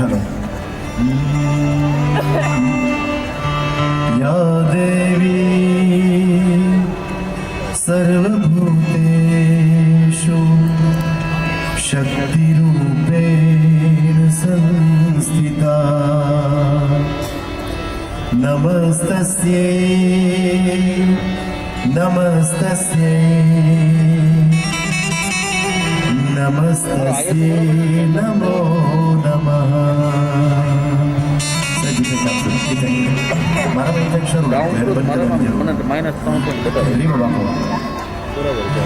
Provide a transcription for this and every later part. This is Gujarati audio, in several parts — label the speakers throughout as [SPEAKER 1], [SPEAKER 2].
[SPEAKER 1] हेलो या देवी सर्वभूतेषु शक्तिरूपेण संस्थिता नमस्तस्यै नमस्तस्यै नमस्तस्यै नमो नमः મારા ભાઈ શરૂ
[SPEAKER 2] માઇનસ 3
[SPEAKER 1] રીમો બાપો
[SPEAKER 2] બરાબર છે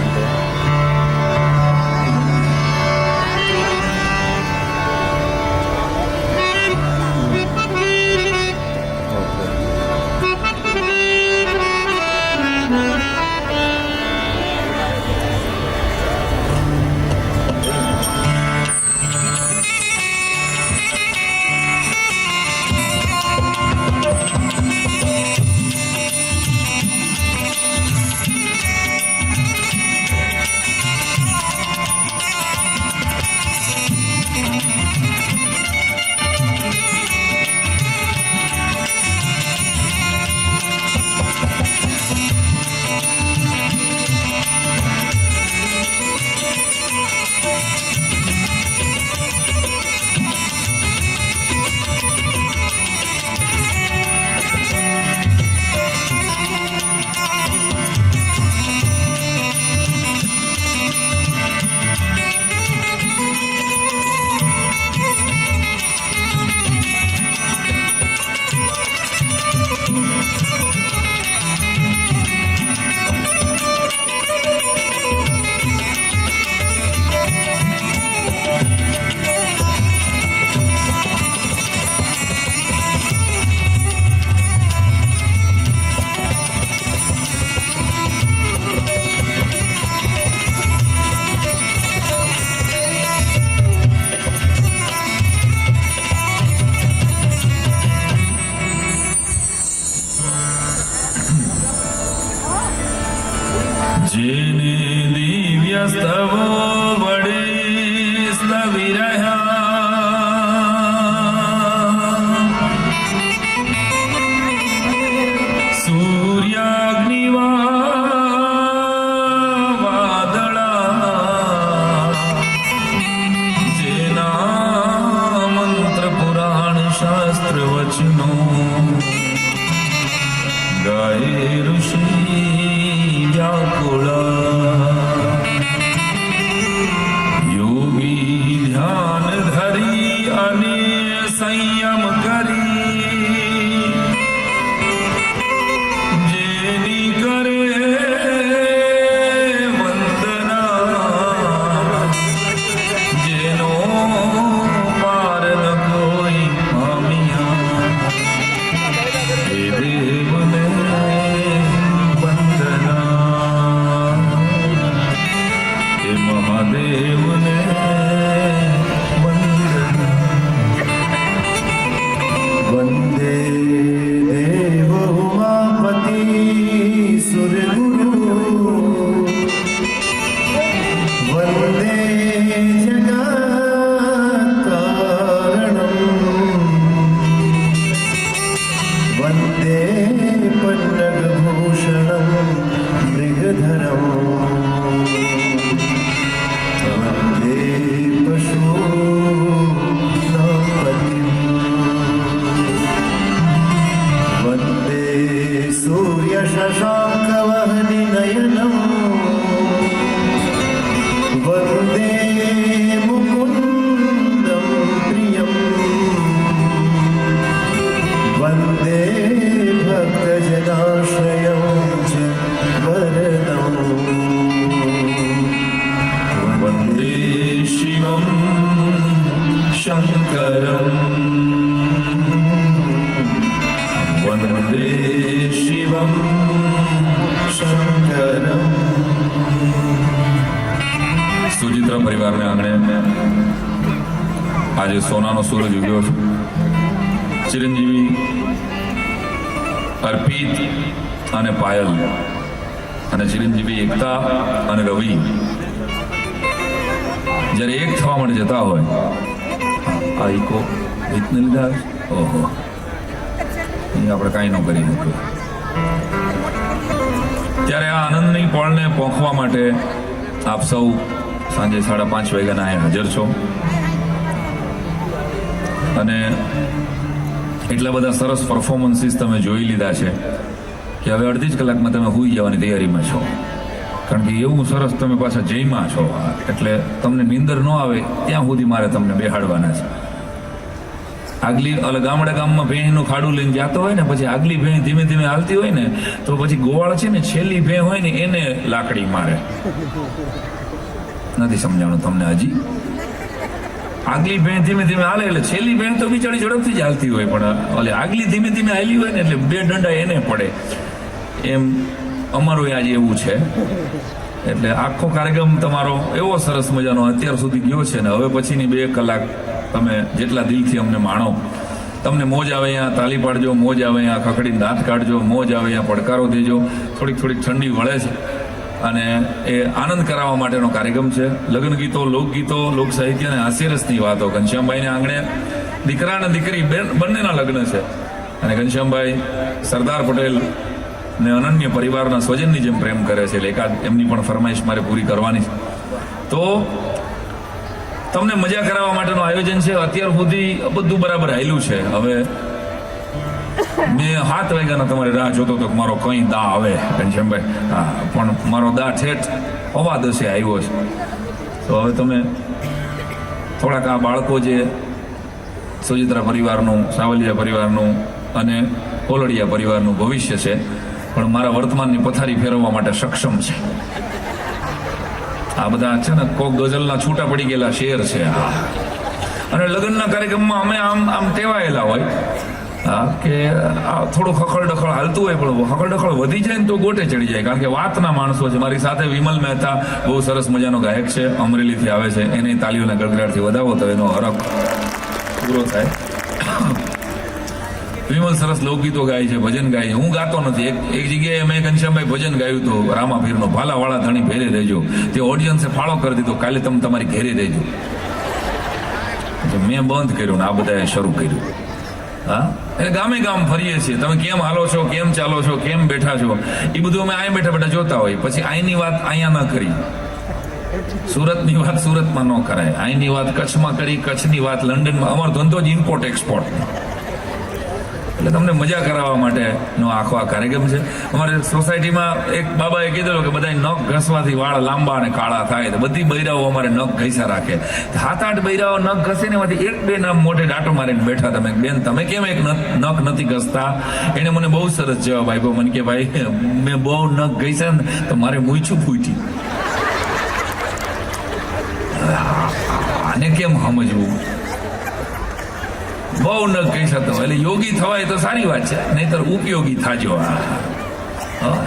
[SPEAKER 3] જેને દિવ્ય સ્તવ વડે સ્તવી રહ્યા સૂર્યાગ્નિ વાદળા જેના મંત્ર પુરાણ શાસ્ત્ર વચનો ગાય ઋષિ યોગી ધ્યાન ધરી અને સંયમ કરી જેની કરે વંદના જેનો પાર ન કોઈ પામ્યા એ દેવને મહાદેવને
[SPEAKER 1] वन्दे देव उमापति सुरगुरु वन्दे जगत्कारणम् वन्दे पन्नगभूषणं मृगधरम् शशाङ्कवहनि नयनम् वन्दे मुकुन्दं प्रियम् वन्दे भक्तजनाश्रयं च वरदम्
[SPEAKER 3] वन्दे शिवं शङ्करम् वन्दे शिवं शङ्करम् સુચિત્રા પરિવારને આંગણે આજે સોનાનો સૂરજ ઉગ્યો છે. ચિરંજીવી અર્પિત અને પાયલ અને ચિરંજીવી એકતા અને રવિ જ્યારે એક થવા માટે જતા હોય આ ઇકો રીતને લીધા છે? ઓહો, એ આપણે કાંઈ ન કરી શકીએ. ત્યારે આ આનંદની પળને પોંખવા માટે આપ સૌ સાંજે 5:30 વાગ્યાના અહીંયા હાજર છો અને એટલા બધા સરસ પરફોર્મન્સીસ તમે જોઈ લીધા છે કે હવે અડધી જ કલાકમાં તમે સૂઈ જવાની તૈયારીમાં છો, કારણ કે એવું સરસ તમે પાછા જઈમાં છો, એટલે તમને નીંદર ન આવે ત્યાં સુધી મારે તમને બેહાડવાના છે. આગલી ગામમાં ભેંનું ખાડું લઈને જતો હોય ને, પછી આગલી ભેં ધીમે ધીમે હાલતી હોય ને, તો પછી ગોવાળ છે ને છેલ્લી ભેં હોય ને એને લાકડી મારે. નથી સમજાણું તમને હજી? આગલી ભેં ધીમે ધીમે હાલે એટલે છેલ્લી ભેં તો બિચારી ઝડપથી જ હાલતી હોય, પણ ઓલે આગલી ધીમે ધીમે હાલી હોય ને એટલે 2 દંડા એને પડે. એમ અમારું આજે એવું છે. એટલે આખો કાર્યક્રમ તમારો એવો સરસ મજાનો અત્યાર સુધી ગયો છે ને, હવે પછીની 2 કલાક તમે જેટલા દિલથી અમને માણો. તમને મોજ આવે અહીંયા તાલી પાડજો, મોજ આવે અહીંયા ખખડીને દાંત કાઢજો, મોજ આવે અહીંયા પડકારો દેજો. થોડીક ઠંડી વળે છે અને એ આનંદ કરાવવા માટેનો કાર્યક્રમ છે. લગ્ન ગીતો, લોકગીતો, લોક સાહિત્ય અને હાસ્યરસની વાતો. ઘનશ્યામભાઈને આંગણે દીકરા અને દીકરી બંનેના લગ્ન છે અને ઘનશ્યામભાઈ સરદાર પટેલ ને અનન્ય પરિવારના સ્વજનની જેમ પ્રેમ કરે છે, એટલે એકાદ એમની પણ ફરમાઈશ મારે પૂરી કરવાની છે. તો તમને મજા કરાવવા માટેનું આયોજન છે. અત્યાર સુધી બધું બરાબર હાલ્યું છે. હવે મેં 7 વાગ્યાના તમારી રાહ જોતો હતો કે મારો કઈ દા આવે ઘનશ્યામભાઈ. હા, પણ મારો દા ઠેઠ 9:15 આવ્યો છે. તો હવે તમે થોડાક આ બાળકો જે સોજિત્રા પરિવારનું, સાવલિયા પરિવારનું અને કોલડિયા પરિવારનું ભવિષ્ય છે, પણ મારા વર્તમાનની પથારી ફેરવવા માટે સક્ષમ છે. આ બધા છે ને કોક ગઝલના છૂટા પડી ગયેલા શેર છે. અને લગ્નના કાર્યક્રમમાં અમે આમ ટેવાયેલા હોય કે થોડું ખખડ-ડખડ હાલતું હોય, પણ ખખડ-ડખડ વધી જાય ને તો ગોટે ચડી જાય, કારણ કે વાતના માણસો છે. મારી સાથે વિમલ મહેતા બહુ સરસ મજાનો ગાયક છે, અમરેલીથી આવે છે. એને તાલીઓના ગડગડાટથી વધાવો તો એનો હરખ પૂરો થાય. વિમલ સરસ લોકગીતો ગાય છે, ભજન ગાય છે. હું ગાતો નથી. એક જગ્યાએ મેં ઘનશ્યામભાઈ ભજન ગાયું હતું, રામાપીરનો ભાલાવાળા ધણી ભેરે દેજો. તે ઓડિયન્સે ફાળો કરી દીધો, કાલે તમે તમારી ઘેરે દેજો. મેં બંધ કર્યું ને આ બધાએ શરૂ કર્યું. હા, એટલે ગામે ગામ ફરીએ છીએ. તમે કેમ હાલો છો, કેમ ચાલો છો, કેમ બેઠા છો, એ બધું અમે અહીંયા બેઠા જોતા હોય. પછી અહીંની વાત અહીંયા ન કરી, સુરતની વાત સુરતમાં ન કરાય, અહીંની વાત કચ્છમાં કરી, કચ્છની વાત લંડનમાં. અમારો ધંધો જ ઇમ્પોર્ટ એક્સપોર્ટ. એટલે તમને મજા કરાવવા માટેનો આખો આ કાર્યક્રમ છે. અમારે સોસાયટીમાં એક બાબાએ કીધેલું કે બધા નખ ઘસવાથી વાળ લાંબા અને કાળા થાય, તો બધી બૈરાઓ અમારે નખ ઘસ્યા રાખે. 7-8 બૈરાઓ નખ ઘસે ને એમાંથી 1-2 નામ મોઢે ડાટો મારીને બેઠા. તમે બેન, તમે કેમ એક નખ નથી ઘસતા? એને મને બહુ સરસ જવાબ આપ્યો. મને કે ભાઈ, મેં બહુ નખ ઘસ્યા ને તો મારે મૂછું ફૂટી. આને કેમ સમજવું? બહુ ન કહી શકતો. એટલે યોગી થવાય તો સારી વાત છે, નહીતર ઉપયોગી થાજો.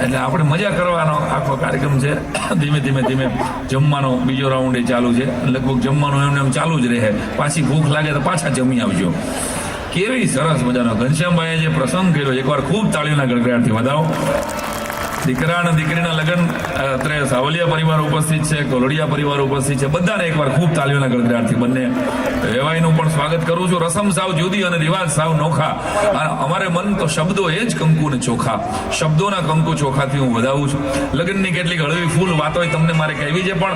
[SPEAKER 3] એટલે આપણે મજા કરવાનો આખો કાર્યક્રમ છે. ધીમે ધીમે જમવાનો બીજો રાઉન્ડ એ ચાલુ છે. લગભગ જમવાનું એમ ચાલુ જ રહે. પાછી ભૂખ લાગે તો પાછા જમી આવજો. કેવી સરસ મજાનો ઘનશ્યામભાઈએ જે પ્રસંગ કર્યો, એકવાર ખૂબ તાળીઓના ગડગડાટથી વધાવો. દીકરા અને દીકરીના લગ્ન અત્યારે સાવલિયા પરિવાર ઉપસ્થિત છે, કોલડિયા પરિવાર ઉપસ્થિત છે. બધાને એકવાર ખૂબ તાળીઓના ગડગડાટથી બંને વેવાઈનું પણ સ્વાગત કરું છું. રસમ સાવ જુદી અને રિવાજ સાવ નોખા. અમારે મન તો શબ્દો એ જ કંકુ ને ચોખા. શબ્દોના કંકુ ચોખાથી હું વધાવું છું. લગ્નની કેટલીક હળવી ફૂલ વાતો તમને મારે કહેવી છે, પણ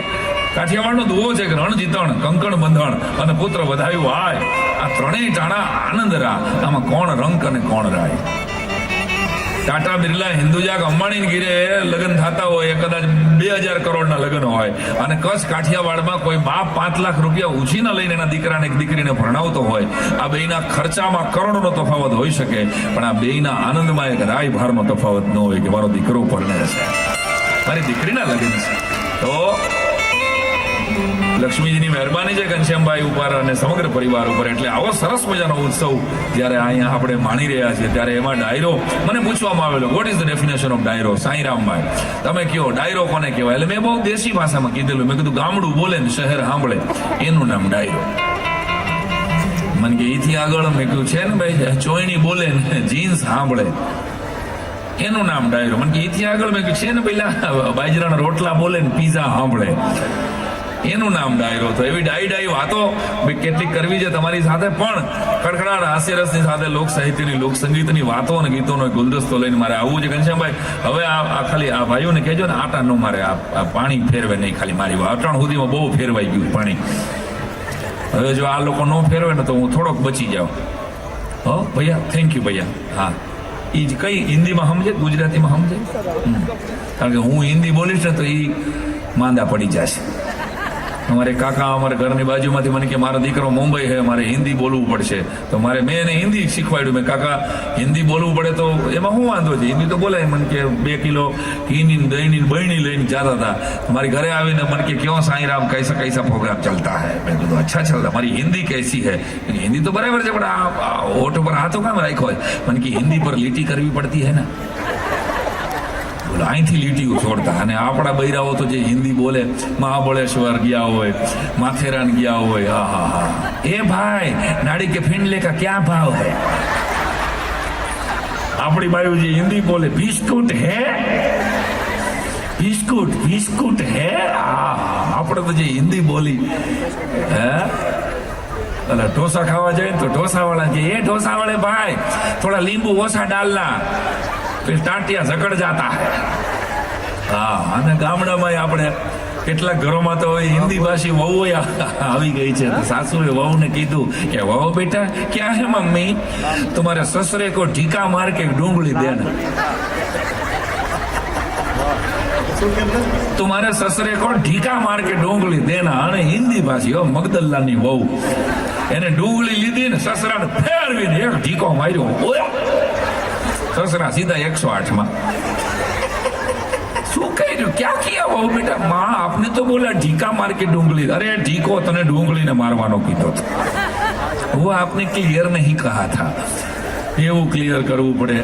[SPEAKER 3] કાઠિયાવાડનો દુઓ છે કે રણ જીતણ, કંકણ બંધણ અને પુત્ર વધાયું હાય. આ ત્રણેય ટાણા આનંદ રા, આમાં કોણ રંક અને કોણ રાય. ટાટા, બિરલા, હિન્દુજા, અંબાણી ગીરે લગ્ન થતા હોય, કદાચ 2000 કરોડના લગ્ન હોય, અને કચ્છ કાઠિયાવાડમાં કોઈ બાપ 5 લાખ રૂપિયા ઉછીના લઈને એના દીકરાને એક દીકરીને ભણાવતો હોય. આ બેયના ખર્ચામાં કરોડોનો તફાવત હોઈ શકે, પણ આ બેયના આનંદમાં એક રાય ભારનો તફાવત ન હોય કે મારો દીકરો પરણે છે, મારી દીકરીના લગ્ન છે. તો લક્ષ્મીજીની મહેરબાની છે ઘનશ્યામભાઈ ઉપર અને સમગ્ર પરિવાર ઉપર. એટલે આવો સરસ મજાનો ઉત્સવ જ્યારે અહીંયા આપણે માણી રહ્યા છીએ, ત્યારે એમાં ડાયરો મને પૂછવામાં આવેલો, what is the definition of ડાયરો? સાંઈરામભાઈ, તમે કહો ડાયરો કોને કહેવાય? એટલે મેં બહુ દેશી ભાષામાં કીધેલું. મેં કીધું ગામડું બોલે ને શહેર સાંભળે એનું નામ ડાયરો. મને કે એથી આગળ મેં કીધું છે ને ભાઈ, ચોયણી બોલે ને જીન્સ સાંભળે એનું નામ ડાયરો. મને કે એથી આગળ મેં કીધું છે ને પેલા બાજરાના રોટલા બોલે ને પીઝા સાંભળે એનું નામ ડાયરો. તો એવી ડાઈ વાતો કેટલીક કરવી છે તમારી સાથે, પણ ખડખડાટ હાસ્યરસની સાથે લોક સાહિત્યની, લોક સંગીતની વાતો અને ગીતોનો ગુલદસ્તો લઈને મારે આવવું છે. ઘનશ્યામભાઈ, હવે આ ખાલી આ ભાઈઓને કહેજો ને, આટા નો મારે આ પાણી ફેરવે નહીં. ખાલી મારી અટાણ સુધીમાં બહુ ફેરવાઈ ગયું પાણી. હવે જો આ લોકો ન ફેરવે ને તો હું થોડોક બચી જાઉં. હો ભૈયા, થેન્ક યુ ભૈયા. હા, એ જ કઈ હિન્દીમાં સમજે, ગુજરાતીમાં સમજે? કારણ કે હું હિન્દી બોલીશ ને તો એ માંદા પડી જશે. અમારે કાકા અમારા ઘરની બાજુમાંથી મને કે મારો દીકરો મુંબઈ છે, મારે હિન્દી બોલવું પડશે. તો મેં એને હિન્દી શીખવાડ્યું. મેં કાકા હિન્દી બોલવું પડે તો એમાં શું વાંધો છે, હિન્દી તો બોલાય. મને કે 2 કિલો ઘીની દહીંની બહેણી લઈને જતા હતા. મારી ઘરે આવીને મને કે ક્यों साईं राम कैसा कैसा प्रोग्राम चलता है. મેં કીધું અચ્છા ચલતા, મારી હિન્દી कैसी है. હિન્દી તો બરાબર છે, પણ આ હોઠ પર હાથો કામ રાખ્યો હોય. મને કે હિન્દી પર લીટી કરવી પડતી હે ને. અહીંથી લીટીઓ છોડતા. અને આપણા બૈરાઓ તો જે હિન્દી બોલે, મહાબળેશ્વર ગયા હોય, માથેરાન ગયા હોય, હા હા હા, એ ભાઈ નાડી કે ફિંડલે કા ક્યાં ભાવ હે. આપણી બાયુ જે હિન્દી બોલે, બિસ્કુટ હે, બિસ્કુટ બિસ્કુટ હે. આપણે તો જે હિન્દી બોલી હે, એટલે ઢોસા ખાવા જાય તો ઢોસા વાળા કે એ ઢોસા વાળે ભાઈ થોડા લીંબુ ઓછા ડાલના, फिर टाटिया जकड़ जाता है. હા, અને ગામડામાં આપણે કેટલાક ઘરોમાં તો હિન્દી ભાષી વહુ આવી ગઈ છે. સાસુએ વહુને કીધું કે વહુ બેટા ક્યાં હે મમ્મી, તમારે સસરે કો ઢીકા માર કે ડુંગળી દેના. तुम्हारे ससरे को ढीका मार के डोंगली देना. અને હિન્દી ભાષી હો, મગદલ્લાની વહુ, એને ડુંગળી લીધી ને સસરાને ફેરવીને એક ઢીકો માર્યો. ससरा सीधा 108 में. શું કર્યું, ક્યાં કિયા બહુ બેટા? माँ आपने तो बोला ढीका मार के डूंगली. अरे ढीको तने डूंगली ने मारवानो कीधो तो, वो आपने क्लियर नहीं कहा था. એવું ક્લિયર કરવું પડે.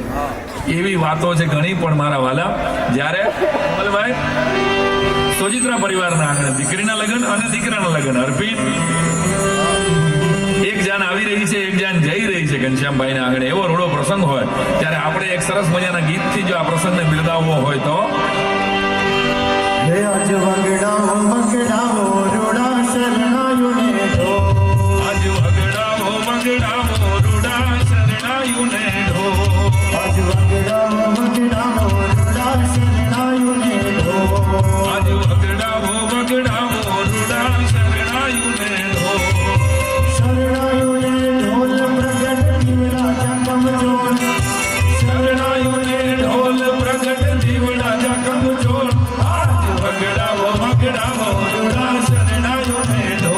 [SPEAKER 3] એવી વાતો છે ઘણી. પણ મારા વાલા, જ્યારે અમલભાઈ સોજિત્રા પરિવારના આંગણે દીકરીના લગ્ન અને દીકરાના લગ્ન અર્પિત, એક જાન આવી રહી છે, એક જાન જઈ રહી છે ઘનશ્યામભાઈ ના આંગણે, એવો રૂડો પ્રસંગ હોય ત્યારે આપણે એક સરસ મજાના ગીતથી જો આ પ્રસંગને બિરદાવવો હોય તો
[SPEAKER 1] આજ વગડાવો વગડાવો રૂડા શરણાયુને ઢો.
[SPEAKER 3] આજ વગડાવો વગડાવો રૂડા શરણાયુને ઢો.
[SPEAKER 1] આજ વગડાવો વગડાવો રૂડા શરણાયુને ઢો.
[SPEAKER 3] આજ વગડાવો વગડાવો રૂડા શરણાયુને ઢો.
[SPEAKER 1] શરણાયુને ઢોલ પ્રગટ દીવડા કમજોર.
[SPEAKER 3] શરણાયુને ઢોલ પ્રગટ દીવડા કમજોર. આજ વગડાવો વગડાવો રૂડા શરણાયુને ઢો.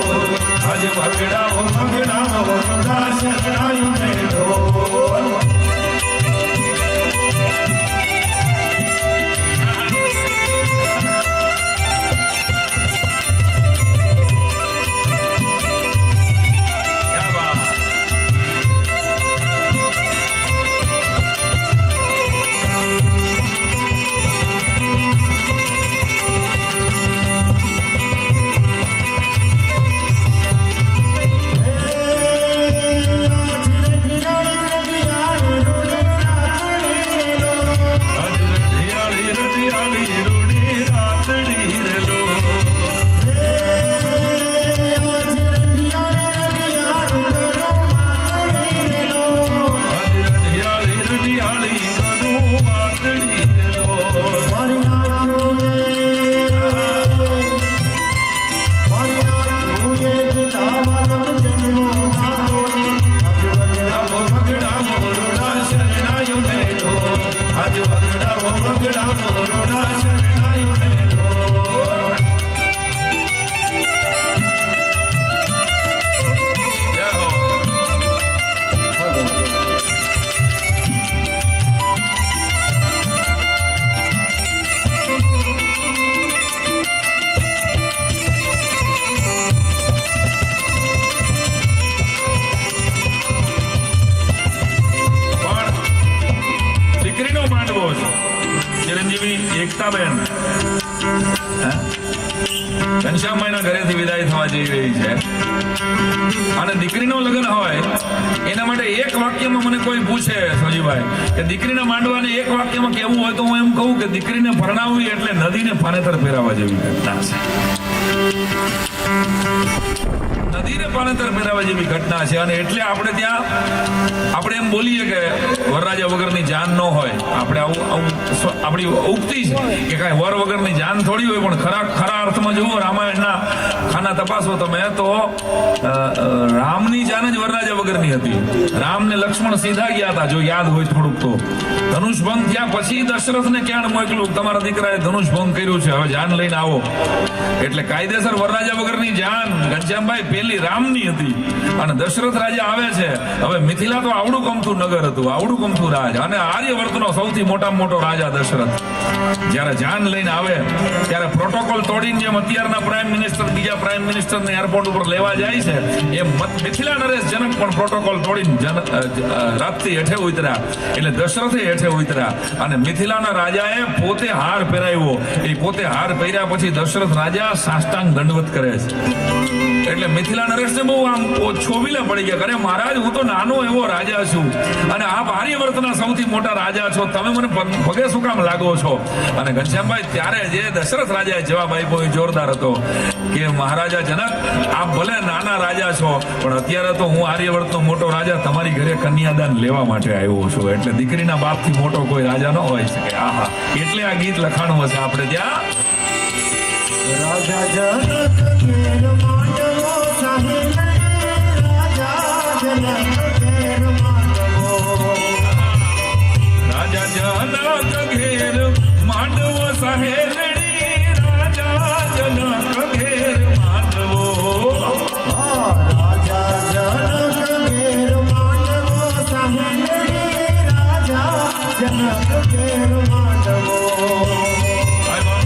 [SPEAKER 3] આજ વગડાવો વગડાવો રૂડા શરણાયુને ઢો. એકતાબેન ઘનશ્યામભાઈના ઘરેથી વિદાય થવા જઈ રહી છે અને દીકરીનો લગ્ન હોય એના માટે એક વાક્યમાં મને કોઈ પૂછે સોજીભાઈ કે દીકરીના માંડવાને એક વાક્યમાં કેવું હોય તો હું એમ કહું કે દીકરીને પરણાવવી એટલે નદીને પાનેતર ફેરવવા જેવી ઘટના છે. નદીને પાણેતર ફેરવવા જેવી ઘટના છે. અને એટલે આપણે ત્યાં આપણે એમ બોલીએ કે વરરાજા વગરની જાન ન હોય. આપણે આપણી ઉક્તિ છે કે કાંઈ વર વગરની જાન થોડી હોય, પણ ખરા અર્થમાં જુઓ રામાયણના ખાના તપાસો તમે તો રામની જાન જ વરરાજા વગરની હતી. રામ ને લક્ષ્મણ સીધા ગયા હતા, જો યાદ હોય થોડુંક તો. ધનુષભંગ થયા પછી દશરથને ક્યાં મોકલું, તમારા દીકરાએ ધનુષભંગ કર્યું છે, હવે જાન લઈને આવો. એટલે કાયદેસર વરરાજા વગરની જાન ઘનશ્યામભાઈ પેલી રામની હતી. અને દશરથ રાજા આવે છે. હવે મિથિલા તો આવડું કમતું નગર હતું, આવડું કમતું રાજ, અને આર્યવર્તનો સૌથી મોટામાં મોટો રાજા દશરથ જ્યારે જાન લઈને આવે ત્યારે પ્રોટોકોલ તોડીને, જેમ અત્યારના પ્રાઇમ મિનિસ્ટર બીજા પ્રાઇમ મિનિસ્ટરને એરપોર્ટ ઉપર લેવા જાય છે, એમ મિથિલા નરેશ જનક પણ પ્રોટોકોલ તોડીને રાતથી હેઠે ઉતર્યા. એટલે દશરથે હેઠે ઉતર્યા અને મિથિલાના રાજાએ પોતે હાર પહેરાવ્યો. એ પોતે હાર પહેર્યા પછી દશરથ રાજા સાષ્ટાંગ દંડવત કરે છે. એટલે મિથિલા નરેશને બહુ આમ છોબીલા પડી ગયા, અરે મહારાજ હું તો નાનો એવો રાજા છું અને આપ આર્યવર્તના સૌથી મોટા રાજા છો, તમે મને પગે શું કામ લાગો છો? અને ઘનશ્યામભાઈ ત્યારે જે દશરથ રાજાએ જવાબ આપ્યો એ જોરદાર હતો કે મહારાજા જનક, આપ ભલે નાના રાજા છો પણ અત્યારે તો હું આર્યવર્તનો મોટો રાજા તમારી ઘરે કન્યાદાન લેવા માટે આવ્યો છું. એટલે દીકરીના બાપથી મોટો કોઈ રાજા ન હોય શકે. આહા, એટલે આ ગીત લખાણું હશે આપણે ત્યાં.
[SPEAKER 1] રાજા જનક ઘેર માંડવો સાહે લડે, રાજા જનક ઘેર માંડવો,
[SPEAKER 3] રાજા જનક ઘેર માંડવો સાહે લડે, રાજા જનક ઘેર માંડવો.
[SPEAKER 1] રાજા જનક ઘેર માંડવો સાહે લડે, રાજા જનક ઘેર માંડવો.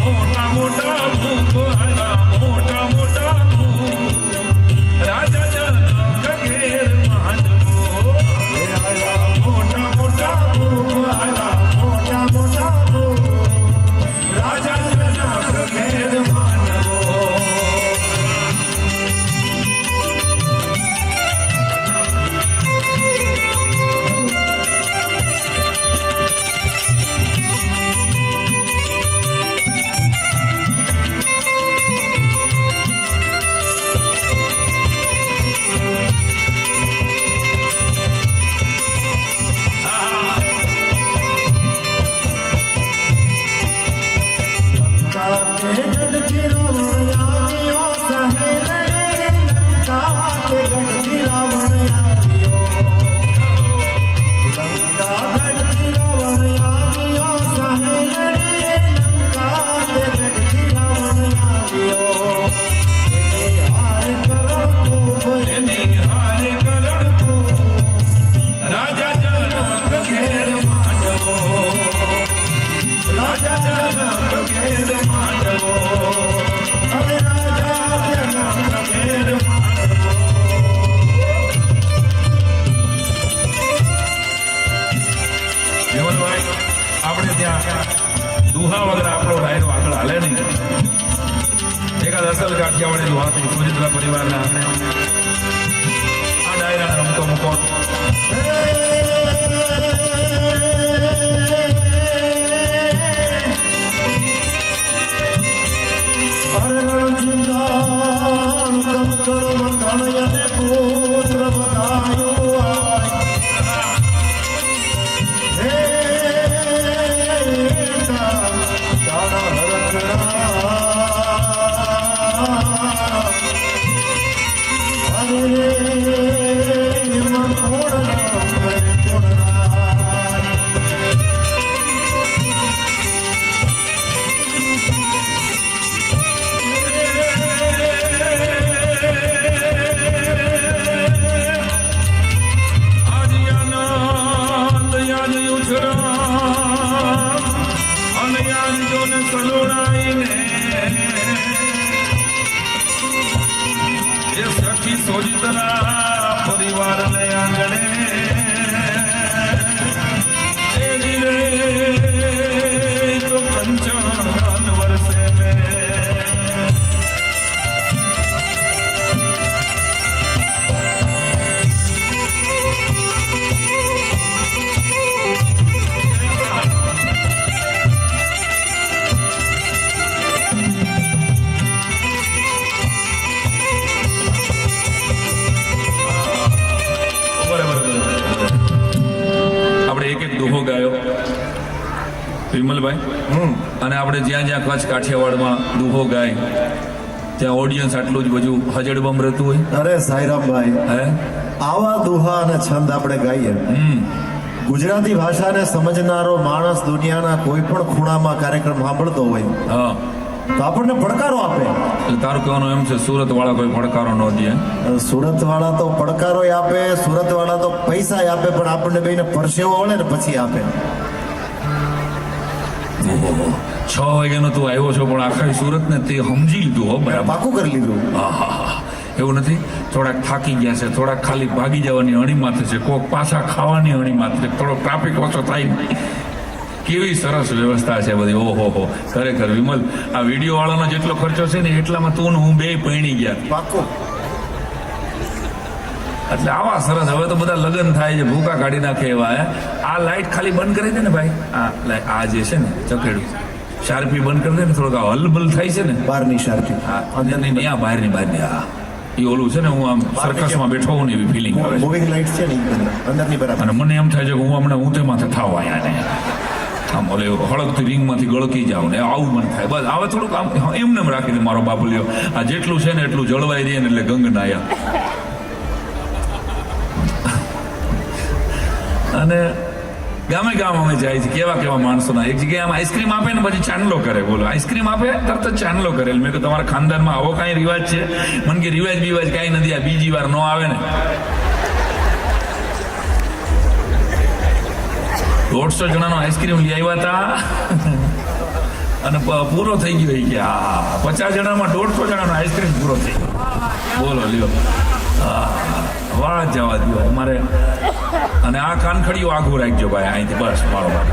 [SPEAKER 3] મોટા મોટા ભૂખ, મોટા મોટા ભૂખ, રાજા જનક ઘેર માંડવો. મોટા મોટા ભૂખ,
[SPEAKER 1] મોટા મોટા
[SPEAKER 3] રાજા જનક ઘેર માંડવો. આપણે ત્યાં દુહા વગર આપણો ડાયરો આગળ હાલે નહીં. એકાદ અસલ કાઠિયાવાડી દુહાથી સુજિત્રા પરિવારના આપણે આ ડાયરાને રમતો મૂકો. પરિવારને આંગણે તો પંચાવન વર્ષે વિમલભાઈ અને આપણે જ્યાં જ્યાં કચ્છ કાઠિયાવાડમાં દુહો ગાય ત્યાં ઓડિયન્સ આટલું જ બધું હજડબમ રહેતું હોય.
[SPEAKER 1] અરે સાઈરામભાઈ,
[SPEAKER 3] હે
[SPEAKER 1] આવા દુહા અને છંદ આપણે ગાઈએ, ગુજરાતી ભાષાને સમજનારો માણસ દુનિયાના કોઈ પણ ખૂણામાં કાર્યક્રમ સાંભળતો હોય
[SPEAKER 3] હા,
[SPEAKER 1] તો આપણને પડકારો આપે.
[SPEAKER 3] એટલે તારું કહેવાનું એમ છે સુરત વાળા કોઈ પડકારો ન દે.
[SPEAKER 1] સુરત વાળા તો પડકારો આપે, સુરત વાળા તો પૈસા આપે, પણ આપણને બેને પરસેવો વળે ને પછી આપે.
[SPEAKER 3] ઓહો, 6 વાગ્યાનો તું આવ્યો છો પણ આખા સુરત ને તે સમજી લીધું હો બરાબર.
[SPEAKER 1] પાકું કરી લીધું.
[SPEAKER 3] આહાહા. એવું નથી થોડાક થાકી ગયા છે, થોડાક ખાલી ભાગી જવાની અણી માથે છે, કોક પાછા ખાવાની અણી માથે છે, થોડો ટ્રાફિક ઓછો થાય. કેવી સરસ વ્યવસ્થા છે બધી. ઓહો હો, ખરેખર વિમલ આ વિડીયો વાળાનો જેટલો ખર્ચો છે ને એટલામાં તું ને હું બે પૈણી ગયા.
[SPEAKER 1] પાકું.
[SPEAKER 3] એટલે આવા સરસ. હવે તો બધા લગ્ન થાય છે, ભૂકા કાઢી નાખે એવા. આ લાઈટ ખાલી બંધ કરી દે ને ભાઈ, આ જે છે ને ચકેડું શાર્પી બંધ કરી દે ને, થોડોક આ હલબલ થાય છે ને
[SPEAKER 1] બહારની શાર્પી.
[SPEAKER 3] હા, અંદરની નહીં, આ બહારની હા એ ઓલું છે ને, હું આમ સર્કસમાં બેઠો હોઉં ને એવી ફિલિંગ આવે છે.
[SPEAKER 1] મૂવિંગ લાઇટ છે ને ઈ અંદરની બરાબર.
[SPEAKER 3] અને મને એમ થાય છે કે હું હમણાં ઊંધેમાંથી થાવ આયા ને આમ ઓલે હળકતી રિંગમાંથી ગળકી જાઉં ને આવું મને થાય. બસ હવે થોડુંક આમ એમને એમ રાખી દે મારો બાપલિયો, આ જેટલું છે ને એટલું જળવાઈ દે ને એટલે ગંગ નાયા. અને ગામે ગામ અમે જાય છે, કેવા કેવા માણસોના. એક જગ્યાએ આમ આઈસ્ક્રીમ આપે ને પછી ચાંદલો કરે. બોલો, આઈસ્ક્રીમ આપે તરત જ ચાંદલો કરે. મેં કહ્યું તમારા ખાનદાનમાં આવો કાંઈ રિવાજ છે? મને કે રિવાજ બિવાજ કાંઈ નથી, આ બીજી વાર ન આવે ને 150 જણાનો આઈસ્ક્રીમ લઈ આવ્યા હતા અને પૂરો થઈ ગયો. કે હા 50 જણામાં 150 જણાનો આઈસ્ક્રીમ પૂરો થઈ ગયો. બોલો લ્યો, વાહ જવા દો અમારે. અને આ કાનખડીઓ આઘું રાખજો ભાઈ અહીંથી, બસ મારો બાપ.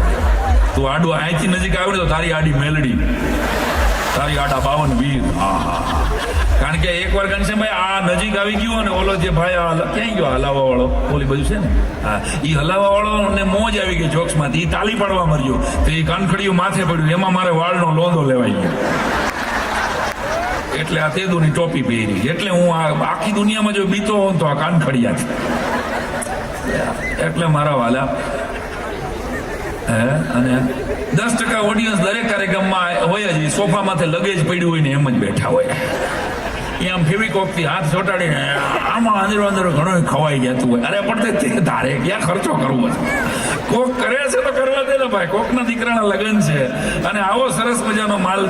[SPEAKER 3] તું આડું અહીંથી નજીક આવ્યું તો તારી આડી મેલડી, તારી આડા 52 વીર. હા હા, કારણ કે એકવાર ઘનશ્યામભાઈ આ નજીક આવી ગયું અને ઓલો જે ભાઈ ક્યાંય ગયો હલાવા વાળો, ઓલી બધું છે ને, હા એ હલાવા વાળો ને મોજ આવી ગઈ જોક્સમાંથી. એ તાલી પાડવા મર્યો તો એ કાનખડીઓ માથે પડ્યું, એમાં મારે વાળનો લોંદો લેવાઈ ગયો. એટલે આ તેદુની ટોપી પહેરી. એટલે હું આ આખી દુનિયામાં જો બીતો હોઉં તો આ કાનખડિયા છે. એટલે મારા વાલા અને 10% ઓડિયન્સ દરેક કાર્યક્રમમાં હોય જ. સોફા માથે લગેજ પડ્યું હોય ને એમ જ બેઠા હોય. એ આમ ફેવિકોકથી હાથ ચોટાડીને આમાં આંધળો આંધળો ઘણો ખવાઈ જતું હોય. અરે પણ તે ધારે ક્યાં ખર્ચો કરવો છે? કોક કરે છે તો કરવા દે ને ભાઈ, કોકના દીકરાના લગ્ન છે અને આવો સરસ મજાનો માલ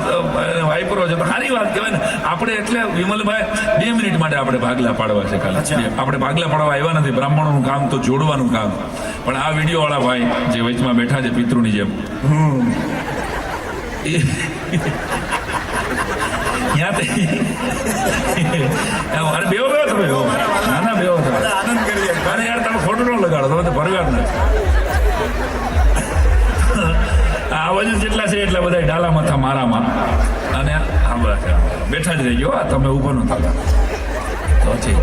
[SPEAKER 3] વાપરો છે તો સારી વાત કહેવાય ને. આપણે એટલે વિમલભાઈ 2 મિનિટ માટે આપણે ભાગલા પાડવા છે ખાલી. આપણે ભાગલા પાડવા આવ્યા નથી. બ્રાહ્મણોનું કામ તો જોડવાનું કામ. પણ આ વિડીયો વાળા ભાઈ જે વચમાં બેઠા છે પિતૃની જેમ, અરે બેવો તમે ના ના બેવો આનંદ કરીએ. અરે યાર તમે ખોટું ન લગાડો, તમે તો ભરવ્યા નથી. આ બાજુ જેટલા છે એટલા બધા ડાલા માથા મારામાં. અને બેઠા જ રહીજો, તમે ઊભો ન થતા તો છે.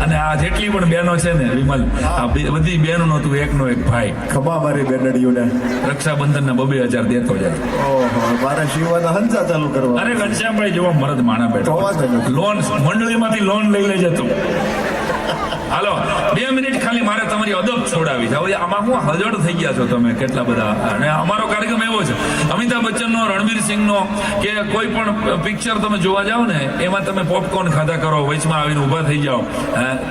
[SPEAKER 3] અને આ જેટલી પણ બહેનો છે ને વિમલ, આ બધી બહેનો નો તું એકનો એક ભાઈ.
[SPEAKER 1] ખભા મારી બેનડીઓને
[SPEAKER 3] રક્ષાબંધનના 2,000 દેતો જાય.
[SPEAKER 1] ઓહો, મારે શિવવાના હંસા ચાલુ કરવા.
[SPEAKER 3] અરે ઘનશ્યામભાઈ જેવો મરદ માણા બેઠો, લોન મંડળીમાંથી લોન લઈ લેજે તું. હાલો 2 મિનિટ ખાલી મારે તમારી અદબ છોડાવી છે. હવે આમાં હું હજડ થઈ ગયા છો તમે કેટલા બધા. અને અમારો કાર્યક્રમ એવો છે, અમિતાભ બચ્ચનનો, રણવીર સિંહનો કે કોઈ પણ પિક્ચર તમે જોવા જાઓ ને એમાં તમે પોપકોર્ન ખાધા કરો, વચમાં આવીને ઊભા થઈ જાઓ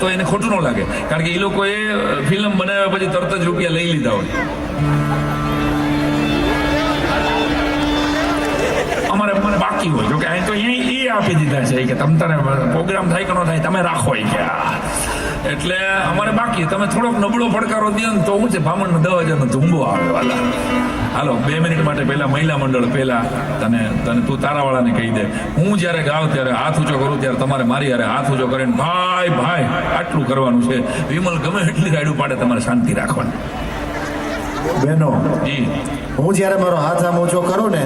[SPEAKER 3] તો એને ખોટું ન લાગે. કારણ કે એ લોકોએ ફિલ્મ બનાવ્યા પછી તરત જ રૂપિયા લઈ લીધા હોય. અમારે મને બાકી હોય, જોકે અહીં તો એ આપી દીધા છે કે તમ તારે પ્રોગ્રામ થાય કે ન થાય તમે રાખો કે. એટલે અમારે બાકી તમે થોડોક નબળો પડકારો દો ને તો હું છે ભામણનો 10,000 નો ધુંબો આવે વાલા. હાલો 2 મિનિટ માટે પહેલા મહિલા મંડળ પહેલા તને તું તારાવાળાને કહી દે. હું જ્યારે ગાઉં ત્યારે હાથ ઊંચો કરું ત્યારે તમારે મારી હારે હાથ ઊંચો કરીને ભાઈ ભાઈ આટલું કરવાનું છે. વિમલ ગમે એટલી રાયડું પાડે તમારે શાંતિ રાખવાની.
[SPEAKER 1] બહેનો,
[SPEAKER 3] જી
[SPEAKER 1] હું જ્યારે મારો હાથ આમ ઊંચો કરું ને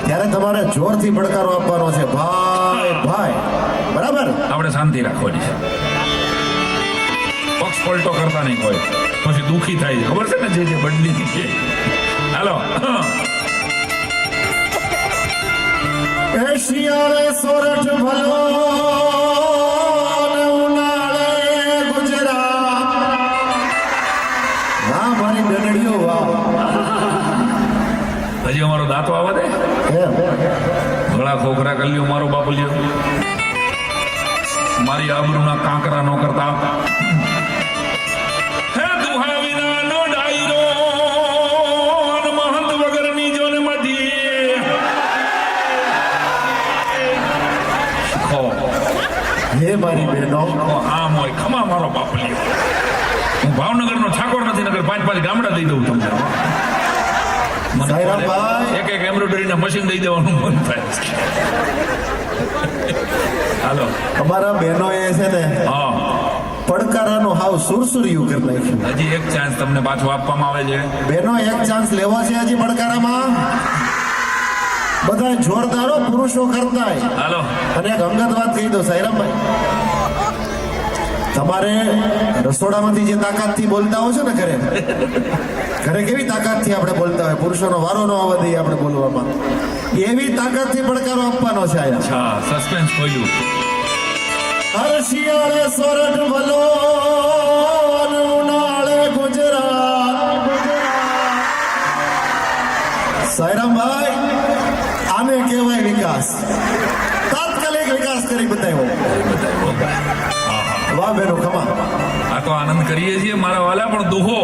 [SPEAKER 1] ત્યારે તમારે જોરથી પડકારો આપવાનો છે, ભાઈ ભાઈ. બરાબર,
[SPEAKER 3] આપણે શાંતિ રાખવાની છે. પક્ષ પલટો કરતા નહીં કોઈ, પછી દુઃખી થાય છે. ખબર છે ને જે બદલી છે. હાલો
[SPEAKER 1] શિયાળે સોરઠ ભલો ને ઉનાળે ગુજરાત. વાહ મારી બેનડીઓ વાહ.
[SPEAKER 3] મારી આબરૂના કાંકરા નો કરતા. હે દુહા વિનાનો ડાયરો અને મહંત વગરની જોન મધી.
[SPEAKER 1] હે મારી બહેનો,
[SPEAKER 3] આમ હોય ખમા મારો બાપલી. હું ભાવનગરનો ઠાકોર નથી, નગર 5 ગામડા દઈ દઉં તમને. મને
[SPEAKER 1] સાયરાભાઈ.
[SPEAKER 3] એક એમ્બ્રોઇડરીના મશીન દઈ દેવાનું મન થાય છે. હાલો.
[SPEAKER 1] અમારા બહેનો એ છે ને
[SPEAKER 3] હા,
[SPEAKER 1] પડકારાનું હાવ સુરસુરિયું કરી નાખ્યું.
[SPEAKER 3] હજી એક ચાન્સ તમને પાછો આપવામાં આવે છે.
[SPEAKER 1] બહેનો એક ચાન્સ લેવો છે હજી પડકારામાં. બધા જોરદારો પુરુષો કરતા.
[SPEAKER 3] હાલો.
[SPEAKER 1] અને એક અંગત વાત કહી દો સાયરામભાઈ, તમારે રસોડામાંથી જે તાકાતથી બોલતા હો છો ને ઘરે કેવી તાકાતથી આપણે બોલતા હોય, પુરુષોનો વારો ન આવવા દઈએ આપણે બોલવામાં, એવી તાકાતથી પડકારો આપવાનો છે આયા.
[SPEAKER 3] અચ્છા, સસ્પેન્સ ખોલ્યું.
[SPEAKER 1] શિયાળે સોરઠ વલો અને ઉનાળે ગુજરાત. સાયરામભાઈ, આને કહેવાય વિકાસ. તાત્કાલિક વિકાસ કરી બતાવ્યો. વાહ બેનો, ખમા.
[SPEAKER 3] આ તો આનંદ કરીએ છીએ મારા વાલા, પણ દુહો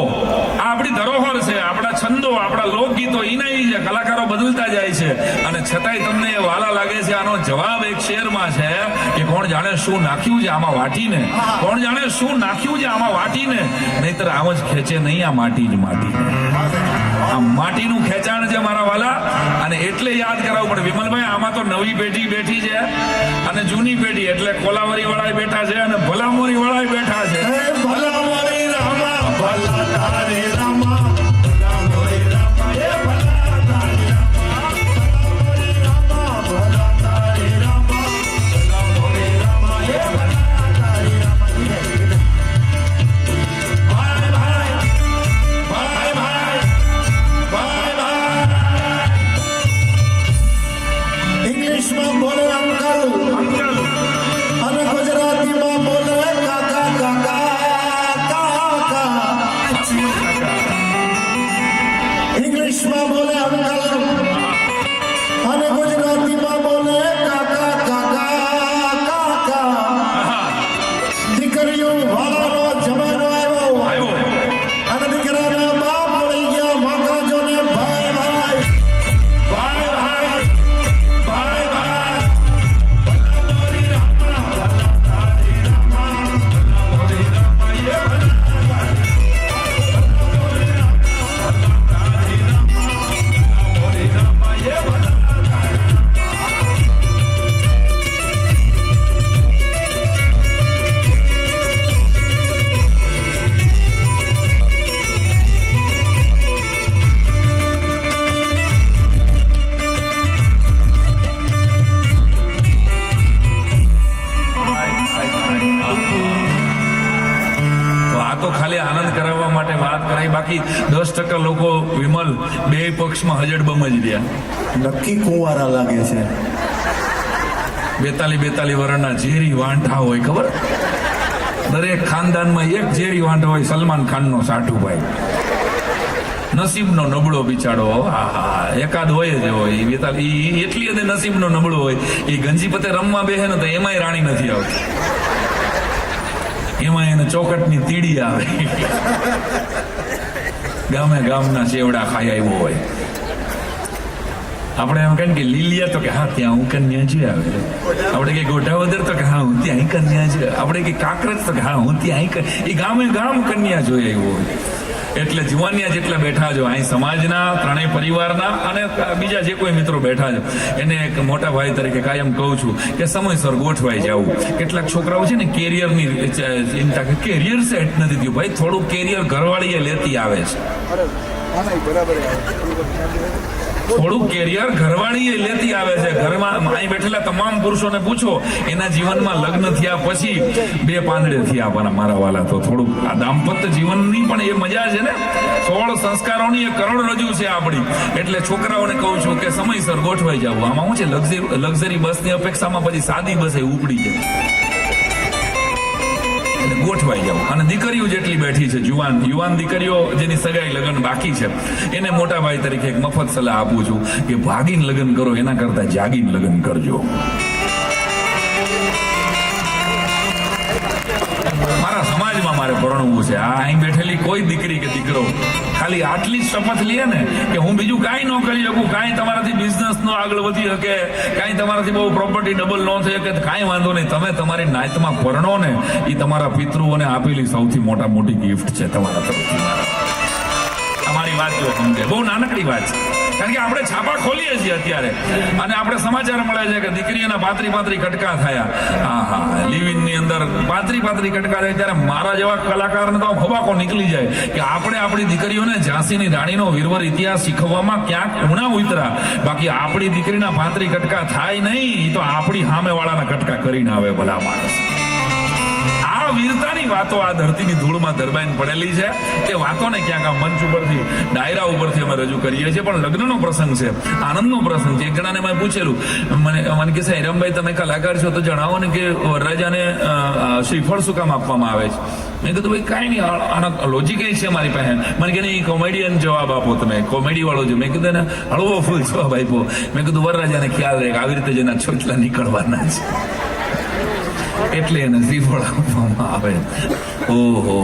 [SPEAKER 3] આ આપણી ધરોહર છે, આપણા છંદો, આપણા લોકગીતો ઈનાઈ છે, કલાકારો બદલતા જાય છે, અને છતાંય તમને એ વાલા લાગે છે. આનો જવાબ એક શેરમાં છે કે કોણ જાણે શું નાખ્યું છે આમાં વાટીને, કોણ જાણે શું નાખ્યું છે આમાં વાટીને, નહીતર આમ જ ખેંચે નહીં આ માટી જ માટી. આ માટીનું ખેંચાણ છે મારા વાલા, અને એટલે યાદ કરાવવું પડે. વિમલભાઈ, આમાં તો નવી પેઢી બેઠી છે અને જૂની પેઢી, એટલે કોલાવરી વાળા બેઠા છે અને ભલામોરી વાળા બેઠા છે.
[SPEAKER 1] ભલામણી રામા, ભલા તારે રામા, ભલામણી રામા, એ ભલા તારે રામા, ભલામણી રામા, ભલા તારે રામા, ભલામણી રામા, એ ભલા તારે રામા. ભાઈ ભાઈ, ભાઈ ભાઈ, ભાઈ ભાઈ. ઇંગ્લિશમાં બોલે અંકલ, અને ગુજરાતીમાં બોલે કાકા કાકા. ઇંગ્લિશમાં બોલે અંકલ અને ગુજરાતીમાં બોલે કાકા કાકા કાકા. દીકરીઓ વાળાનો જમાનો આવ્યો અને દીકરાના બાપ મળી ગયા માતાજોને. ભાઈ ભાઈ, ભાઈ ભાઈ, ભાઈ ભાઈ. ભલામણી રામા, ભલા તારી રામા, ભલામણી રામા, એ ભલા
[SPEAKER 3] ખાલી આનંદ કરાવવા માટે વાત કરાઈ, બાકી 10% લોકો વિમલ બે પક્ષમાં હજડબમ જ રહ્યા.
[SPEAKER 1] નક્કી કુંવારા લાગે છે.
[SPEAKER 3] 42 વર્ષના ઝેરી વાંઢા હોય, ખબર? દરેક ખાનદાનમાં એક ઝેરી વાંઢો હોય, સલમાન ખાનનો સાઠુભાઈ. નસીબનો નબળો બિચારો, એકાદ હોય જ હોય. 42 એટલી હદે નસીબનો નબળો હોય, એ ગંજીપતે રમવા બેસે ને તો એમાંય રાણી નથી આવતી, એમાં એને ચોકટની તીડી આવે. ગામે ગામના ચેવડા ખાઈ આવ્યો હોય. આપણે એમ કહીએ કે લીલિયા, તો કે હા ત્યાં હું કન્યા છે આવે. આપણે કે ગોઢાવદર, તો કે હા હું ત્યાં કન્યા છે. આપણે કે કાંકરેજ, તો કે હા હું ત્યાં. એ ગામે ગામ કન્યા જોઈ આવ્યો હોય. એટલે જુવાનિયા જેટલા બેઠા છો અહીં સમાજના, ત્રણેય પરિવારના અને બીજા જે કોઈ મિત્રો બેઠા છો, એને એક મોટા ભાઈ તરીકે કાયમ કહું છું કે સમયસર ગોઠવાઈ જવું. કેટલાક છોકરાઓ છે ને કેરિયરની ચિંતા, કે કેરિયર સેટ નથી થયું. ભાઈ, થોડું કેરિયર ઘરવાળીએ લેતી આવે છે. થોડું કેરિયર ઘરવાળી લેતી આવે છે. ઘરમાં અહીં બેઠેલા તમામ પુરુષોને પૂછો, એના જીવનમાં લગ્ન થયા પછી 2 પાંદડે થયા મારા વાલા. તો થોડું આ દાંપત્ય જીવનની પણ એ મજા છે ને, 16 સંસ્કારોની એ કરોડરજ્જુ છે આપણી. એટલે છોકરાઓને કહું છું કે સમયસર ગોઠવાઈ જવું. આમાં શું છે, લક્ઝરી બસની અપેક્ષામાં પછી સાદી બસ એ ઉપડી જાય. ગોઠવાઈ જાવ. અને દીકરીઓ જેટલી બેઠી છે, યુવાન દીકરીઓ જેની સગાઈ લગ્ન બાકી છે, એને મોટા ભાઈ તરીકે એક મફત સલાહ આપું છું કે ભાગીને લગ્ન કરો એના કરતા જાગીને લગ્ન કરજો. પરણવું છે. આ અહીં બેઠેલી કોઈ દીકરી કે દીકરો ખાલી આટલી જ શપથ લે ને કે હું બીજું કાંઈ ન કરી શકું, કાંઈ તમારાથી બિઝનેસ નો આગળ વધી શકે, કાંઈ તમારાથી બહુ પ્રોપર્ટી ડબલ ન થઈ શકે, કાંઈ વાંધો નહીં. તમે તમારી નાયતમાં પરણો ને એ તમારા પિતૃઓને આપેલી સૌથી મોટી ગિફ્ટ છે તમારા તરફથી. અમારી વાત જો સમજે, બહુ નાનકડી વાત છે. કારણ કે આપણે છાપા ખોલીએ છીએ અત્યારે અને આપણે સમાચાર મળે છે કે દીકરીઓના 35 કટકા થયા. હા, લિવિંગ ની અંદર 35 કટકા થાય. ત્યારે મારા જેવા કલાકારને તો ખોબાકો નીકળી જાય કે આપણે આપણી દીકરીઓને ઝાંસીની રાણીનો વીરવર ઇતિહાસ શીખવવામાં ક્યાંક ઉણા ઉતરા. બાકી આપણી દીકરીના 35 કટકા થાય નહીં તો આપણી સામે વાળાના કટકા કરીને આવે ભલા માણસ. આ વીરતાની વાતો આ ધરતીની ધૂળમાં દરબાઈને પડેલી છે. તે વાતોને ક્યાંક આ મંચ ઉપરથી, ડાયરા ઉપરથી અમે રજૂ કરીએ છીએ. પણ લગ્નનો પ્રસંગ છે, આનંદનો પ્રસંગ છે. એક જણાને મેં પૂછેલું, મને કે હિરમભાઈ તમે કલાકાર છો તો જણાવો ને કે વરરાજાને શ્રીફળ શું કામ આપવામાં આવે છે? મેં કીધું ભાઈ કાંઈ નહીં, આના લોજિક એ છે મારી પાસે. મને કે નહીં, કોમેડિયન જવાબ આપો, તમે કોમેડી વાળો છો. મેં કીધું ને હળવો ફૂલ જવાબ આપ્યો. મેં કીધું વરરાજાને ખ્યાલ રહે આવી રીતે જેના છોટલા નીકળવાના છે એટલે એને શ્રીફળ આપવામાં આવે. ઓહો,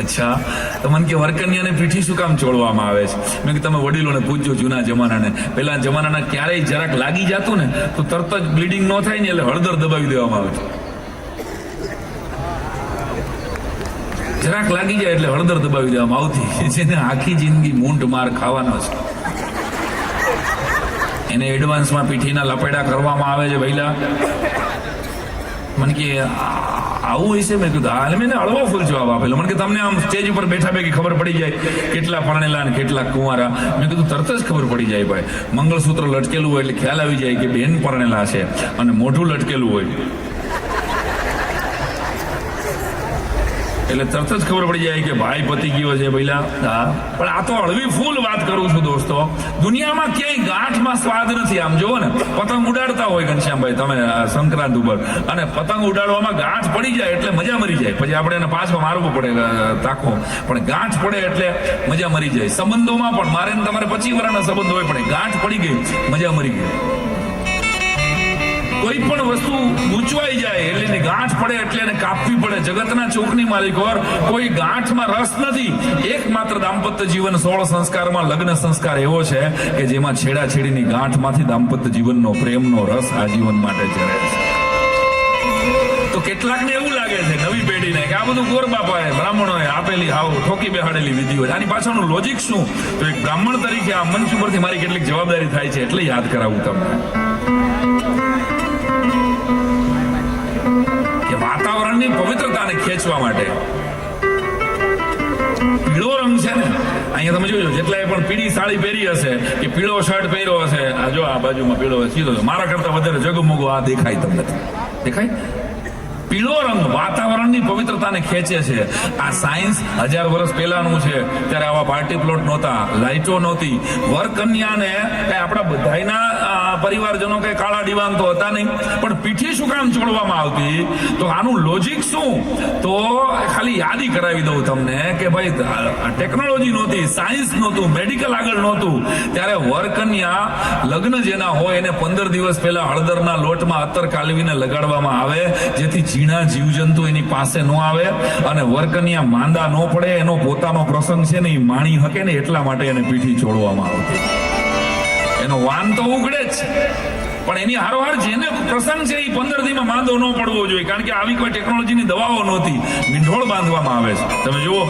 [SPEAKER 3] અચ્છા. તો મને કે વરકન્યાને પીઠી શું કામ ચોળવામાં આવે છે? મેં કે તમે વડીલોને પૂછજો જૂના જમાનાને. પેલા જમાનાના ક્યારેય જરાક લાગી જતું ને તો તરત જ બ્લીડિંગ ન થાય ને એટલે હળદર દબાવી દેવામાં આવે છે. જરાક લાગી જાય એટલે હળદર દબાવી દેવામાં આવતી. જેને આખી જિંદગી મૂંઢ માર ખાવાનો છે એને એડવાન્સમાં પીઠીના લપેડા કરવામાં આવે છે. ભઈલા મને કે આવું હોય છે? મેં કીધું હાલ મેં હળવો ફૂલ જવાબ આપેલો. મને કે તમને આમ સ્ટેજ ઉપર બેઠા ભેગી ખબર પડી જાય કેટલા પરણેલા ને કેટલા કુંવારા? મેં કીધું તરત જ ખબર પડી જાય ભાઈ. મંગળસૂત્ર લટકેલું હોય એટલે ખ્યાલ આવી જાય કે બેન પરણેલા છે, અને મોઢું લટકેલું હોય એટલે તરત જ ખબર પડી જાય કે ભાઈ પતી ગયો છે ભઈલા. હા, પણ આ તો હળવી ફૂલ વાત કરું છું દોસ્તો. દુનિયામાં ક્યાંય ગાંઠમાં સ્વાદ નથી. આમ જોવો ને, પતંગ ઉડાડતા હોય ઘનશ્યામભાઈ તમે સંક્રાંત ઉપર, અને પતંગ ઉડાડવામાં ગાંઠ પડી જાય એટલે મજા મરી જાય. પછી આપણે એને પાછો મારવું પડે તાકો, પણ ગાંઠ પડે એટલે મજા મરી જાય. સંબંધોમાં પણ મારે તમારે 25 વર્ષના સંબંધ હોય, પણ ગાંઠ પડી ગઈ મજા મરી ગઈ. કોઈ પણ વસ્તુ ગૂંચવાઈ જાય એટલે એની ગાંઠ પડે એટલે એને કાપવી પડે. જગતના ચોકની માલિક કોઈ ગાંઠમાં રસ નથી. એકમાત્ર દાંપત્ય જીવન 16 સંસ્કારમાં લગ્ન સંસ્કાર એવો છે કે જેમાં છેડાછેડીની ગાંઠમાંથી દાંપત્ય જીવનનો પ્રેમનો રસ આજીવન માટે જરે છે. તો કેટલાકને એવું લાગે છે નવી પેઢીને કે આ બધું ગોર બાપાએ બ્રાહ્મણોએ આપેલી હાવ ઠોકી બેહાડેલી વિધિઓ. આની પાછળનું લોજિક શું? તો એક બ્રાહ્મણ તરીકે આ મંચ ઉપરથી મારી કેટલીક જવાબદારી થાય છે એટલે યાદ કરાવું તમને. વાતાવરણની પવિત્રતાને ખેંચવા માટે પીળો રંગ છે ને, અહીંયા તમે જોજો જેટલા પણ પીળી સાડી પહેરી હશે કે પીળો શર્ટ પહેર્યો હશે, આ જો આ બાજુમાં પીળો સીધો મારા કરતા વધારે જગમગો આ દેખાય તમને, દેખાય? પીળો રંગ વાતાવરણની પવિત્રતાને ખેંચે છે. આ સાયન્સ 1000 વર્ષ પહેલાનું છે. ત્યારે આવા પાર્ટી પ્લોટ નહોતા, લાઇટો નહોતી. વરકન્યાને આપણા બધાના પરિવારજનો કઈ કાળા ડિવાંગ તો હતા નહીં, પણ પીઠી શું કામ ચોળવામાં આવતી? તો આનું લોજિક શું? તો ખાલી યાદી કરાવી દઉં તમને કે ભાઈ ટેકનોલોજી નહોતી, સાયન્સ નહોતું, મેડિકલ આગળ નહોતું. ત્યારે વરકન્યા લગ્ન જેના હોય એને 15 દિવસ પહેલા હળદરના લોટમાં અત્તર કાલવીને લગાડવામાં આવે, જેથી ઝીણા જીવજંતુ એની પાસે ન આવે અને વરકન્યા માંદા ન પડે. એનો પોતાનો પ્રસંગ છે ને એ માણી શકે ને એટલા માટે એને પીઠી છોડવામાં આવતી. એનો વાન તો ઉગડે જ, પણ એની હારોહાર જેને પ્રસંગ છે એ 15 દિવસમાં માંદો ન પડવો જોઈએ. કારણ કે આવી કોઈ ટેકનોલોજીની દવાઓ નહોતી. મીંઢોળ બાંધવામાં આવે છે. તમે જુઓ,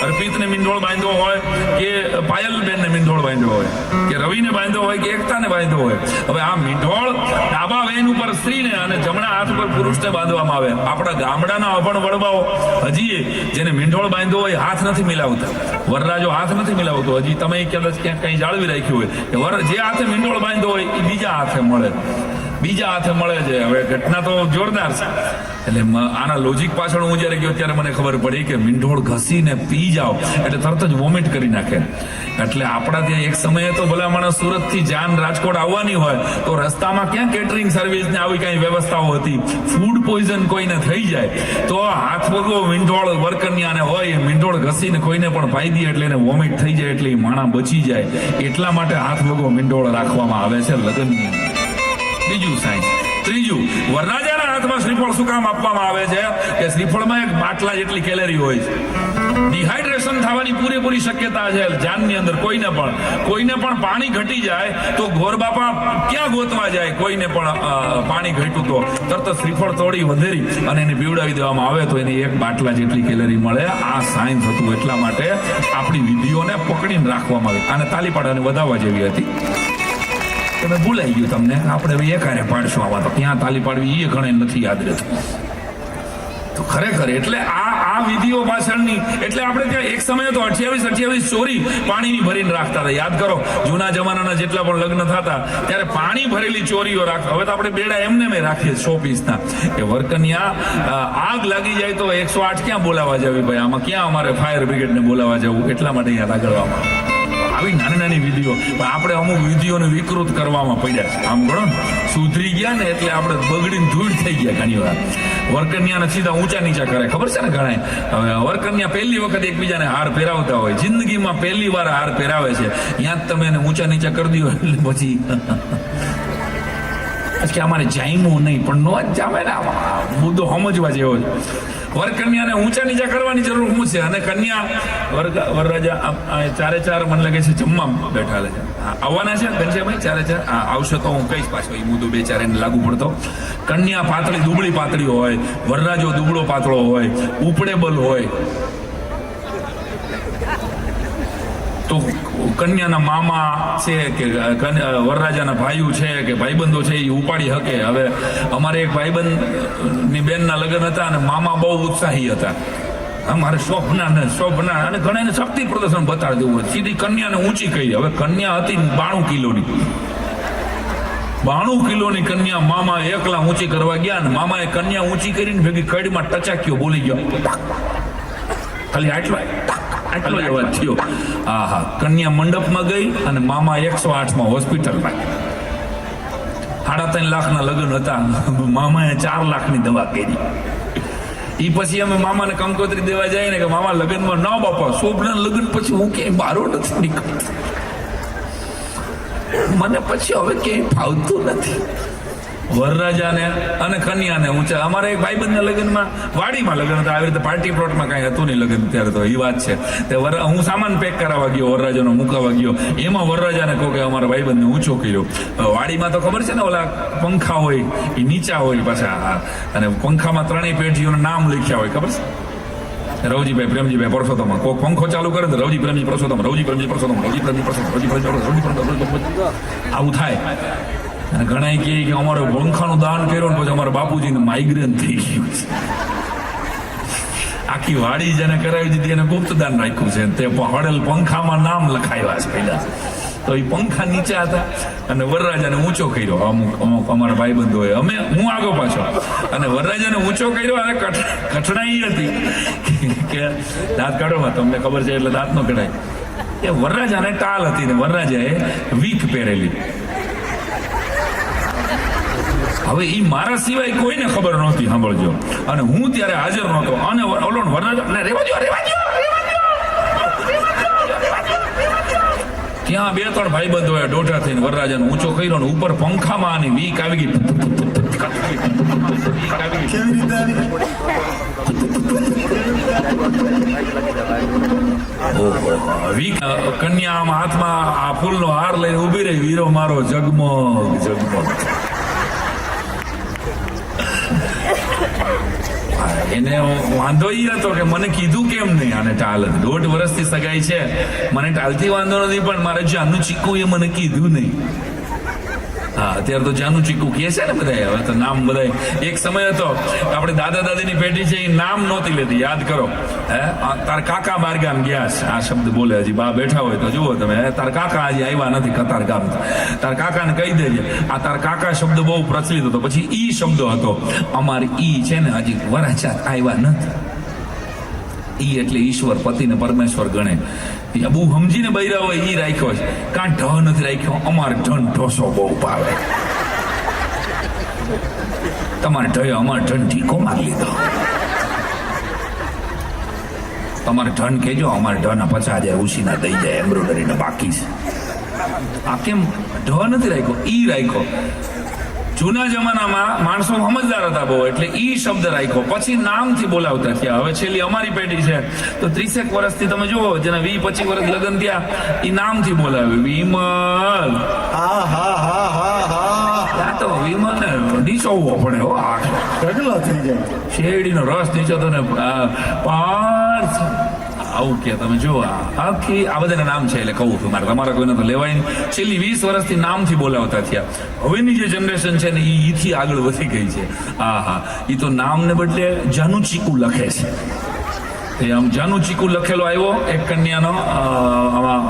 [SPEAKER 3] અર્પિતને મીંઢોળ બાંધ્યો હોય કે પાયલબેનને મીંઢોળ બાંધ્યો હોય કે રવિને બાંધ્યો હોય કે એકતાને બાંધ્યો હોય. હવે આ મીંઢોળ ડાબા વેન ઉપર સ્ત્રીને અને જમણા હાથ ઉપર પુરુષને બાંધવામાં આવે. આપણા ગામડાના અભણ વડવાઓ હજી જેને મીંઢોળ બાંધ્યો હોય હાથ નથી મિલાવતા. વરરાજો હાથ નથી મિલાવતો. હજી તમે કદાચ ક્યાંક કઈ જાળવી રાખ્યું હોય કે જે હાથે મીંઢોળ બાંધ્યો હોય એ બીજા હાથે મળે, બીજા હાથે મળે છે. હવે ઘટના તો જોરદાર છે. એટલે આના લોજિક પાછળ હું જયારે ગયો ત્યારે મને ખબર પડી કે મીંઢોળ ઘસીને પી જાઓ એટલે તરત જ વોમિટ કરી નાખે. એટલે આપણા ત્યાં એક સમયે તો ભલા માણસ સુરત થી જાન રાજકોટ આવવાની હોય તો રસ્તામાં ક્યાં કેટરિંગ સર્વિસ ને આવી કઈ વ્યવસ્થાઓ હતી? ફૂડ પોઈઝન કોઈને થઈ જાય તો હાથ પગો મીંઢોળ વરકન્યાને હોય મીંઢોળ ઘસીને કોઈને પણ પાઈ દે એટલે એને વોમિટ થઈ જાય એટલે માણા બચી જાય. એટલા માટે હાથ પગો મીંઢોળ રાખવામાં આવે છે લગ્નની. બીજું સાયન્સ ત્રીજું, વરરાજાના હાથમાં શ્રીફળ શું કામ આપવામાં આવે છે કે શ્રીફળમાં એક બાટલા જેટલી કેલેરી હોય છે. ડિહાઇડ્રેશન થવાની પૂરેપૂરી શક્યતા છે જાનની અંદર. કોઈને પણ પાણી ઘટી જાય તો ગોરબાપા ક્યાં ગોતવા જાય? કોઈને પણ પાણી ઘટ્યું તો તરત શ્રીફળ તોડી વધેરી અને એને પીવડાવી દેવામાં આવે તો એને એક બાટલા જેટલી કેલરી મળે. આ સાયન્સ હતું. એટલા માટે આપણી વિધિઓને પકડીને રાખવામાં આવી. આને તાલી પાડવાની વધાવવા જેવી હતી. તમે ભૂલાઈ ગયું તમને. આપણે હવે એકારે પાડશું આવા તો ક્યાં તાલી પાડવી એ ઘણે નથી યાદ રહેતું. તો ખરેખર એટલે આ વિધિઓ પાછળની એટલે આપણે ત્યાં એક સમયે તો 28 ચોરી પાણીની ભરીને રાખતા હતા. યાદ કરો, જૂના જમાનાના જેટલા પણ લગ્ન થતા ત્યારે પાણી ભરેલી ચોરીઓ રાખતા. હવે તો આપણે બેડા એમને મેં રાખીએ 100 પીસના કે વર્કન્યા આગ લાગી જાય તો 108 ક્યાં બોલાવા જવી ભાઈ? આમાં ક્યાં અમારે ફાયર બ્રિગેડને બોલાવા જવું? એટલા માટે અહીંયા લાગડવામાં આવી નાની વિધિઓ. પણ આપણે અમુક વિધિઓને વિકૃત કરવામાં પડ્યા છે. આમ ગણો ને, સુધરી ગયા ને એટલે આપણે બગડીને ધૂળ થઈ ગયા ઘણી વાર. વરકન્યાને સીધા ઊંચા નીચા કરે, ખબર છે ને ઘણા. હવે વરકન્યા પહેલી વખત એકબીજાને હાર પહેરાવતા હોય, જિંદગીમાં પહેલી વાર હાર પહેરાવે છે, ત્યાં જ તમે એને ઊંચા નીચા કરી દો એટલે પછી કે અમારે જામ્યું નહીં. પણ નો જ જામે ને, મુદ્દો સમજવા જેવો છે. વરકન્યાને ઊંચા નીચા કરવાની જરૂર શું છે? અને કન્યા વરરાજા ચારે ચાર મને લાગે છે જમવા બેઠા છે. આવવાના છે ઘનશ્યામભાઈ ચારે ચાર? આવશે તો હું કહીશ પાછો એ મુદ્દો 2-4 એને લાગુ પડતો. કન્યા પાતળી દુબળી પાતળી હોય, વરરાજો દુબળો પાતળો હોય, ઉપડેબલ હોય તો કન્યાના મામા છે કે વરરાજાના ભાઈઓ છે કે ભાઈબંધો છે એ ઉપાડી શકે. હવે અમારે એક ભાઈબંધની બેનના લગ્ન હતા અને મામા બહુ ઉત્સાહી હતા. અમારે શોભના અને ઘણા શક્તિ પ્રદર્શન બતાડી દેવું હોય. સીધી કન્યાને ઊંચી કરી. હવે કન્યા હતી 92 કિલોની. 92 કિલોની કન્યા મામા એકલા ઊંચી કરવા ગયા અને મામાએ કન્યા ઊંચી કરીને ભેગી કડીમાં ટચાક્યો, બોલી ગયો. ખાલી આટલો અવાજ થયો. કન્યા મંડપમાં ગઈ અને મામા 108માં હોસ્પિટલમાં. 3.5 લાખના લગ્ન હતા. મામાએ 4 લાખની દવા કરી. એ પછી અમે મામાને કંકોત્રી દેવા જાય ને કે મામા લગ્નમાં ના બાપા, શોભના લગ્ન પછી હું ક્યાંય બારો નથી નીકળતો. મને પછી હવે ક્યાંય ફાવતું નથી. વરરાજાને અને કન્યાને ઊંચા. અમારે એક ભાઈબંધના લગ્નમાં વાડીમાં લગ્ન હતા. આવી રીતે પાર્ટી પ્લોટમાં કાંઈ હતું નહીં લગ્ન ત્યારે. તો એ વાત છે. તે હું સામાન પેક કરાવવા ગયો, વરરાજાનો મુકાવા ગયો. એમાં વરરાજાને કહો કે અમારા ભાઈબંધને ઊંચો કર્યો. વાડીમાં તો ખબર છે ને, ઓલા પંખા હોય એ નીચા હોય પાછા, અને પંખામાં 3 પેઢીઓના નામ લખ્યા હોય, ખબર છે? રવજીભાઈ, પ્રેમજીભાઈ, પરસોત્તમ. કોઈ પંખો ચાલુ કરે તો રવજી પ્રેમજી પરસોત્તમ, રવજી પ્રેમજી પરસોત્તમ, રવજી પ્રેમજી પરસોત્તમ, રવજી પ્રેમજી. આવું થાય. અને ઘણા કહે કે અમારે પંખાનું દાન કર્યું ને પછી અમારા બાપુજીને માઇગ્રેન થઈ ગયું છે. આખી વાડી જેને કરાવી દીધી એને ગુપ્ત દાન રાખ્યું છે. તે હળેલ પંખામાં નામ લખાવ્યા છે પહેલા. તો એ પંખા નીચા હતા અને વરરાજાને ઊંચો કર્યો. અમુક અમારા ભાઈબંધોએ, હું આગળ પાછો. અને વરરાજાને ઊંચો કર્યો અને કઠણાઈ હતી કે દાંત કાઢોમાં તમને ખબર છે એટલે દાંત નો કઢાય. એ વરરાજાને ટાલ હતી ને વરરાજાએ વીક પહેરેલી. હવે એ મારા સિવાય કોઈને ખબર નહોતી, સાંભળજો. અને હું ત્યારે હાજર નહોતો. અને ઓલો વરરાજા રેવા દો. ત્યાં 2-3 ભાઈબંધોએ દોઢા થઈને વરરાજાને ઊંચો કર્યો ને ઉપર પંખામાં આની વીક આવી ગઈ.
[SPEAKER 1] કેવી રીતે આવી?
[SPEAKER 3] વીક કન્યા આમ હાથમાં આ ફૂલનો હાર લઈને ઉભી રહી. વીરો મારો જગમગ જગમગ. એને વાંધો ઈ હતો કે મને કીધું કેમ નહીં આને ટાલ. 1.5 વર્ષથી સગાઈ છે, મને ટાલથી વાંધો નથી, પણ મારે જાનું ચીકું એ મને કીધું નહીં. અત્યારે તો જાનું ચીકુ કહે છે ને બધા. હવે તો નામ બધા. એક સમય હતો આપણે દાદા દાદીની પેઢી છે એ નામ નહોતી લેતી. યાદ કરો, તાર કાકા બારગામ ગયા છે, આ શબ્દ બોલે. હજી બા બેઠા હોય તો જુઓ તમે, તાર કાકા હજી આવ્યા નથી કતાર ગામ. તાર કાકાને કહી દેજે. આ તાર કાકા શબ્દ બહુ પ્રચલિત હતો. પછી ઈ શબ્દ હતો અમારે. ઈ છે ને હજી વરાછા આવ્યા નથી. ઈ એટલે ઈશ્વર, પતિને પરમેશ્વર ગણે. બહુ સમજીને બૈરા હોય ઈ રાખ્યો છે. કાં ઢ નથી રાખ્યો. અમારે ઢન ઢોસો બહુ ભાવે. તમારે ઢય અમારે ઢન ઠીકો મારી લીધો. તમારે ઢન કહેજો, અમારે ઢના 50,000 ઉછીના દઈ જાય, એમ્બ્રોઇડરીને બાકી છે. આ કેમ ઢ નથી રાખ્યો? ઈ રાખ્યો. જૂના જમાનામાં માણસો સમજદાર હતા બહુ, એટલે ઈ શબ્દ રાખ્યો, પછી નામથી બોલાવતા થયા. હવે છેલ્લી અમારી પેઢી છે તો 30 વર્ષથી તમે જુઓ, જેના 20-25 વર્ષ લગ્ન થયા, ઈ નામથી બોલાવે, વિમલ.
[SPEAKER 1] હા હા હા હા હા
[SPEAKER 3] આ તો વિમલ ને નીચોવવો પડે હો, આ
[SPEAKER 1] ઢગલો થઈ જાય.
[SPEAKER 3] શેરડીનો રસ નીચો તો ને પાર્થ આવું કે તમે જો આખી આ બધાના નામ છે, એટલે કહું છું મારે, તમારા કોઈને તો લેવાય નહીં. છેલ્લી 20 વર્ષથી નામથી બોલાવતા થયા. હવેની જે જનરેશન છે ને ઈથી આગળ વધી ગઈ છે. હા ઈ તો નામને બદલે જાનું ચીકુ લખે છે. એ આમ જાનું ચીકુ લખેલો આવ્યો એક કન્યાનો, આમાં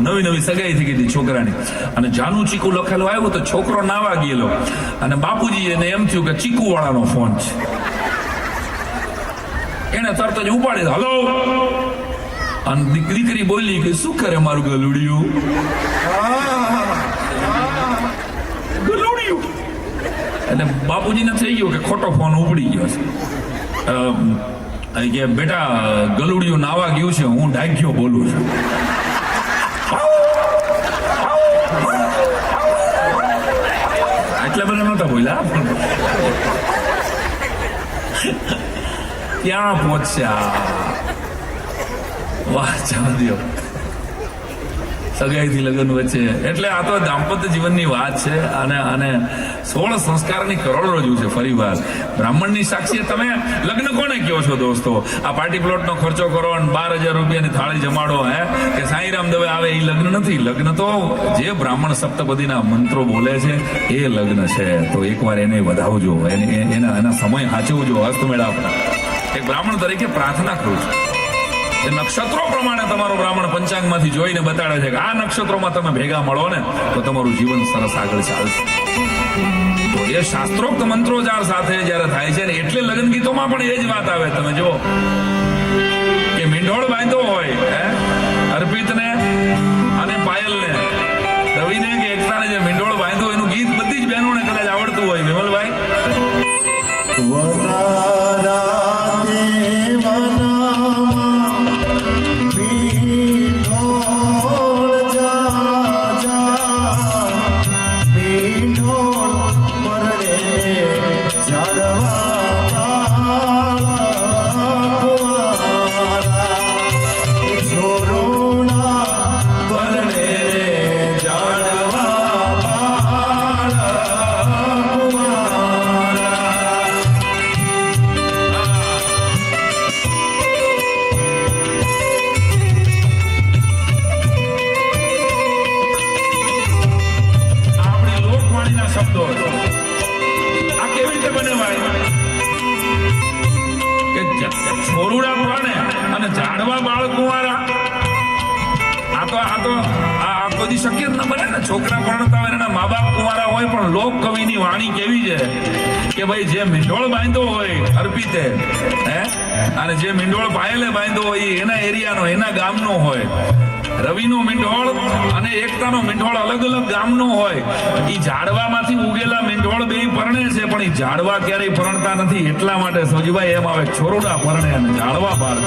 [SPEAKER 3] નવી સગાઈ થઈ ગઈ છોકરાની, અને જાનું ચીકુ લખેલો આવ્યો તો છોકરો નાવા ગયેલો, અને બાપુજી એને એમ થયું કે ચીકુ વાળાનો ફોન છે. એને તરત જ ઉપાડી, હલો, અને દીકરી બોલી કે શું કરે મારું ગલુડિયું, ગલુડિયું. એટલે બાપુજીને થઈ ગયું કે ખોટો ફોન ઉપડી ગયો છે. કે બેટા ગલુડિયું નાવા ગયું છે, હું ડાગ્યો બોલું છું. એટલા બધા નહોતા બોલ્યા, ક્યાં પહોંચ્યા. વાહ, જવા દો, સગાઈથી લગ્ન વચ્ચે. એટલે આ તો દાંપત્ય જીવનની વાત છે, અને 16 સંસ્કારની કરોડરજ્જુ છે. ફરી વાર બ્રાહ્મણની સાક્ષી તમે લગ્ન કોને કહો છો દોસ્તો? આ પાર્ટી પ્લોટનો ખર્ચો કરો અને 12,000 રૂપિયાની થાળી જમાડો, કે સાંઈરામ દવે આવે, એ લગ્ન નથી. લગ્ન તો જે બ્રાહ્મણ સપ્તપદીના મંત્રો બોલે છે એ લગ્ન છે. તો એકવાર એને વધાવજો, એના સમય સાચવજો. હસ્તમેળાપ એક બ્રાહ્મણ તરીકે પ્રાર્થના કરું છું. એ નક્ષત્રો પ્રમાણે તમારો બ્રાહ્મણ પંચાંગમાંથી જોઈને બતાડે છે કે આ નક્ષત્રોમાં તમે ભેગા મળો ને તો તમારું જીવન સરસ આગળ ચાલશે. તો એ શાસ્ત્રોક્ત મંત્રોચ્ચાર સાથે જયારે થાય છે ને, એટલે લગ્ન ગીતોમાં પણ એ જ વાત આવે. તમે જો કે મીંઢોળ બાંધ્યો હોય અર્પિતને અને પાયલને, રવિને કે એકતાને જે મીંઢોળ બાંધ્યો એનું ગીત બધી જ બહેનોને કદાચ આવડતું હોય. વિમલભાઈ, છોરુડા પરણે અને ઝાડવા બાળકુંવારા, આ કોઈ શક્ય જ ન બને ને. છોકરા પરણતા હોય એના મા બાપ કુંવારા હોય, પણ લોક કવિની વાણી કેવી છે કે ભાઈ જે મીંઢોળ બાંધ્યો હોય અર્પિતે, અને જે મીંઢોળ પાયલે બાંધ્યો હોય એના એરિયાનો, એના ગામનો હોય. રવિનો મીંઢોળ અને એકતાનો મીંઢોળ અલગ અલગ ગામનો હોય. એ ઝાડવામાંથી ઉગેલા મીંઢોળ બે પરણે છે, પણ એ ઝાડવા ક્યારેય પરણતા નથી. એટલા માટે સજભાઈ એમ આવે, છોરુડા પરણે અને ઝાડવા બાળ.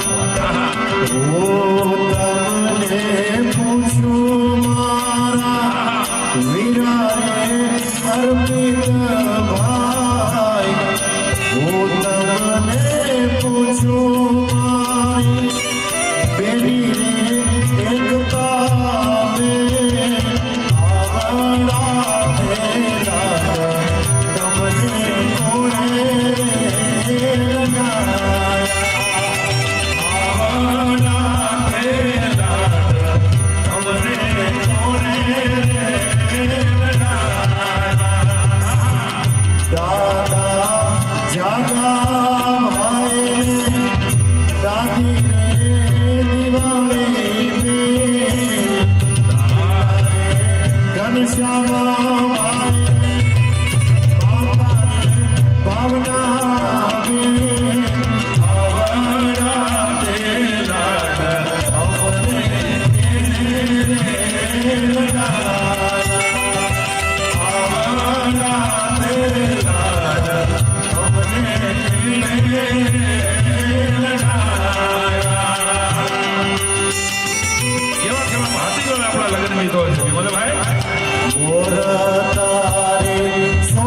[SPEAKER 1] મોર તારે સો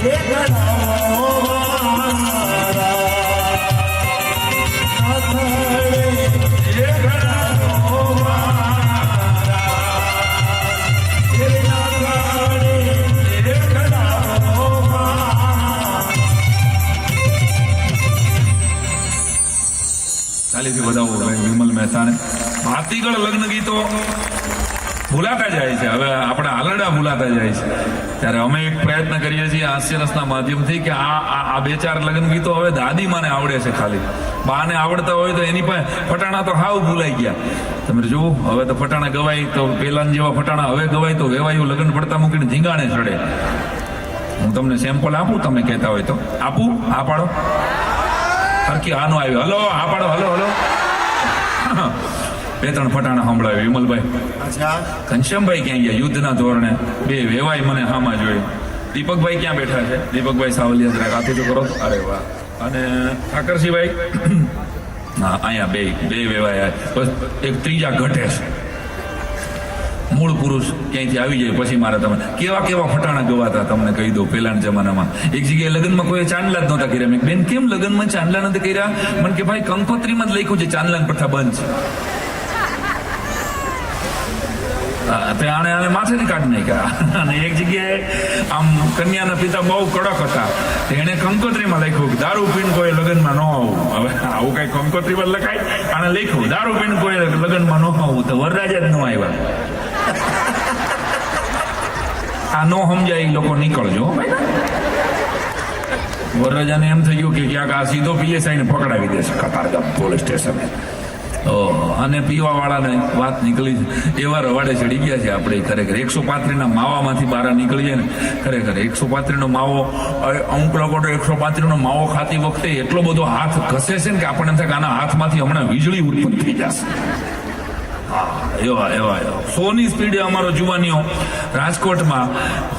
[SPEAKER 1] એકડાઓ મારા નાથડે એકડાઓ મારા એ નાથડે એકડાઓ મારા.
[SPEAKER 3] તાલીથી વધાવો ભાઈ વિમલ મહેતાને. ભાતીગળ લગ્ન ગીતો ભૂલાતા જાય છે, હવે આપણા આલરડા ભૂલાતા જાય છે. ત્યારે અમે એક પ્રયત્ન કરીએ છીએ હાસ્યરસના માધ્યમથી કે આ બે ચાર લગ્ન ગીતો હવે દાદી માને આવડે છે, ખાલી બાને આવડતા હોય તો એની પાસે ફટાણા તો હાવ ભૂલાઈ ગયા. તમે જુઓ હવે તો ફટાણા ગવાય તો પેલા જેવા ફટાણા હવે ગવાય તો વેવાયું લગ્ન પડતા મૂકીને ધીંગાણે ચડે. હું તમને સેમ્પલ આપું, તમે કહેતા હોય તો આપું. આ પાડો હરકી આનો આવ્યો, હલો આ પાડો, હલો હલો. બે ત્રણ ફટાણા સંભળાવ્યો વિમલભાઈ.
[SPEAKER 1] અચ્છા,
[SPEAKER 3] ઘનશ્યામભાઈ ક્યાં ગયા યુદ્ધના ધોરણે? બે વેવાય મને હામાં જોઈ. દીપકભાઈ ક્યાં બેઠા છે? દીપકભાઈ સાવલિયા જરા કાતું તો કરો. અરે વાહ. અને ઠાકરસિંહભાઈ હા અહીંયા બે વેવાય. બસ એક ત્રીજા ઘટે છે. મૂળ પુરુષ ક્યાંયથી આવી જાય પછી મારે તમે કેવા કેવા ફટાણા ગવાતા તમને કહી દો. પેલાના જમાનામાં એક જગ્યાએ લગ્નમાં કોઈ ચાંદલા જ નહોતા કર્યા. મેં બેન કેમ લગ્નમાં ચાંદલા નથી કર્યા? મને કે ભાઈ કંકોત્રીમાં જ લખ્યું છે ચાંદલા પ્રથા બંધ છે. આને માથેથી કાઢી નાખ્યા. અને એક જગ્યાએ આમ કન્યાના પિતા બહુ કડક હતા, એને કંકોત્રીમાં લખ્યું કે દારૂ પીને કોઈ લગ્નમાં ન આવું. હવે આવું કઈ કંકોત્રીમાં લખાય? આને લખ્યું દારૂ પીને કોઈ લગ્નમાં ન આવું, તો વરરાજા જ ન આવ્યા. આ નો સમજાય લોકો નીકળજો. વરરાજાને એમ થઈ ગયું કે ક્યાંક આ સીધો પીએસઆઈ ને પકડાવી દેશે કતારગામ પોલીસ સ્ટેશન. અને પીવા વાળાને વાત નીકળી એવા રવાડે ચડી ગયા છે આપણે. ખરેખર 135 માવામાંથી બહાર નીકળી જાય ને, ખરેખર 135 માવો, અમુક લોકો તો 135 માવો ખાતી વખતે એટલો બધો હાથ ઘસે છે ને કે આપણને એમ થાય કે આના હાથમાંથી હમણાં વીજળી ઉત્પન્ન થઈ જશે. એવા 100ની સ્પીડે અમારો જુવાનીઓ રાજકોટમાં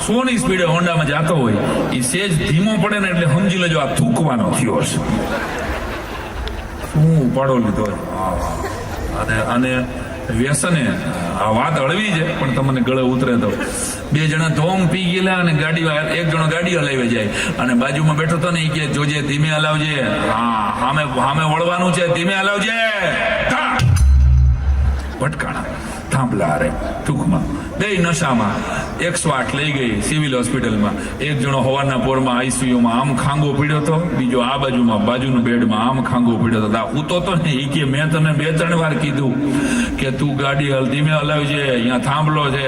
[SPEAKER 3] 100ની સ્પીડે હોન્ડામાં જતો હોય, એ સેજ ધીમો પડે ને એટલે સમજી લેજો આ થૂકવાનો થયો છે. શું ઉપાડો લીધો. અને વ્યસને આ વાત હળવી છે પણ તમને ગળે ઉતરે તો. બે જણા ધોમ પી ગયેલા અને ગાડી, એક જણો ગાડી હલાવી જાય અને બાજુમાં બેઠો હતો ને એ કે જોજે ધીમે હલાવજે, હા સામે વળવાનું છે, ધીમે હલાવજે. ભટકાણા થાંભલા રે ટૂંકમાં બે નશામાં 108 લઈ ગઈ સિવિલ હોસ્પિટલમાં. એક જણો હવારના પોરમાં આઈસીયુમાં આમ ખાંગો પીડ્યો હતો, બીજો આ બાજુનું બેડમાં આમ ખાંગો પીડ્યો હતો. ઉતો તો ને એ કે મેં તને 2-3 વાર કીધું કે તું ગાડી ધીમે હલાવજે, અહીંયા થાંભલો છે,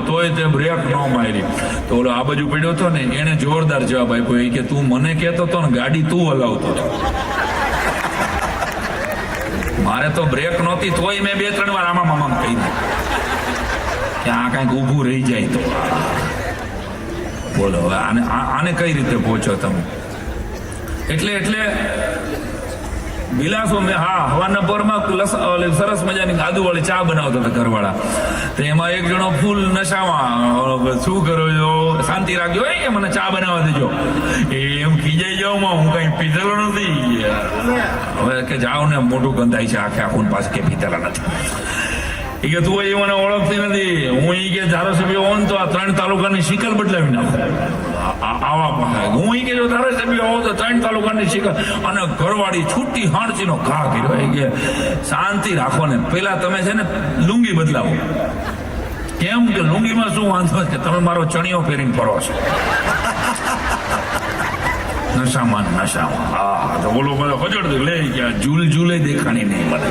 [SPEAKER 3] તોય તે બ્રેક ન મારી. તો ઓલો આ બાજુ પીડ્યો હતો ને એને જોરદાર જવાબ આપ્યો, એ કે તું મને કહેતો હતો ને ગાડી તું હલાવતો હતો. મારે તો બ્રેક નહોતી તોય મેં 2-3 વાર આમાં કહી દીધું કે આ કાંઈક ઊભું રહી જાય તો. બોલો હવે આને કઈ રીતે પહોંચો તમે? એટલે વિલાસો મેં હવાના પોરમાં સરસ મજાની આદુવાળી ચા બનાવતા હતા ઘરવાળા. તો એમાં એક જણો ફૂલ નશામાં શું કરો છો, શાંતિ રાખજો કે મને ચા બનાવવા દેજો. એમ ખીજાઈ જાઉં હું કઈ પીધેલો નથી. હવે કે જાઓ ને મોટું ગંધાય છે આખું પાસે કે પીધેલા નથી. એ કે તું એ મને ઓળખતી નથી, હું એ કે ધારાસભ્ય હોઉં તો આ 3 તાલુકાની શિકલ બદલાવી નાખું. આવા હું એ કે જો ધારાસભ્ય હોઉં તો 3 તાલુકાની શિકલ. અને ઘરવાળી છૂટી હાણચીનો ઘા કર્યો. એ કે શાંતિ રાખો ને, પેલા તમે છે ને લુંગી બદલાવો. કેમ કે લુંગીમાં શું વાંધો છે, તમે મારો ચણિયો પહેરીને ફરો છો. નશામાં તો બોલો બધો હજડ લે ગયા ઝૂલે દેખાણી નહીં મને.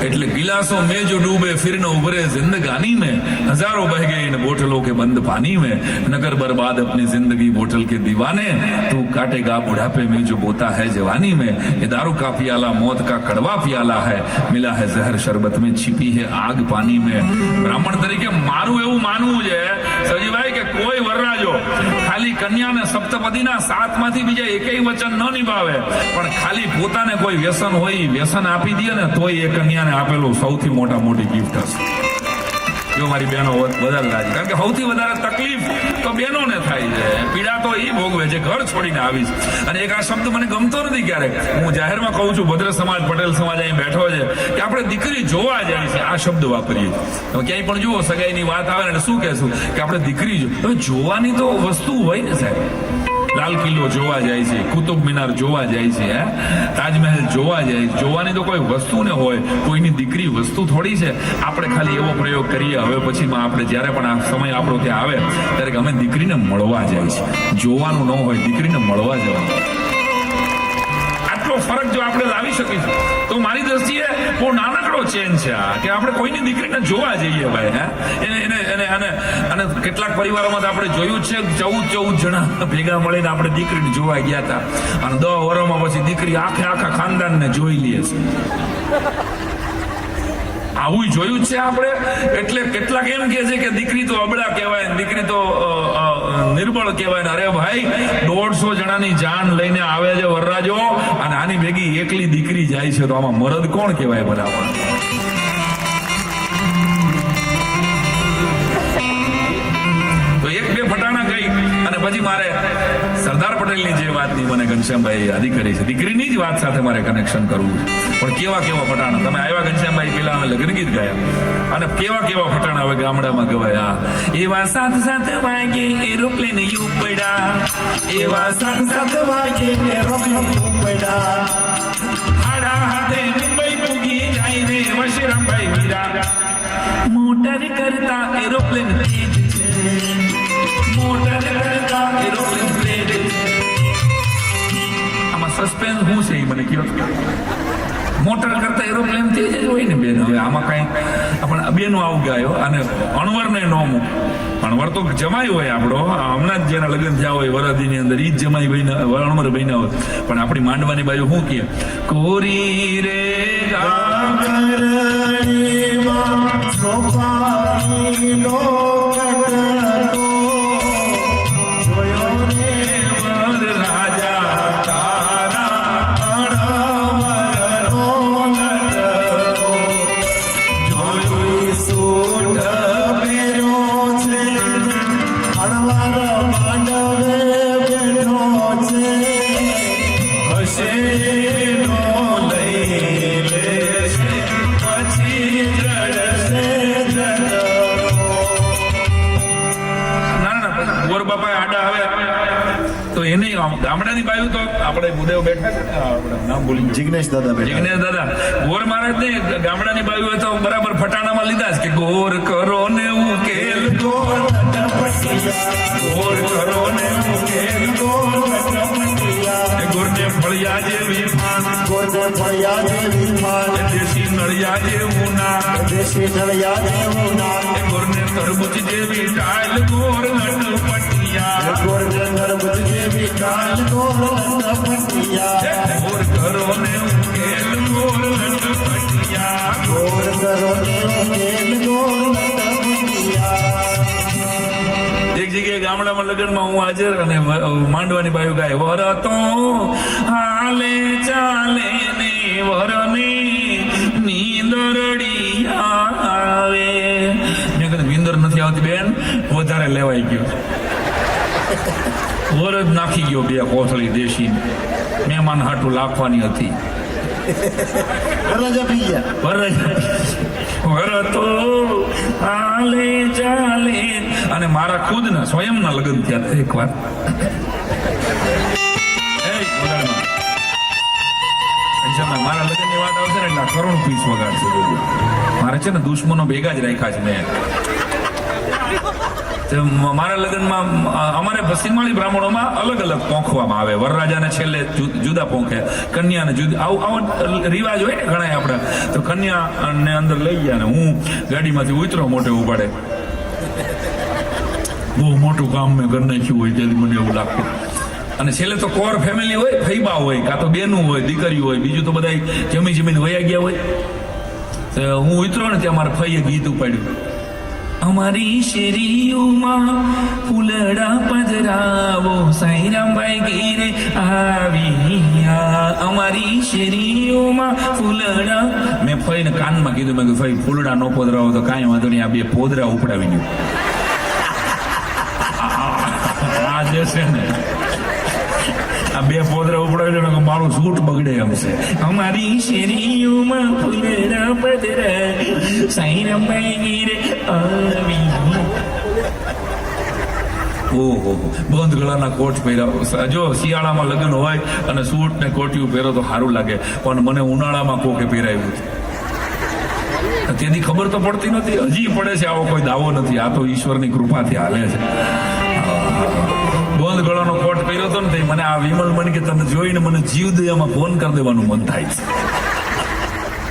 [SPEAKER 3] એટલે गिलासों में जो डूबे फिर न उभरे जिंदगानी में, हजारों बह गए इन बोतलों के बंद पानी में, नगर बर्बाद अपनी जिंदगी बोतल के दीवाने, तू काटेगा बुढ़ापे में जो बोता है जवानी में, ये दारू का पियाला मौत का कड़वा पियाला है, मिला है जहर शरबत में छिपी है आग पानी में. બ્રાહ્મણ તરીકે મારું એવું માનવું છે સજીભાઈ કે કોઈ વરરાજો ખાલી કન્યાને સપ્તપદીના 7 માંથી બીજા એકેય વચન ન નિભાવે, પણ ખાલી પોતાને કોઈ વ્યસન હોય વ્યસન આપી દે ને તોય એ કન્યાને આપેલું સૌથી મોટી ગિફ્ટ હશે. જો મારી બહેનો વધારે રાજી, કારણ કે સૌથી વધારે તકલીફ તો બહેનોને થાય છે, પીડા તો એ ભોગવે છે, ઘર છોડીને આવીશ. અને એક આ શબ્દ મને ગમતો નથી ક્યારેક, હું જાહેરમાં કહું છું, ભદ્ર સમાજ, પટેલ સમાજ અહીં બેઠો છે કે આપણે દીકરી જોવા જાય છે, આ શબ્દ વાપરીએ. હવે ક્યાંય પણ જુઓ સગાઈની વાત આવે ને શું કહેશું કે આપણે દીકરી હવે જોવાની તો વસ્તુ હોય ને સાહેબ. લાલ કિલ્લો જોવા જાય છે, કુતુબ મિનાર જોવા જાય છે, તાજમહેલ જોવા જાય છે, જોવાની તો કોઈ વસ્તુ ને હોય, કોઈની દીકરી વસ્તુ થોડી છે. આપણે ખાલી એવો પ્રયોગ કરીએ હવે પછીમાં આપણે જ્યારે પણ આ સમય આપણો ત્યાં આવે ત્યારે કે અમે દીકરીને મળવા જાય છે, જોવાનું ન હોય, દીકરીને મળવા જવાનું. આટલો ફરક જો આપણે લાવી શકીશું તો મારી દ્રષ્ટિએ બહુ નાનકડો ચેન્જ છે આ, કે આપણે કોઈની દીકરીને જોવા જઈએ ભાઈ. અને કેટલાક પરિવારોમાં તો આપણે જોયું છે 14 જણા ભેગા મળીને આપણે દીકરીને જોવા ગયા હતા, અને 10 વર્ષમાં પછી દીકરી આખા ખાનદાનને જોઈ લે છે. આવું જોયું છે આપણે. એટલે કેટલાક એમ કે છે કે દીકરી તો અબળા કહેવાય, દીકરી તો નિર્બળ કહેવાય. અરે ભાઈ, 150 જણાની જાન લઈને આવે છે વરરાજો, અને આની ભેગી એકલી દીકરી જાય છે, તો આમાં મરદ કોણ કહેવાય બરાબર? તો 1-2 ફટાણા ગઈ અને પછી મારે સરદાર પટેલની જે વાતની મને ઘનશ્યામભાઈ યાદી કરી છે, દીકરીની જ વાત સાથે મારે કનેક્શન કરવું છે. પણ કેવા ફટાણા તમે આવ્યા ઘનશ્યામભાઈ, પેલા અમે લગ્ન ગીત ગાયા, અને કેવા ફટાણા હવે ગામડામાં ગવાયા. એવા 7-7 વાગે એરોપ્લેન ઉપડ્યા, એવા 7-7 વાગે એરોપ્લેન ઉપડ્યા, હાડા હાથે મુંબઈ પૂગી જાય રે વશરામભાઈ વીરા. મોટર કરતા એરોપ્લેન તેજ છે, મોટર કરતા એરોપ્લેન તેજ છે. આમાં સસ્પેન્સ શું છે એ મને કહો. મોટર કરતા એરોપ્લેન તેજ જ હોય ને બેન. હવે આમાં કઈ આપણે બેનો આવું ગાયો, અને અણવરને ન મૂક. અણવર તો જમાઈ હોય આપણો, હમણાં જ જેના લગ્ન થયા હોય વરાદીની અંદર ઈ જ જમાઈ ભાઈ અણવર બન્યા હોય. પણ આપણી માંડવાની બાજુ શું કહે? કોરી રે ગામડાની બાજુ તો આપણે ભૂદેવ બેઠા છે, નામ ભૂલી
[SPEAKER 1] જિગ્નેશ દાદા
[SPEAKER 3] ગોર મહારાજ ને ગામડાની બાજુ તો બરાબર ફટાણામાં લીધા છે કે ગોર કરો ને ઉકેલ, ગોર કરો ને ઉકેલ, ગોર ને ફળિયા જેવી ફાન, દેશી નળિયા જેવું ના, ગોર ને તરબૂચ જેવી ડાલ, ગોર પટિયા, ગોર કરો ને ઉકેલ, ગોર પટિયા. એક જગ્યાએ ગામડામાં લગ્નમાં હું હાજર, અને માંડવાની બાયુ ગાય, વરતો હાલે ચાલે ને વરને નીંદરડી આવે. મેં કીધું નીંદર નથી આવતી બેન, વધારે લેવાઈ ગયો. વરદ નાખી ગયો 2 કોથળી દેશી, મહેમાન હાટું લાખવાની હતી. વરતો હાલે ચાલે. અને મારા ખુદના સ્વયંના લગ્ન થયા એક વાર. મારા લગ્નની વાત આવશે ને એટલે કરોડ પીસ વગાડશે. મારે છે ને દુશ્મનો ભેગા જ રાખ્યા છે મેં. મારા લગ્નમાં અમારે પશ્ચિમાળી બ્રાહ્મણોમાં અલગ અલગ પોંખવામાં આવે. વરરાજાને છેલ્લે જુદા પોંખે, કન્યાને જુદા. આવો રિવાજ હોય ને ઘણા આપણા. તો કન્યાને અંદર લઈ ગયા ને હું ગાડીમાંથી ઉતરો, મોટે ઉપાડે. બહુ મોટું કામ મેં કરી નાખ્યું હોય ત્યારે મને એવું લાગતું. અને છેલ્લે તો કોર ફેમિલી હોય, ફૈબા હોય, કાં તો બેનું હોય, દીકરી હોય, બીજું તો બધા જમીન વયા ગયા હોય. હું ઉતરો ને ત્યાં મારા ફઈએ ગીત ઉપાડ્યું, અમારી શેરીઓમાં ફૂલડા પધરાવો, સાઈરામભાઈ ગીરે આવ્યા. અમારી શેરીઓમાં ફૂલડા. મેં મેં ફઈને કાનમાં કીધું, મેં કીધું ફઈ ફૂલડા ન પોદરાવો તો કાંઈ વાંધો નહીં, આ બે પોદરા ઉપડાવી દઉં. આ જે છે ને આ બે પોદરા ઉપડાવી દો, મારું સૂટ બગડે એમ છે. અમારી શેરીઓમાં ફૂલડા પધરા સાઈ રમાઈ રે આવી. ઓહો, બંધ ગળાના કોટ પહેર્યા. જો શિયાળામાં લગ્ન હોય અને સૂટ ને કોટિયું પહેરો તો સારું લાગે, પણ મને ઉનાળામાં કોકે પહેરાવ્યું છે. તેથી ખબર તો પડતી નથી, હજી પડે છે. આવો કોઈ દાવો નથી, આ તો ઈશ્વરની કૃપાથી હાલે છે. બંધ ગળાનો કોટ પહેર્યો હતો ને, મને આ વિમલ મને કે તને જોઈને મને જીવદયામાં ફોન કરી દેવાનું મન થાય છે.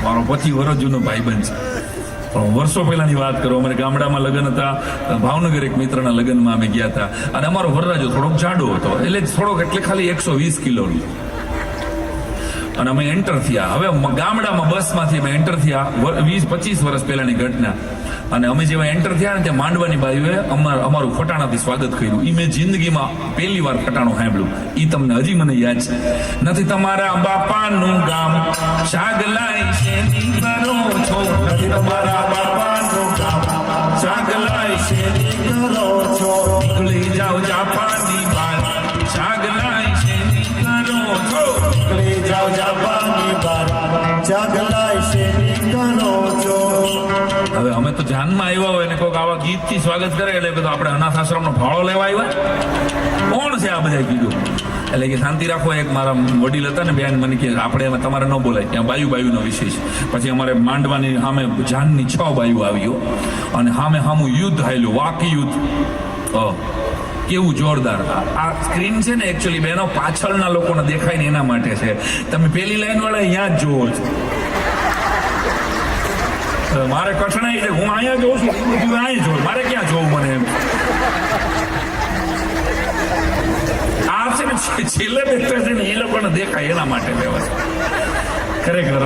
[SPEAKER 3] મારો 25 વર્ષ જૂનો ભાઈબંધ છે. પણ વર્ષો પહેલાની વાત કરું, અમારે ગામડામાં લગ્ન હતા, ભાવનગર એક મિત્રના લગ્નમાં અમે ગયા હતા, અને અમારો વરરાજો થોડોક જાડો હતો, એટલે ખાલી 120 કિલોનો. અને અમે એન્ટર થયા. હવે ગામડામાં બસમાંથી અમે એન્ટર થયા, 20-25 વર્ષ પહેલાની ઘટના. અને અમે જેવા એન્ટર થયા ને ત્યાં માંડવાની બાજુએ અમારું ફટાણાથી સ્વાગત કર્યું. એ મેં જિંદગીમાં પહેલી વાર ફટાણું સાંભળ્યું. એ તમને હજી મને યાદ છે. નથી તમારા બાપાનું ગામ શાગલાઈ શેની કરો છો, નથી તમારા બાપાનું ગામ શાગલાઈ શેની કરો છો, નીકળી જાઓ જાપાની બાર શાગલાઈ શેની કરો છો,
[SPEAKER 1] નીકળી જાઓ જાપાની બાર શાગલાઈ શેની કરો છો.
[SPEAKER 3] હવે અમે તો જાનમાં આવ્યા હોય ને કોઈક આવા ગીતથી સ્વાગત કરે એટલે બધું આપણે અનાથ આશ્રમનો ફાળો લેવા આવ્યા. કોણ છે આ બધા કીધું? એટલે કે શાંતિ રાખો. એક મારા વડીલ હતા ને બેન, મને કે આપણે એમાં તમારે ન બોલાય, ત્યાં બાયુનો વિષય છે. પછી અમારે માંડવાની સામે જાનની 6 બાયુ આવ્યો અને સામું યુદ્ધ હાલ્યું, વાકી યુદ્ધ. કેવું જોરદાર. આ સ્ક્રીન છે ને એકચ્યુઅલી બેનો પાછળના લોકોને દેખાય ને એના માટે છે. તમે પેલી લાઈન વાળા અહીંયા જ જોવો છો. મારે કઠણાઈ છે, હું અહીંયા જોઉં છું, અહીંયા જોઉં, મારે ક્યાં જોવું મને એમ. આ છે ને છેલ્લે બેઠા છે ને એ લોકોને દેખાય એના માટે વ્યવસ્થા ખરેખર.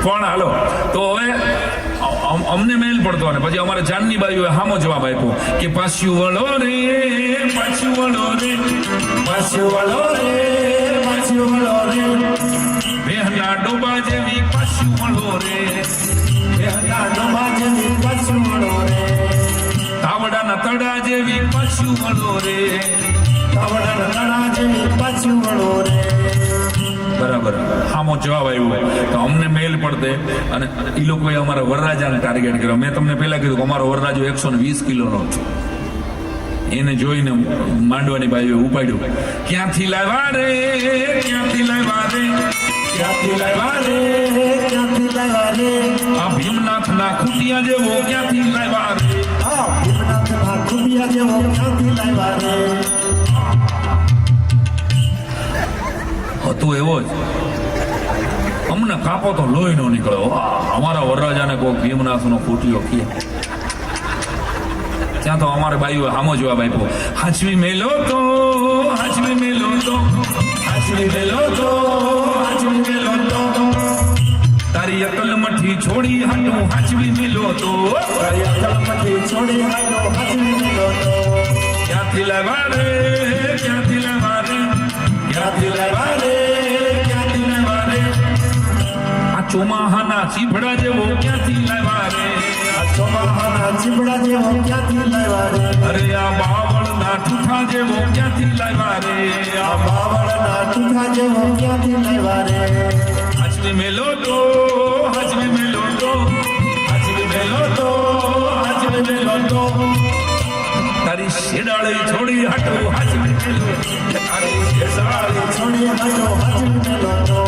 [SPEAKER 3] પણ હાલો તો હવે અમને મેલ પડતો, અને પછી અમારે જાનની બાજુએ હામો જવાબ આપ્યો કે પાછું વળો રે, પાછું વળો રે,
[SPEAKER 1] પાછું વળો રે, પાછું વળો રે,
[SPEAKER 3] બેહના ડોબા જેવી પાછું વળો રે,
[SPEAKER 1] બેહના ડોબા જેવી પાછું વળો રે,
[SPEAKER 3] તાવડાના તડા જેવી પાછું વળો રે,
[SPEAKER 1] તાવડાના તડા જેવી પાછું વળો રે.
[SPEAKER 3] બરાબર. હામો જવાબ આવ્યો તો અમને મેલ પડતે, અને એ લોકોએ અમારા વરરાજાને ટાર્ગેટ કર્યો. મેં તમને પહેલા કીધું કે અમારો વરરાજો 120 કિલોનો છે. એને જોઈને માંડવાની બાજુએ ઉપાડ્યું. ક્યાંથી લાવ્યા રે, ક્યાંથી લાવ્યા રે,
[SPEAKER 1] ક્યાંથી લાવ્યા રે, ક્યાંથી લાવ્યા રે,
[SPEAKER 3] આ ભીમનાથના ખૂટિયા જેવો ક્યાંથી લાવ્યા રે,
[SPEAKER 1] આ ભીમનાથના ખૂટિયા જેવો ક્યાંથી લાવ્યા રે.
[SPEAKER 3] હતો એવો જ. અમને કાપો તો લોહી નો નીકળ્યો. અમારા વરરાજાને કોઈ ભીમનાથનો ખૂટિયો કહે. ત્યાં તો અમારે બાઈઓ આમો જવાબ આપ્યો, હાચવી મેલો તો, હાચવી મેલો તો, હાચવી મેલો તો, હાચવી મેલો તો, તારી અકલ મઠી છોડી હાટું હાચવી મેલો તો,
[SPEAKER 1] તારી અકલમાંથી છોડી હાલો હાચવી મેલો તો.
[SPEAKER 3] ક્યાંથી લાવ્યા રે, ક્યાંથી લાવ્યા રે,
[SPEAKER 1] ક્યાંથી લાવ્યા રે, ક્યાંથી લાવ્યા રે,
[SPEAKER 3] આ ચોમાહાના ચીભડા જેવો ક્યાંથી લાવ્યા રે,
[SPEAKER 1] આ ચોમાહાના ચીબડા જેવો ક્યાંથી લાવ્યા રે,
[SPEAKER 3] અરે આ બાવળના ઠૂઠા જેવો ક્યાંથી લાવ્યા રે,
[SPEAKER 1] આ બાવળના ઠૂઠા જેવો ક્યાંથી લાવ્યા રે.
[SPEAKER 3] હાચવી મેલો તો, હાચવી મેલો તો, હાચવી મેલો તો, હાચવી મેલો તો, તારી શેડાળી છોડી હાટું હાચવી મેલો, તારી શેડાળી
[SPEAKER 1] છોડી હાલો હાચવી મેલો તો.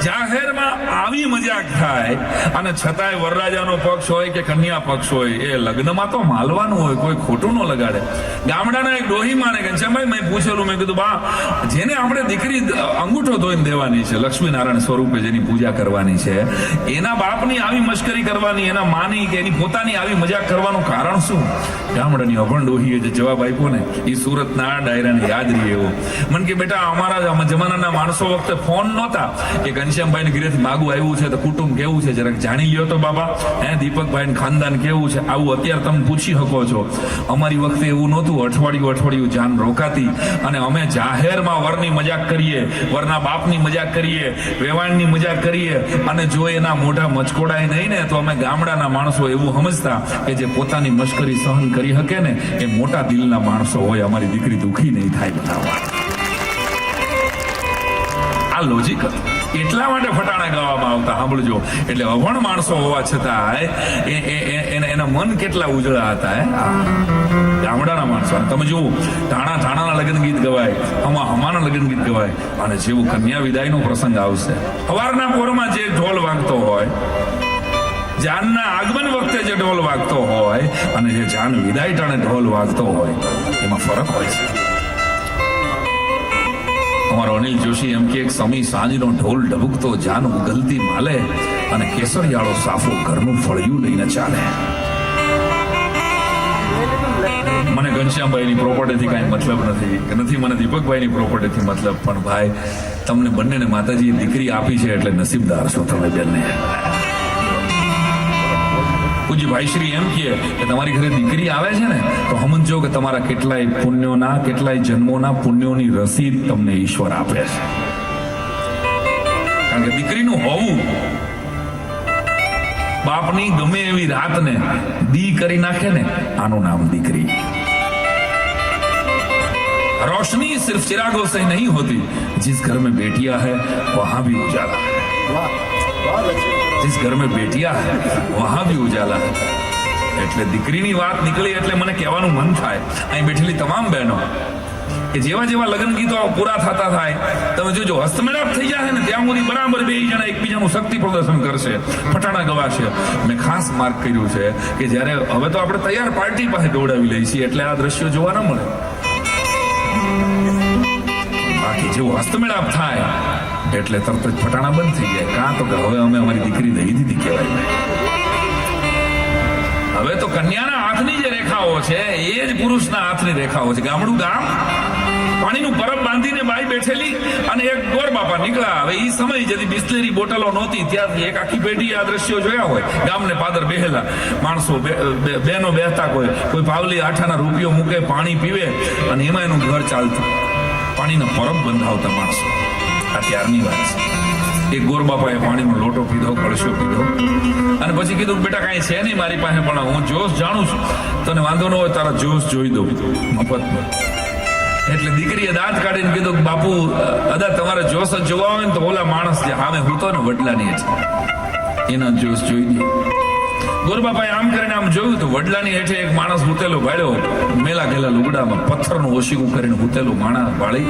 [SPEAKER 3] જાહેરમાં આવી મજાક થાય, અને છતાંય વરરાજાનો પક્ષ હોય કે કન્યા પક્ષ હોય, એ લગ્નમાં તો માલવાનું હોય, કોઈ ખોટું ન લગાડે. ગામડાના એક ડોહી માને ઘનશ્યામભાઈ, મેં પૂછેલું, મેં કીધું બા, જેને આપણે દીકરી અંગૂઠો ધોઈને દેવાની છે, લક્ષ્મીનારાયણ સ્વરૂપે જેની પૂજા કરવાની છે, એના બાપની આવી મશ્કરી કરવાની, એના માની કે એની પોતાની આવી મજાક કરવાનું કારણ શું? ગામડાની અભણ ડોહીએ જે જવાબ આપ્યો ને, એ સુરતના આ ડાયરાને યાદ રહી એવો. મને કે બેટા, અમારા જમાનાના માણસો વખતે ફોન નહોતા કે ઘનશ્યામભાઈને ઘરેથી માગું આવ્યું છે તો કુટુંબ કેવું છે જરાક જાણી લ્યો તો બાબા. દીપકભાઈ ખાનદાન કેવું છે આવું અત્યારે તમે પૂછી શકો છો. અમારી વખતે એવું નહોતું. અઠવાડિયું જાન રોકાતી અને અમે જાહેરમાં વરની મજાક કરીએ, વરના બાપની મજાક કરીએ, વેવાણની મજાક કરીએ અને જો એના મોઢા મચકોડાય નહીં ને તો અમે ગામડાના માણસો એવું સમજતા કે જે પોતાની મશ્કરી સહન કરી શકે ને એ મોટા દિલના માણસો હોય. અમારી દીકરી દુખી નહીં થાય બતાવવા. આ લોજિક એટલા માટે ફટાણા ગાવામાં આવતા. સાંભળજો, એટલે અભણ માણસો હોવા છતાં એના મન કેટલા ઉજળા હતા. ગામડાના માણસો તમે જુઓ, ઠાણાના લગ્ન ગીત ગવાય, હમાના લગ્ન ગીત ગવાય અને જેવું કન્યા વિદાયનો પ્રસંગ આવશે, સવારના પોરમાં જે ઢોલ વાગતો હોય, જાનના આગમન વખતે જે ઢોલ વાગતો હોય અને જે જાન વિદાય ટાણે ઢોલ વાગતો હોય એમાં ફરક હોય છે. અમારો અનિલ જોશી એમ કે સમી સાંજનો ઢોલ ઢબુકતો જાન ઉગલતી માલે અને કેસરિયાળો સાફો ઘરનું ફળિયું લઈને ચાલે. મને ઘનશ્યામભાઈની પ્રોપર્ટીથી કાંઈ મતલબ નથી મને દીપકભાઈની પ્રોપર્ટીથી મતલબ, પણ ભાઈ તમને બંનેને માતાજીએ દીકરી આપી છે એટલે નસીબદાર છો તમે બેનને. પૂજ્ય ભાઈશ્રી એમ કહે કે તમારી ઘરે દીકરી આવે છે ને તો સમજો કે તમારા કેટલાય પુણ્યોના, કેટલાય જન્મોના પુણ્યોની રસીદ તમને ઈશ્વર આપે છે. કારણ કે દીકરીનું હોવું બાપની ગમે એવી રાતને દી કરી નાખે ને, આનું નામ દીકરી. रोशनी सिर्फ चिरागों से नहीं होती, जिस घर में बेटियां है वहां भी उजाला है. जिस घर में बेटियां है वहां भी उजाला है. એટલે દીકરીની વાત નીકળી એટલે મને કહેવાનું મન થાય અહીં બેઠેલી તમામ બહેનો કે જેવા લગ્ન ગીતો પૂરા થતા થાય તમે જોજો હસ્તમેળાપ થઈ જાય ને ત્યાં સુધી બરાબર બે જણા એકબીજાનું શક્તિ પ્રદર્શન કરશે, ફટાણા ગવાશે. મેં ખાસ માર્ક કર્યું છે કે જ્યારે હવે તો આપણે તૈયાર પાર્ટી પાસે દોડાવી લઈએ છીએ એટલે આ દ્રશ્યો જોવા ન મળે. બાકી જેવો હસ્તમેળાપ થાય એટલે તરત જ ફટાણા બંધ થઈ જાય. કાં તો કે હવે અમે અમારી દીકરી દઈ દીધી કહેવાય. હવે તો કન્યાના હાથની જે રેખાઓ છે એ જ પુરુષના હાથની રેખાઓ છે. ગામડું ગામ, પાણીનું પરબ બાંધીને બાઈ બેઠેલી અને એક ગોર બાપા નીકળ્યા. હવે એ સમય જેથી બિસ્લેરી બોટલો નહોતી ત્યારથી એક આખી પેઢી આ દ્રશ્યો જોયા હોય. ગામને પાદર બેહેલા માણસો, બહેનો બેહતા, કોઈ પાવલી આઠાના રૂપિયો મૂકે, પાણી પીવે અને એમાં એનું ઘર ચાલતું. પાણીના પરબ બંધાવતા માણસો. આ ત્યારની વાત છે. એક ગોર બાપાએ પાણીનો લોટો પીધો, કળશો પીધો અને પછી કીધું બેટા કાંઈ છે નહીં મારી પાસે, પણ હું જોશ જાણું છું, તને વાંધો ન હોય તારા જોશ જોઈ દઉં મફતમાં. એટલે દીકરીએ દાંત કાઢીને કીધું બાપુ અદા તમારે જોશ જ જોવા હોય ને તો ઓલા માણસ જે સામે હૂતો ને વડલાની એના જોશ જોઈ દે. ગોરબાપાએ આમ કરીને આમ જોયું તો વડલાની હેઠે એક માણસ હૂતેલો ભાડ્યો, મેલા ગેલા લુગડામાં પથ્થરનું ઓશીકું કરીને હૂતેલું માણસ વાળી.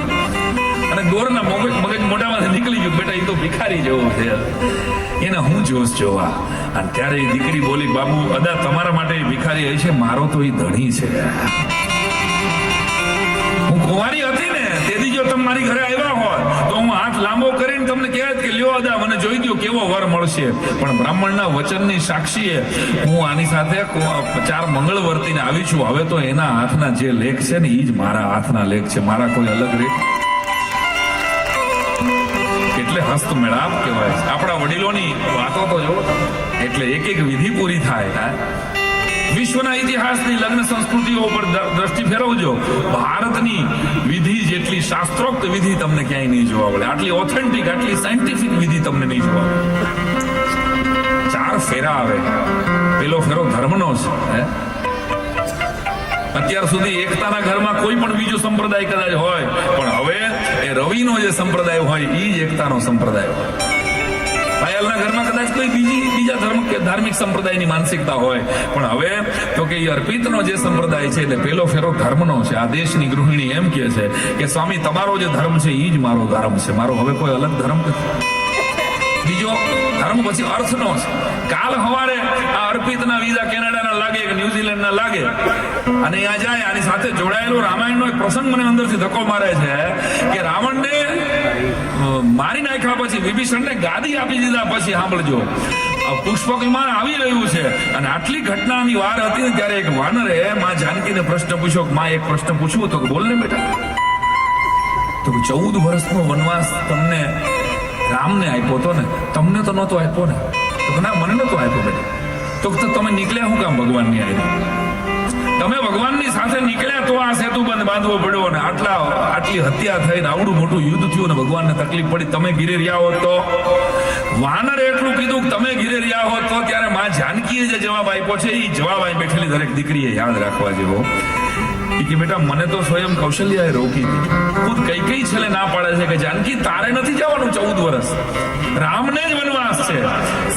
[SPEAKER 3] અને ગોરના મગજ મોઢામાંથી નીકળી ગયું બેટા એ તો ભિખારી જેવો છે, એને હું જોશ જોવા. અને ત્યારે એ દીકરી બોલી બાબુ અદા તમારા માટે ભિખારી હોય છે, મારો તો એ ધણી છે. હું કુંવારી હતી ને તેથી જો તમે મારી ઘરે આવ્યા હોત તો હું હાથ લાંબો કરીને તમને કહેત કે લ્યો અદા મને જોઈ દો કેવો વર મળશે. પણ બ્રાહ્મણના વચનની સાક્ષીએ હું આની સાથે 4 મંગળ વર્તીને આવી છું. હવે તો એના હાથના જે લેખ છે ને એ જ મારા હાથના લેખ છે, મારા કોઈ અલગ રેખ. એટલે હસ્તમેળાપ કહેવાય છે. આપણા વડીલોની વાતો તો જો, એટલે એક વિધિ પૂરી થાય. વિશ્વના ઇતિહાસની લગ્ન સંસ્કૃતિઓ પર દ્રષ્ટિ ફેરવજો, ભારતની વિધિ જેટલી શાસ્ત્રોક્ત વિધિ તમને ક્યાંય નહીં જોવા મળે. આટલી ઓથેન્ટિક, આટલી સાયન્ટિફિક વિધિ તમને નહીં જોવા મળે. 4 ફેરા આવે. પેલો ફેરો ધર્મનો છે. અત્યાર સુધી એકતાના ઘરમાં કોઈ પણ બીજો સંપ્રદાય કદાચ હોય, પણ હવે એ રવિનો જે સંપ્રદાય હોય એ જ એકતાનો સંપ્રદાય હોય. પાયલના ઘરમાં કદાચ કોઈ બીજા ધાર્મિક સંપ્રદાયની માનસિકતા હોય, પણ હવે તો કે એ અર્પિતનો જે સંપ્રદાય છે એટલે પેલો ફેરો ધર્મનો છે. આ દેશની ગૃહિણી એમ કહે છે કે સ્વામી તમારો જે ધર્મ છે એ જ મારો ધર્મ છે, મારો હવે કોઈ અલગ ધર્મ નથી. બીજો ધર્મ પછી અર્થનો છે. કાલ સવારે આ અર્પિતના વિઝા કેનેડાના લાગે કે ન્યુઝીલેન્ડના લાગે અને અહીંયા જાય, આની સાથે જોડાયેલો રામાયણનો એક પ્રસંગ મને અંદરથી ધક્કો મારે છે કે રાવણને મારી નાખ્યા પછી વિભીષણને ગાદી આપી દીધા પછી સાંભળજો પુષ્પક વિમાન આવી રહ્યું છે અને આટલી ઘટનાની વાર હતી ને ત્યારે એક વાનરે માં જાનકીને પ્રશ્ન પૂછ્યો કે માં એક પ્રશ્ન પૂછવું તો બોલ ને બેટા. તો 14 વર્ષનો વનવાસ તમને રામને આપ્યો તો ને, તમને તો નહોતો આપ્યો ને. તો કે ના, મને નહોતો આપ્યો બેટા. તો તમે નીકળ્યા શું કામ ભગવાનની આવી? તમે ભગવાનની સાથે નીકળ્યા તો આ સેતુ બંધ બાંધવો પડ્યો ને આટલી હત્યા થઈને આવડું મોટું યુદ્ધ થયું ને ભગવાનને તકલીફ પડી. તમે ઘીરે રહ્યા હોત તો, વાનરે એટલું કીધું કે તમે ઘીરે રહ્યા હોત તો, ત્યારે માં જાનકીએ જે જવાબ આપ્યો છે એ જવાબ અહીં બેઠેલી દરેક દીકરીએ યાદ રાખવા જેવો. કે બેટા મને તો સ્વયં કૌશલ્યાએ રોકી હતી. ખુદ કઈ છેલ્લે ના પાડે છે કે જાનકી તારે નથી જવાનું 14 વર્ષ, રામને જ વનવાસ છે,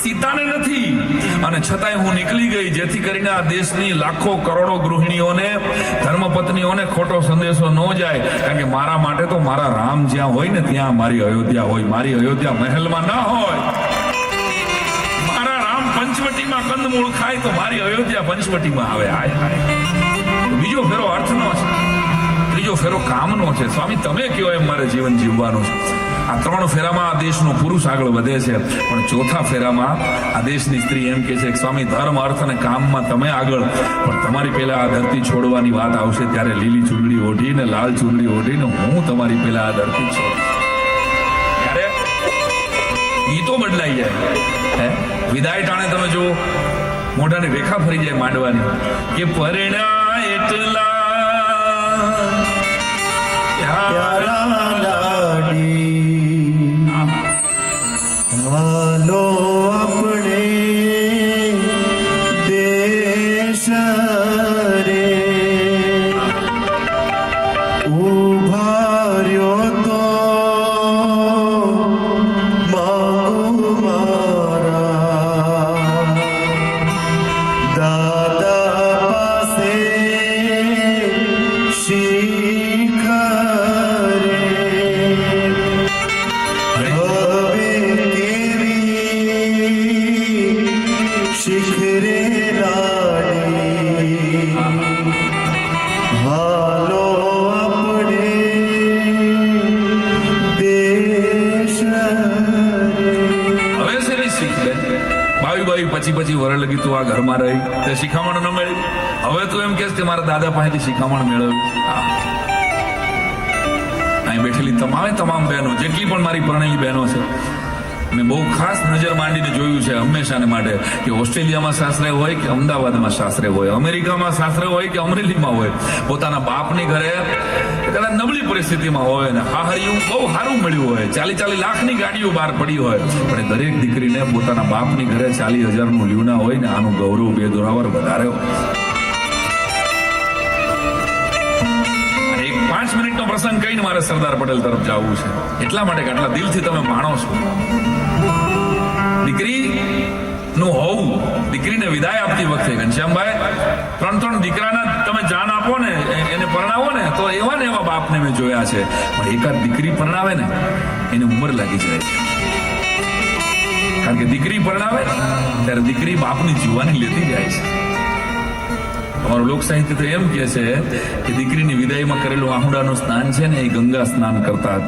[SPEAKER 3] સીતાને નથી. અને છતાંય હું નીકળી ગઈ જેથી કરીને આ દેશની લાખો કરોડો ગૃહિણીઓને, ધર્મપત્નીઓને ખોટો સંદેશો ન જાય. કારણ કે મારા માટે તો મારા રામ જ્યાં હોય ને ત્યાં મારી અયોધ્યા હોય. મારી અયોધ્યા મહેલમાં ના હોય. મારા રામ પંચવટીમાં કંદમૂળ ખાય તો મારી અયોધ્યા પંચવટીમાં આવે. હાય હાય. બીજો ફેરો અર્થનો છે, ત્રીજો ફેરો કામનો છે. સ્વામી તમે કહો એમ મારે જીવન જીવવાનું છે. આ 3 ફેરામાં આ દેશનો પુરુષ આગળ વધે છે, પણ 4થા ફેરામાં આ દેશની સ્ત્રી એમ કે છે કે સ્વામી ધર્મ, અર્થ અને કામમાં તમે આગળ, પણ તમારી પહેલા આ ધરતી છોડવાની વાત આવશે ત્યારે લીલી ચૂંદડી ઓઢીને, લાલ ચૂંદડી ઓઢીને હું તમારી પહેલા આ ધરતી છોડીશ. ત્યારે ગીતો બદલાઈ જાય. વિદાય ટાણે તમે જો મોઢાની રેખા ફરી જાય માંડવાની કે પરિણા એટલા
[SPEAKER 1] પ્યારા લાડી હાલો આપણે દેશ રે ઉભા રહ્યો તો માંગુ મારા દાદા પાસે શીખ રે હવે કેવી શીખ રે લાડી હાલો આપણે દેશ રે.
[SPEAKER 3] હવે શેની શીખ લે? 22 પછી વર લગી તું આ ઘરમાં રહી તે શિખામણ ન મળી. હવે તું એમ કહેશ કે મારા દાદા પાસેથી શિખામણ મેળવ્યું. અહીં બેઠેલી તમામ બહેનો, જેટલી પણ મારી પરણેલી બહેનો છે, મેં બહુ ખાસ નજર માંડીને જોયું છે હંમેશાને માટે કે ઓસ્ટ્રેલિયામાં સાસરે હોય કે અમદાવાદમાં સાસરે હોય, અમેરિકામાં સાસરે હોય કે અમરેલીમાં હોય, પોતાના બાપની ઘરે કદાચ નબળી પરિસ્થિતિમાં હોય ને હાહરિયું બહુ સારું મળ્યું હોય, 40 લાખની ગાડીઓ બહાર પડી હોય, પણ દરેક દીકરીને પોતાના બાપની ઘરે 40,000નું લ્યુના હોય ને આનું ગૌરવ 2 દોરાવર વધારે હોય. 5 મિનિટનો પ્રસંગ કહીને મારે સરદાર પટેલ તરફ જવું છે. એટલા માટે કે આટલા દિલથી તમે માણો છો. દીકરી નું હોવું, દીકરીને વિદાય આપતી વખતે ઘનશ્યામભાઈ 3 દીકરાના તમે જાન આપો ને, એને પરણાવો ને, તો એવા ને એવા બાપને મેં જોયા છે. પણ એકાદ દીકરી પરણાવે ને એની ઉંમર લાગી જાય છે. કારણ કે દીકરી પરણાવે ત્યારે દીકરી બાપની જીવવાની લેતી જાય છે. અમારું લોક સાહિત્ય તો એમ કહે છે કે દીકરીની વિદાયમાં કરેલું આહુડાનું સ્નાન છે ને એ ગંગા સ્નાન કરતા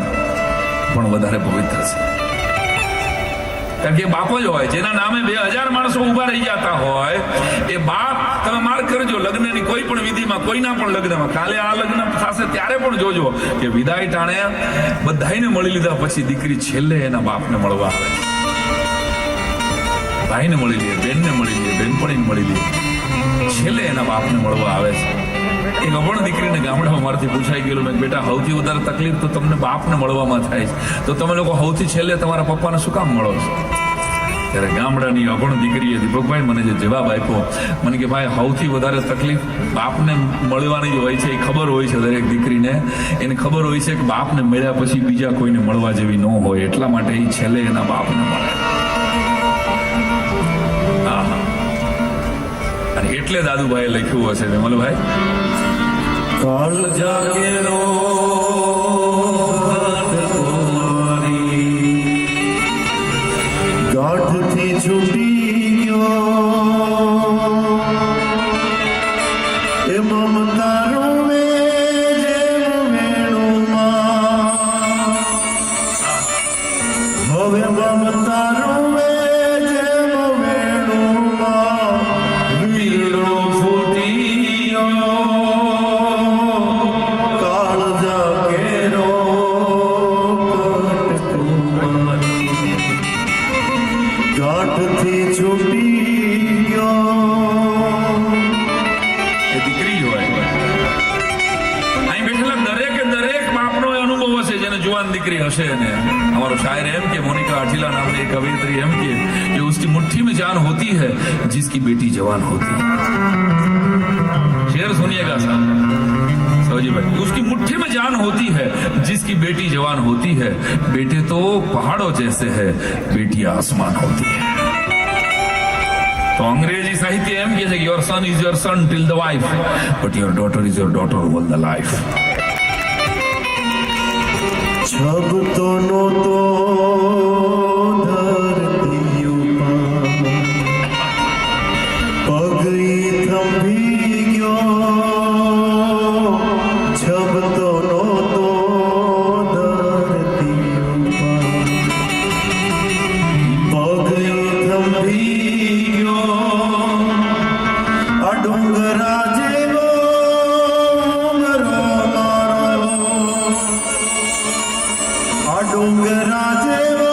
[SPEAKER 3] પણ વધારે પવિત્ર છે. કારણ કે બાપ જ હોય જેના નામે 2000 માણસો ઉભા રહી જતા હોય. એ બાપ, તમે માર્ક કરજો, લગ્નની કોઈ પણ વિધિમાં, કોઈના પણ લગ્નમાં, કાલે આ લગ્ન થશે ત્યારે પણ જોજો કે વિદાય ટાણે બધાને મળી લીધા પછી દીકરી છેલ્લે એના બાપને મળવા આવે. ભાઈને મળી લે, બેનને મળી લે, બેનપણીને મળી લે, છેલ્લે એના બાપને મળવા આવે છે. એક અભણ દીકરીને ગામડામાં મારાથી પૂછાઈ ગયેલું, મેં બેટા સૌથી વધારે તકલીફ તો તમને બાપને મળવામાં થાય છે, તો તમે લોકો સૌથી છેલ્લે તમારા પપ્પાને શું કામ મળો છો? ત્યારે ગામડાની અભણ દીકરીએ દીપકભાઈ મને જે જવાબ આપ્યો, મને કે ભાઈ સૌથી વધારે તકલીફ બાપને મળવાની જ હોય છે. એ ખબર હોય છે દરેક દીકરીને, એને ખબર હોય છે કે બાપને મળ્યા પછી બીજા કોઈને મળવા જેવી ન હોય, એટલા માટે એ છેલ્લે એના બાપને મળે. એટલે દાદુભાઈ લખ્યું હશે વિમલભાઈ,
[SPEAKER 1] કાળ જાગેલો ગાંઠથી છૂટી ગયો એ મમતા રોવે જેમ વેણુમાં, હવે મમતા રોવે જેમ વેણુમાં વીરો ફૂટ્યો કાળ જાગેલો કટકુમારી.
[SPEAKER 3] હશે ને हमारो शायर एम के मोनिका आठिला नाम की कवियत्री एम के उसकी मुट्ठी में जान होती है जिसकी बेटी जवान होती है। शेर सुनिएगा साहब सौजी भाई, उसकी मुट्ठी में जान होती है जिसकी बेटी जवान होती है। बेटे तो पहाड़ों जैसे है, बेटी आसमान होती है। तो अंग्रेजी साहित्य एम કહે છે કે your son is your son till the wife but your daughter is your daughter all the life.
[SPEAKER 1] जब दोनों तो धरती ऊपर पगई थंभी गयो, जब दोनों तो धरती ऊपर पगई थंभी गयो, आ डूंगरा जेવો डूंगरा जेवो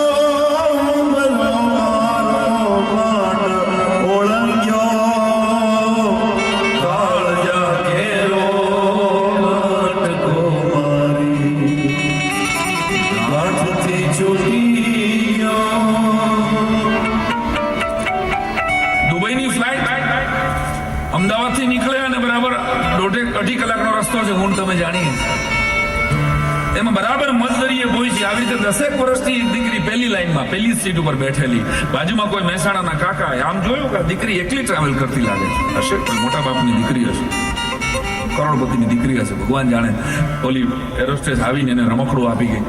[SPEAKER 1] मारो मान ओळंग्यो, काळजा केरो लटको मारी गांठથી છૂટી ગયો।
[SPEAKER 3] દુબઈની ફ્લાઇટ અમદાવાદથી નીકળે અને બરાબર 2.5 કલાકનો રસ્તો છે, હું તમે જાણીએ એમાં બરાબર મધદરીએ પહોંચી। આવી રીતે 10 વર્ષથી એક દીકરી પહેલી લાઈનમાં પહેલી સીટ ઉપર બેઠેલી, બાજુમાં કોઈ મહેસાણાના કાકા, આમ જોયું કે દીકરી એકલી ટ્રાવેલ કરતી લાગે છે, હશે કોઈ મોટા બાપની દીકરી હશે, કરોડપતિની દીકરી હશે, ભગવાન જાણે। ઓલી એરોસ્ટેસ આવીને એને રમકડું આપી ગઈ,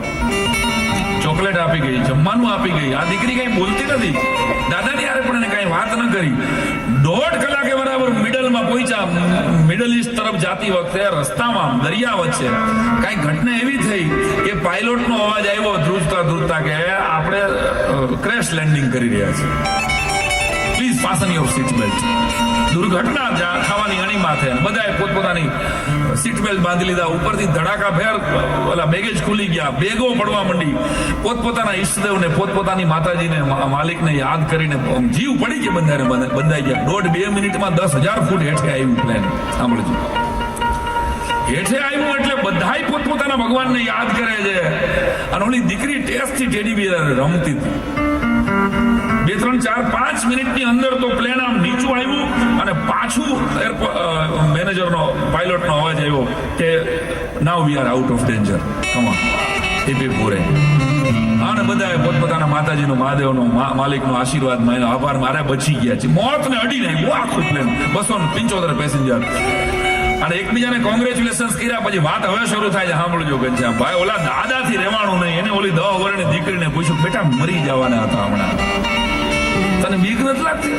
[SPEAKER 3] ચોકલેટ આપી ગઈ, જમવાનું આપી ગઈ। આ દીકરી કઈ બોલતી નથી, દાદાની યારે પણ એને કઈ વાત ન કરી। 1.5 કલાકે બરાબર મિડલમાં પહોંચ્યા। મિડલ ઈસ્ટ તરફ જાતી વખતે રસ્તામાં દરિયા વચ્ચે કઈ ઘટના એવી થઈ કે પાયલોટનો અવાજ આવ્યો ધ્રુજતા ધ્રુજતા કે આપણે ક્રેશ લેન્ડિંગ કરી રહ્યા છીએ, પ્લીઝ ફાસ્ટન યોર સીટ બેલ્ટ। દુર્ઘટના થવાની અણી માથે બધાએ પોતપોતાની સીટ બેલ્ટ બાંધી લીધા। ઉપરથી ધડાકા ફેર ઓલા બેગેજ ખુલી ગયા, બેગો પડવા માંડી। પોતપોતાના ઈષ્ટદેવને પોતપોતાની માતાજીને માલિકને યાદ કરીને જીવ પડી ગયા, બંધાઈ ગયા। 1.5-2 મિનિટમાં 10,000 ફૂટ હેઠે આવ્યું પ્લેન। સાંભળજો, હેઠે આવ્યું એટલે બધાય પોતપોતાના ભગવાનને યાદ કરે છે। અને ઓલી દીકરી ટેસ્ટથી ટેડી બિયર રમતી હતી। 2, 3, 4, 5 મિનિટની અંદર તો પ્લેન આમ નીચું આવ્યું અને પાછું મેનેજરનો પાયલોટનો અવાજ આવ્યો કે now we are out of danger, come on ટીપી પૂરે। અને બધાએ પોતપોતાના માતાજીનો, મહાદેવનો, માલિકનો આશીર્વાદ માન્યો, આભાર, મારે બચી ગયા છે। મોતને અડીને આવ્યું આખું પ્લેન, 275 પેસેન્જર। અને એકબીજાને કોંગ્રેચ્યુલેશન્સ કર્યા પછી વાત હવે શરૂ થાય છે। સાંભળજો ઘનશ્યામ ભાઈ, ઓલા દાદાથી રહેવાનું નહીં, એને ઓલી 10 વર્ષની દીકરીને પૂછ્યું, બેટા મરી જવાના હતા હમણાં, તને બીક નથી લાગતી?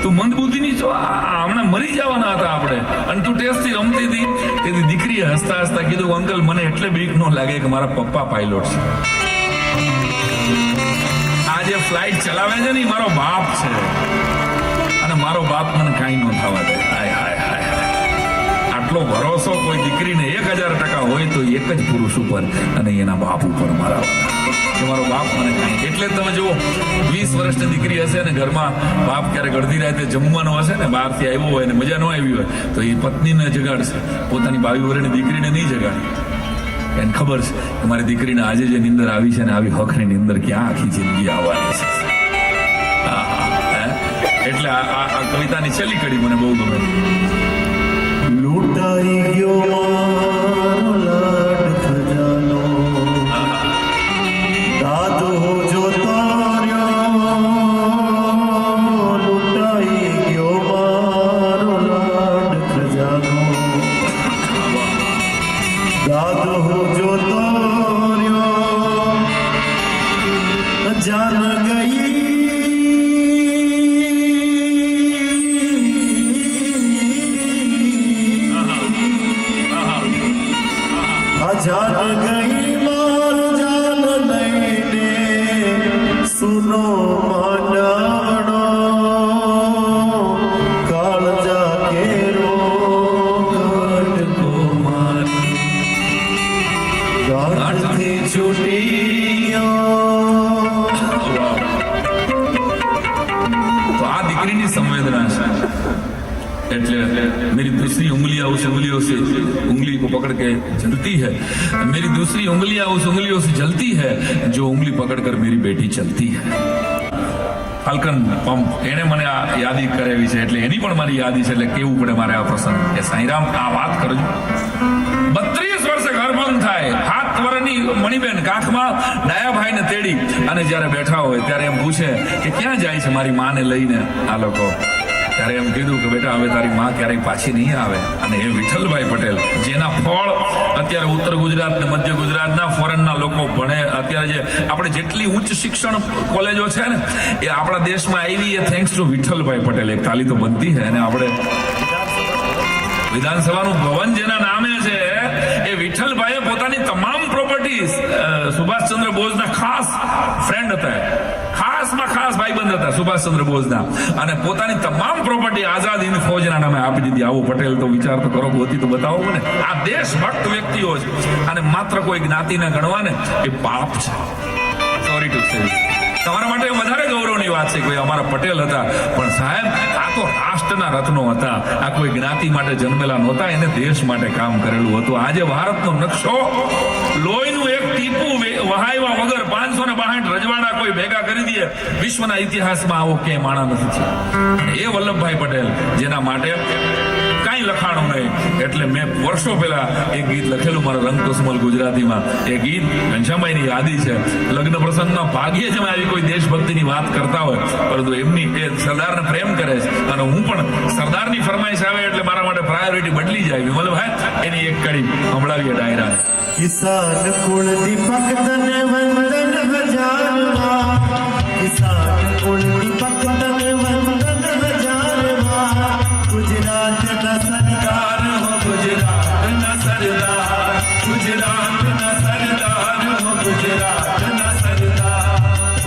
[SPEAKER 3] તું મંદબુદ્ધિની છો, હમણાં મરી જવાના હતા આપણે, અને તું ટેસ્ટથી રમતી હતી। તેથી દીકરીએ હસતા હસતા કીધું, અંકલ મને એટલે બીક ન લાગે કે મારા પપ્પા પાયલોટ છે, આ જે ફ્લાઇટ ચલાવે છે ને મારો બાપ છે, અને મારો બાપ મને કાંઈ ન થવા દે। હાય હાય હાય, આટલો ભરોસો કોઈ દીકરીને 1000% હોય તો એક જ પુરુષ ઉપર, અને એના બાપ ઉપર મારા મારો બાપ મને કાંઈ। એટલે તમે જુઓ 20 વર્ષની દીકરી હશે ને ઘરમાં બાપ ક્યારેક અડધી રાતે જમવાનો હશે ને, બહારથી આવ્યો હોય ને મજા ન આવી હોય તો એ પત્નીને જગાડશે, પોતાની 22 વર્ષની દીકરીને નહીં જગાડે। એને ખબર છે કે મારી દીકરીને આજે જે નીંદર આવી છે ને આવી હકની નીંદર ક્યાં આખી જિંદગી આવવાની છે। એટલે આ કવિતાની છેલ્લી કડી મને બહુ ગમે।
[SPEAKER 1] લૂંટાઈ ગયો મારો લાડ ખજાનો, દાદો જોતો રહ્યો, લૂંટાઈ ગયો મારો લાડ ખજાનો, દાદો જોતો રહ્યો, જાન ગઈ जान गई मार जान लैने, सुनो मानवनो काळजा केरो गांठ को मारी, गांठથી છૂટી ગયો।
[SPEAKER 3] તો આ દીકરીની સંવેદના છે। એટલે मेरी दूसरी उंगलियां उस उंगलियों से उंगली को पकड़ के जलती है, मेरी दूसरी उंगलियां उस उंगलियों से जलती है जो उंगली पकड़कर मेरी बेटी चलती है. ફાલ્કન પંપ એને મને આ યાદી કરાવી છે એટલે એની પણ મારી યાદી છે એટલે કેવું પડે મારે આ પ્રસંગ કે સાંઈરામ આ વાત કરજો. 32 વર્ષે ઘર બંધ થાય, 7 વર્ષની મણિબેન કાખમાં ડાયાભાઈને તેડી અને જ્યારે બેઠા હોય ત્યારે એમ પૂછે કે ક્યાં જાય છે મારી માને લઈને આ લોકો. ત્યારે એમ કીધું કે બેટા હવે તારી માં ક્યારેય પાછી નહીં આવે. અને એ વિઠ્ઠલભાઈ પટેલ જેના ફળ અત્યારે ઉત્તર ગુજરાત ને મધ્ય ગુજરાતના ફોરેનના લોકો ભણે. અત્યારે જે આપણે જેટલી ઉચ્ચ શિક્ષણ કોલેજો છે ને એ આપણા દેશમાં આવી એ થેન્ક્સ ટુ વિઠ્ઠલભાઈ પટેલ. એક તાલી તો બનતી છે. અને આપણે વિધાનસભાનું ભવન જેના નામે છે એ વિઠ્ઠલભાઈએ પોતાની તમામ પ્રોપર્ટી સુભાષચંદ્ર બોઝના ખાસ ફ્રેન્ડ હતા, ખાસમાં ખાસ ભાઈબંધ હતા સુભાષચંદ્ર બોઝના, અને પોતાની તમામ પ્રોપર્ટી આઝાદ હિન્દ ફૌજના નામે આપી દીધી. આવો પટેલ તો વિચાર તો કરો, ગોતી તો બતાવો મને. આ દેશભક્ત વ્યક્તિઓ છે અને માત્ર કોઈ જ્ઞાતિને ગણવાને એ પાપ છે. Sorry to say. તમારા માટે વધારે ગૌરવની વાત છે કે અમારા પટેલ હતા, પણ સાહેબ આ તો રાષ્ટ્રના રત્નો હતા. આ કોઈ જ્ઞાતિ માટે જન્મેલા નહોતા, એને દેશ માટે કામ કરેલું હતું. આજે ભારતનો નકશો લોહીનું એક ટીપું વહાવ્યા વગર 562 રજવાડા કોઈ ભેગા કરી દે વિશ્વના ઇતિહાસમાં આવો ક્યાંય માણા નથી છે. એ વલ્લભભાઈ પટેલ જેના માટે કાંઈ લખાણું નહીં. એટલે મેં વર્ષો પહેલા એક ગીત લખેલું મારા રંગકુસમલ ગુજરાતીમાં. એ ગીત ઘનશ્યામભાઈની યાદી છે. લગ્ન પ્રસંગમાં ભાગ્યે જ અમે આવી કોઈ દેશભક્તિની વાત કરતા હોય, પરંતુ એમની એ સરદારને પ્રેમ કરે છે અને હું પણ સરદારની ફરમાઈશ આવે એટલે મારા માટે પ્રાયોરિટી બદલી જાય. વિમલભાઈ એની એક કડી સંભળાવીએ ડાયરા.
[SPEAKER 1] કિસાન કુળ દીપક તને વંદન હજારવા, કિસાન કુળ દીપક તને વંદન હજારવા. ગુજરાતના સરદાર હો, ગુજરાતના સરદાર, ગુજરાતના સરદાર હો, ગુજરાતના સરદાર.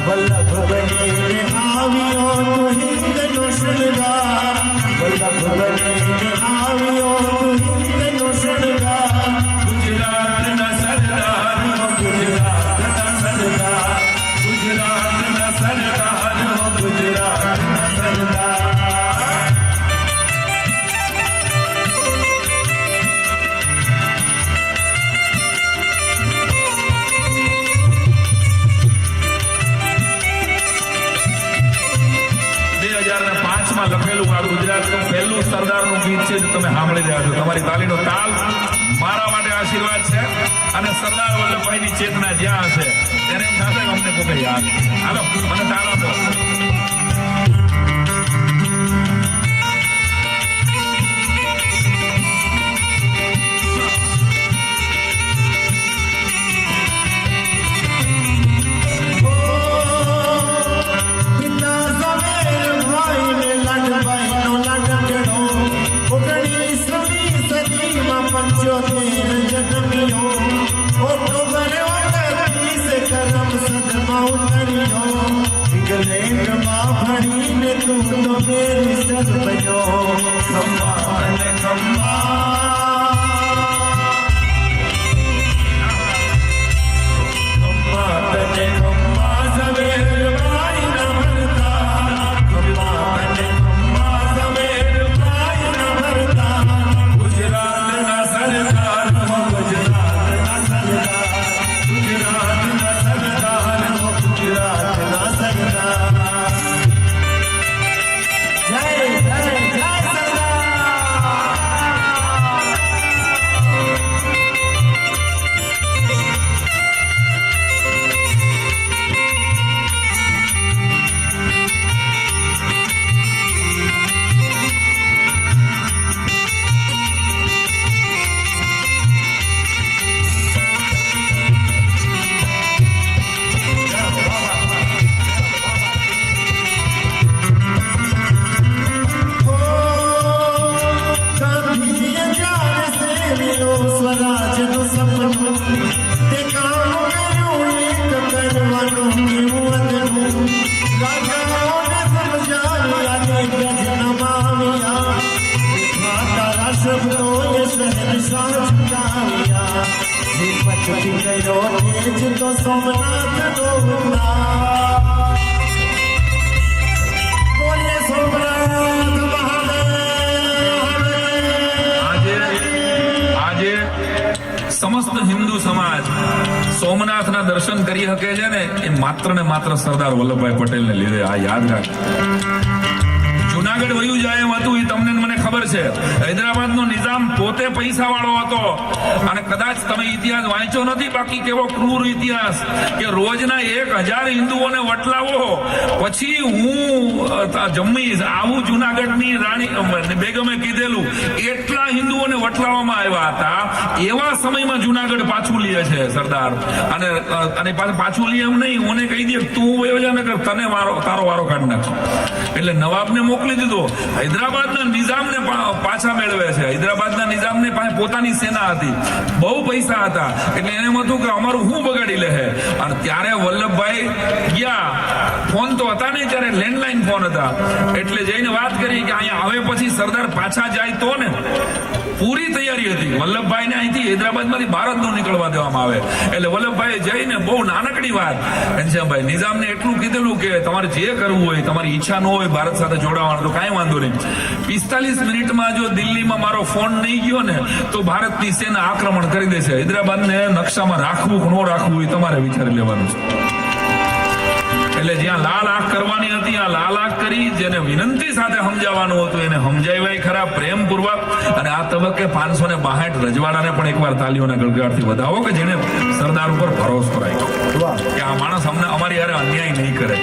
[SPEAKER 1] વલ્લભ બનીને આવ્યો તું હિંદનો શણગાર, વલ્લભ બનીને આવ્યો તું હિંદનો શણગાર. ગુજરાતના સરદાર હો, ગુજરાતના સરદાર, ગુજરાતના સરદાર હો, ગુજરાતના સરદાર. લખેલું આ ગુજરાતનું પહેલું સરદારનું ગીત છે. તમે સાંભળી રહ્યા છો. તમારી તાલીનો તાલ મારા માટે આશીર્વાદ છે. અને સરદાર વલ્લભભાઈની ચેતના જ્યાં હશે ત્યારે એમ થશે કે અમને કોઈ યાદ. હાલો મને તાલ આપો. ભણીને તું તો મેરી સદબજો ખંભા અને ખંભા, ખંભા અને ખંભા સવેર ભાઈ ન ભરતા, ખંભા અને ખંભા સવેર ભાઈ ન ભરતા. ગુજરાતના સરદાર હો, ગુજરાતના સરદાર, ગુજરાતના સરદાર હો, ગુજરાતના સરદાર. સ્વરાજનું સપનું તે કામ કર્યું એક કરવાનું કેવું અદનું. રાજાઓને સમજાવ્યા ને ગજ નમાવ્યા, તારા શબ્દોએ શહેનશાહ ચુકાવ્યા. જે પછથી ગયો તે જ તો સોમનાથનો ઉદ્ધાર. બોલે સોમનાથ મહાદેવ.
[SPEAKER 3] સમસ્ત હિન્દુ સમાજ સોમનાથના દર્શન કરી શકે છે ને એ માત્ર ને માત્ર સરદાર વલ્લભભાઈ પટેલને લીધે. આ યાદ રાખ. જુનાગઢ વયું જાય એમ હતું એ તમને મને ખબર છે. હૈદરાબાદનો નિઝામ પોતે પૈસા વાળો હતો અને કદાચ તમે ઇતિહાસ વાંચ્યો નથી, બાકી કેવો ક્રૂર ઇતિહાસ કે રોજના 1000 હિન્દુઓને વટલાવો પછી હું જમ્મીશ આવું જુનાગઢની રાણી બેગમે કીધેલું. એટલા હિન્દુઓને વટલાવવામાં આવ્યા હતા. એવા સમયમાં જુનાગઢ પાછું લે છે સરદાર. અને પાછું લે એમ નહીં, મને કહી દે તું વયો જા ને તને તારો વારો કાઢી નાખ. એટલે નવાબને મોકલી દીધો. હૈદરાબાદના નિઝામને પાછા મેળવે છે. હૈદરાબાદના નિઝામને પાસે પોતાની સેના હતી, બહુ પૈસા હતા, એટલે એને એમ હતું કે અમારું શું બગાડી લે. અને ત્યારે વલ્લભભાઈ ગયા. ફોન તો હતા નહીં ત્યારે, લેન્ડલાઈન ફોન હતા. એટલે જઈને વાત કરી કે અહીંયા હવે પછી સરદાર પાછા જાય તો ને. પૂરી તૈયારી હતી વલ્લભભાઈને અહીંથી હૈદરાબાદમાંથી ભારત નો નીકળવા દેવામાં આવે. એટલે વલ્લભભાઈ જઈને બહુ નાનકડી વાત ઘનશ્યામભાઈ નિઝામને એટલું કીધેલું કે તમારે જે કરવું હોય, તમારી ઈચ્છા ન હોય ભારત સાથે જોડાવાનું તો કાંઈ વાંધો નહીં. 45 મિનિટમાં જો દિલ્હીમાં મારો ફોન નહીં ગયો ને તો ભારતની સેના આક્રમણ કરી દેશે. હૈદરાબાદને નકશામાં રાખવું કે ન રાખવું એ તમારે વિચારી લેવાનું છે. એટલે જ્યાં લાલ આંખ કરવાની હતી આ લાલ આંખ કરી, જેને વિનંતી સાથે સમજાવવાનું હતું એને સમજાવ્યા ખરા પ્રેમપૂર્વક. અને આ તબક્કે 562 રજવાડાને પણ એકવાર તાલીઓના ગળગળાટથી વધાવો કે જેને સરદાર ઉપર ભરોસો રાખ્યો કે આ માણસ અમને અમારી હારે અન્યાય નહીં કરે.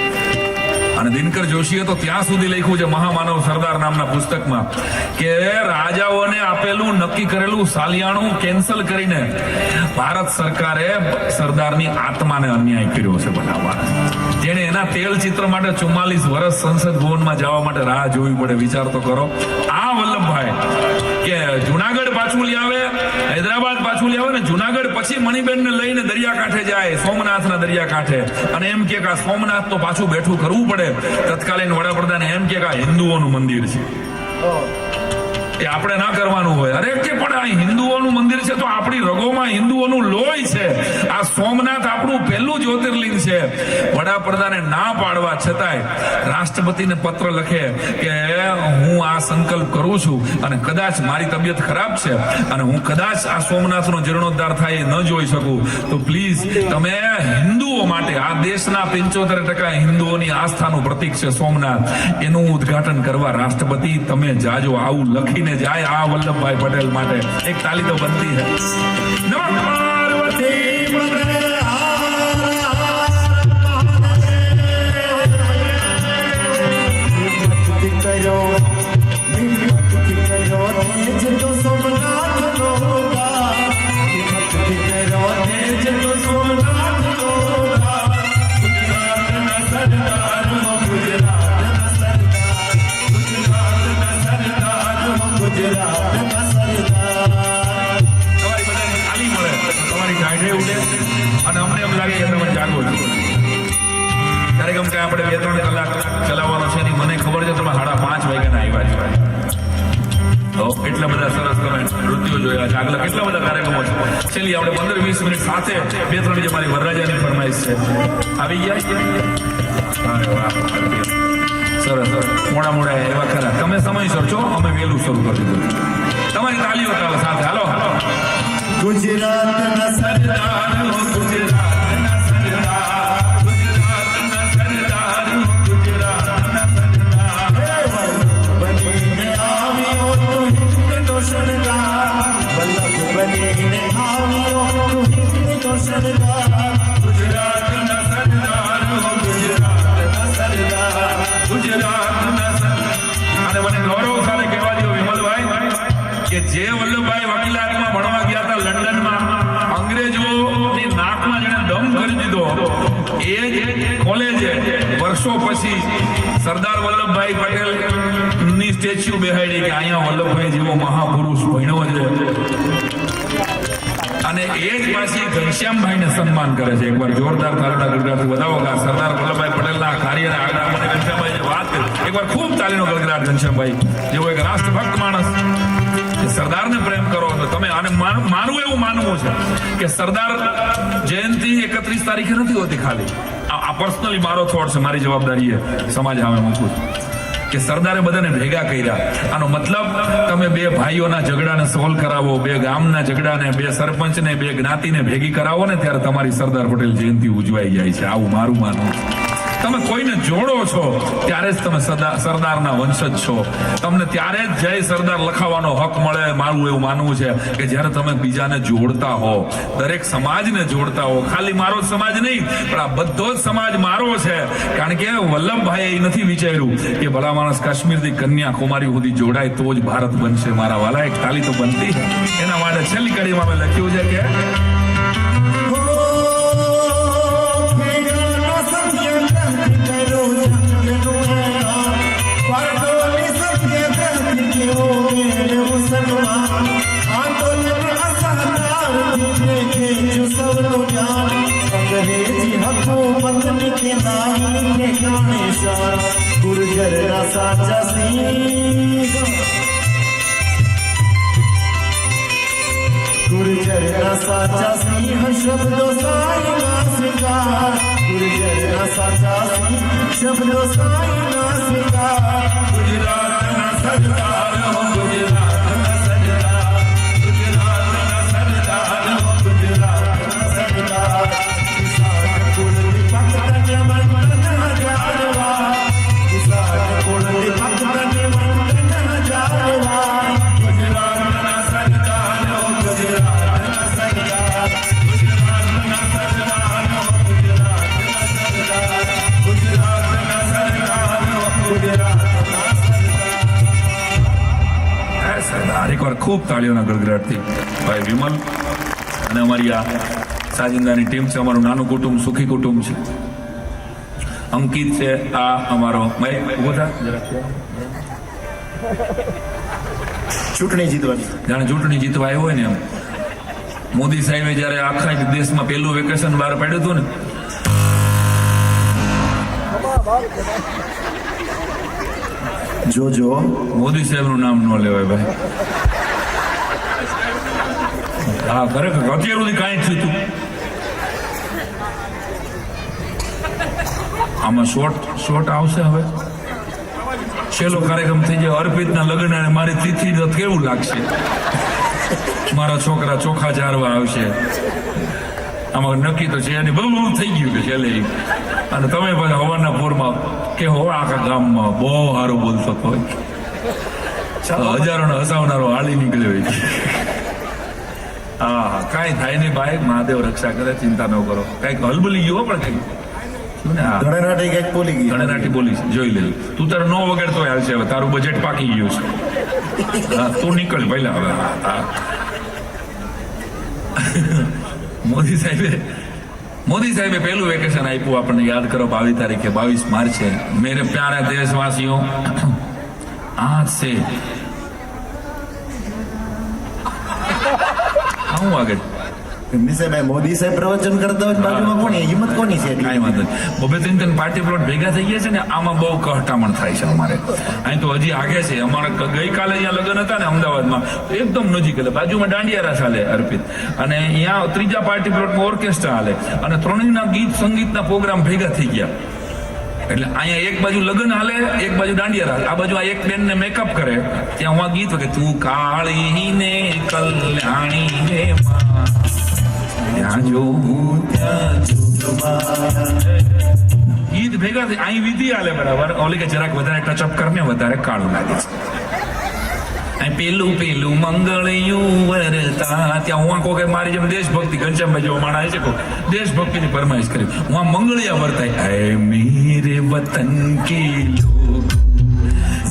[SPEAKER 3] અને દિનકર જોશીએ તો ત્યાં સુધી લખ્યું છે મહામાનવ સરદાર નામના પુસ્તકમાં કે રાજાઓને આપેલું નક્કી કરેલું સાલિયાણું કેન્સલ કરીને ભારત સરકારે સરદારની આત્માને અન્યાય કર્યો છે બનાવવાનો. જેને એના તેલ ચિત્ર માટે 44 વર્ષ સંસદ ભવનમાં જવા માટે રાહ જોવી પડે. વિચાર તો કરો. આ વલ્લભભાઈ કે જુનાગઢ પાછું લઈ આવે, હૈદરાબાદ પાછું લઈ આવે ને જુનાગઢ પછી મણિબેનને લઈને દરિયાકાંઠે જાય, સોમનાથના દરિયાકાંઠે. અને એમ કે આ સોમનાથ તો પાછું બેઠું કરવું પડે. તત્કાલીન વડાપ્રધાન એમ કે આ હિન્દુઓનું મંદિર છે, એ આપણે ના કરવાનું હોય. અરે કે પણ આ હિન્દુઓનું મંદિર છે તો આપણી રગોમાં હિન્દુઓનું લોહી છે. આ સોમનાથ આપણું પહેલું જ્યોતિર્લિંગ છે. વડાપ્રધાને ના પાડવા છતાંય રાષ્ટ્રપતિને પત્ર લખે કે હું આ સંકલ્પ કરું છું અને કદાચ મારી તબિયત ખરાબ છે અને હું કદાચ આ સોમનાથનો જીર્ણોદ્ધાર થાય એ ન જોઈ શકું તો પ્લીઝ તમે હિન્દુઓ માટે, આ દેશના 75% હિન્દુઓની આસ્થાનું પ્રતીક છે સોમનાથ, એનું ઉદ્ઘાટન કરવા રાષ્ટ્રપતિ તમે જાજો. આવું લખીને જાય આ વલ્લભભાઈ પટેલ માટે. એક તાલી તો બનતી છે. અને અમને એમ લાગે કે તમે જાગો છો. કાર્યક્રમ કે આપણે 2-3 કલાક ચલાવવાનો છે એની મને ખબર છે. તમે 5:30 વાગ્યાના આવ્યા છો તો એટલા બધા સરસ તમે નૃત્યો જોયા છે. આગળ કેટલા બધા કાર્યક્રમો છે. છેલ્લી આપણે 15-20 મિનિટ સાથે 2-3 જે મારી વરરાજાની ફરમાઈશ છે આવી ગયા. સરસ મોડા એવા ખરા. તમે સમયસર છો, અમે વહેલું શરૂ કરી દીધું. તમારી તાલીઓ ચાલો સાથે. હાલો
[SPEAKER 1] ગુજરાતના સરદાર, ગુજરાતના સરદાર, ગુજરાતના સરદાર, ગુજરાતના સરદાર. બનીને આવ્યો તો હિન્દનો સરદાર, વલ્લભ બનીને આવ્યો તો હિન્દનો સરદાર. ગુજરાતના સરદાર, ગુજરાતના સરદાર, ગુજરાતના સરદાર.
[SPEAKER 3] અને મને ગૌરવ સાથે કહેવા દો વિમલભાઈ કે જે વલ્લભભાઈ વકીલાતમાં ભણવા ગયા હતા લંડનમાં, અંગ્રેજોની નાકમાં જેને દમ કરી દીધો એ જ કોલેજે વર્ષો પછી સરદાર વલ્લભભાઈ પટેલની સ્ટેચ્યુ બેહાડી કે અહીંયા વલ્લભભાઈ જેવો મહાપુરુષ ભણ્યો છે. અને એ જ પાછી ઘનશ્યામભાઈને સન્માન કરે છે. એકવાર જોરદાર તાલીના ગળગળાટથી બતાવો કે સરદાર વલ્લભભાઈ પટેલના કાર્યને આગળ મને ઘનશ્યામભાઈ વાત કરી. એકવાર ખૂબ તાલીનો ગળગળાટ ઘનશ્યામભાઈ જેવો એક રાષ્ટ્રભક્ત માણસ. સરદારને પ્રેમ કરો તો તમે, અને મારું એવું માનવું છે કે સરદાર જયંતિ 31 તારીખે નથી હોતી ખાલી. આ પર્સનલી મારો થોટ છે, મારી જવાબદારી સમાજ સામે મૂકું છું કે સરદારે બધાને ભેગા કર્યા. આનો મતલબ તમે બે ભાઈઓના ઝઘડાને સોલ્વ કરાવો, બે ગામના ઝઘડાને, બે સરપંચને, બે જ્ઞાતિને ભેગી કરાવો ને ત્યારે તમારી સરદાર પટેલ જયંતિ ઉજવાઈ જાય છે. આવું મારું માનવું છે. તમે કોઈને જોડો છો ત્યારે જ તમે સરદારના વંશજ છો. તમને ત્યારે જ જય સરદાર લખાવવાનો હક મળે. મારું એવું માનવું છે કે જ્યારે તમે બીજાને જોડતા હો, દરેક સમાજને જોડતા હો. ખાલી મારો જ સમાજ નહીં, પણ આ બધો જ સમાજ મારો છે. કારણ કે વલ્લભભાઈએ એ નથી વિચાર્યું કે ભલા માણસ કાશ્મીરથી કન્યાકુમારી સુધી જોડાય તો જ ભારત બનશે. મારા વાલા એક તાલી તો બનતી. એના માટે છેલ્લી કડીમાં મેં લખ્યું છે કે
[SPEAKER 1] अंग्रेजी हुकूमत के नाम के निशान गुर्जर ना साचा सिंह गुर्जर ना साचा सिंह शब्दों साई ना स्वीकार गुर्जर ना साचा सिंह शब्दों साई ना स्वीकार गुजरात ना सरदार हो गुजरात ना सरदार गुजरात ना सरदार हो गुजरात ना सरदार किसान कुल विपक्ष ने वंदन जारवा किसान कुल विपक्ष ने वंदन जारवा गुजरात ना सरदार हो गुजरात ना सरदार गुजरात ना सरदार हो गुजरात ना सरदार गुजरात ना सरदार हो गुजरात ना
[SPEAKER 3] સરદાર. એકવાર ખૂબ તાળીઓના ગડગડાટથી ભાઈ વિમલ અને અમારી આ સાજિંદાની ટીમ છે. અમારું નાનું કુટુંબ, સુખી કુટુંબ છે. અંકિત છે, આ અમારો ઉભો થા જરાક.
[SPEAKER 1] ચૂંટણી જીતવાની
[SPEAKER 3] જાણે ચૂંટણી જીતવા આવ્યો હોય ને એમ. મોદી સાહેબે જયારે આખા દેશમાં પહેલું વેકેશન બહાર પાડ્યું હતું ને,
[SPEAKER 1] જોજો
[SPEAKER 3] મોદી સાહેબનું નામ ન લેવાય ભાઈ. હા ખરેખર અત્યાર સુધી કાંઈ થયું હતું. આમાં શોર્ટ આવશે હવે. છેલ્લો કાર્યક્રમ થઈ જાય, અર્પિતના લગ્ન અને મારી તિથિ કેવું લાગશે? મારા છોકરા ચોખા ચારવા આવશે. આમાં નક્કી તો છે અને બહુ થઈ ગયું કે છેલ્લે. અને તમે પાછા હવાના પૂરમાં કે હો આખા ગામમાં બહુ સારું બોલતો હોય, હજારોને હસાવનારો હાલી નીકળ્યો હોય. હા કાંઈ થાય નહીં ભાઈ, મહાદેવ રક્ષા કરે, ચિંતા ન કરો. કઈક હલબલી ગયો પણ કઈ
[SPEAKER 1] ગણનાટી કઈક બોલી ગઈ,
[SPEAKER 3] ગણનાટી બોલી છે, જોઈ લેજો. તું તારે નો વગેરે તો હાલશે. હવે તારું બજેટ પાકી ગયું છે. હા તું નીકળ પહેલા હવે. મોદી સાહેબે પહેલું વેકેશન આપ્યું આપણને યાદ કરો. 22 તારીખે 22 માર્ચે. મેરે પ્યારા દેશવાસીઓ, आज से આવું આગળ
[SPEAKER 1] એમની સાહેબ મોદી સાહેબ પ્રવચન કરતા હોય બાજુમાં કોની હિંમત કોની છે?
[SPEAKER 3] કાંઈ વાંધો નહીં. બબે ત્રણ પાર્ટી પ્લોટ ભેગા થઈ ગયા છે ને, આમાં બહુ કહટામણ થાય છે અમારે. અહીં તો હજી આગે છે. અમારે ગઈકાલે અહીંયા લગ્ન હતા ને અમદાવાદમાં, તો એકદમ નજીક, એટલે બાજુમાં દાંડિયા રાસ હાલે અર્પિત, અને અહીંયા ત્રીજા પાર્ટી પ્લોટમાં ઓર્કેસ્ટ્રા હાલે, અને ત્રણેયના ગીત સંગીતના પ્રોગ્રામ ભેગા થઈ ગયા. એટલે અહીંયા એક બાજુ લગ્ન હાલે, એક બાજુ દાંડિયા રાસ. આ બાજુ આ એક બેન ને મેકઅપ કરે, ત્યાં હું ગીત કે તું કાળી ને કલ્યાણી ને ત્યાં જોઉં ત્યાં ગીત ભેગા થઈ. અહીં વિધિ હાલે બરાબર. ઓલી કે જરાક વધારે ટચઅપ કરીને વધારે કાળું લાગે છે. અહીં પેલું પેલું મંગળયું વરતા, ત્યાં હું કહું કે મારી જેમ દેશભક્તિ ઘનશ્યામભાઈ જેવો માણસ છે, દેશભક્તિની ફરમાઈશ કરી. હું આ મંગળિયા વર્તાય, હે મેરે વતન કે લોગ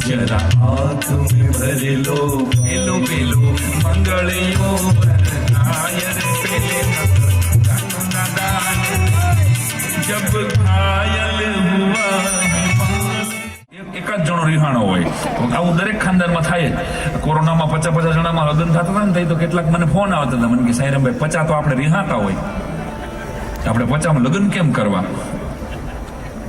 [SPEAKER 3] જરા આંખ में भर लो, પેલું પેલું મંગળયું વરતા રે પેલે જબ ઘાયલ હુઆ. એક જ જણો રિહાણો હોય. આવું દરેક ખાનદાનમાં થાય જ. કોરોનામાં 50 જણામાં લગ્ન થતા હતા ને, તો કેટલાક મને ફોન આવતા હતા મને કે સાઈરામભાઈ 50 તો આપણે રિહાતા હોય, આપણે 50માં લગ્ન કેમ કરવા?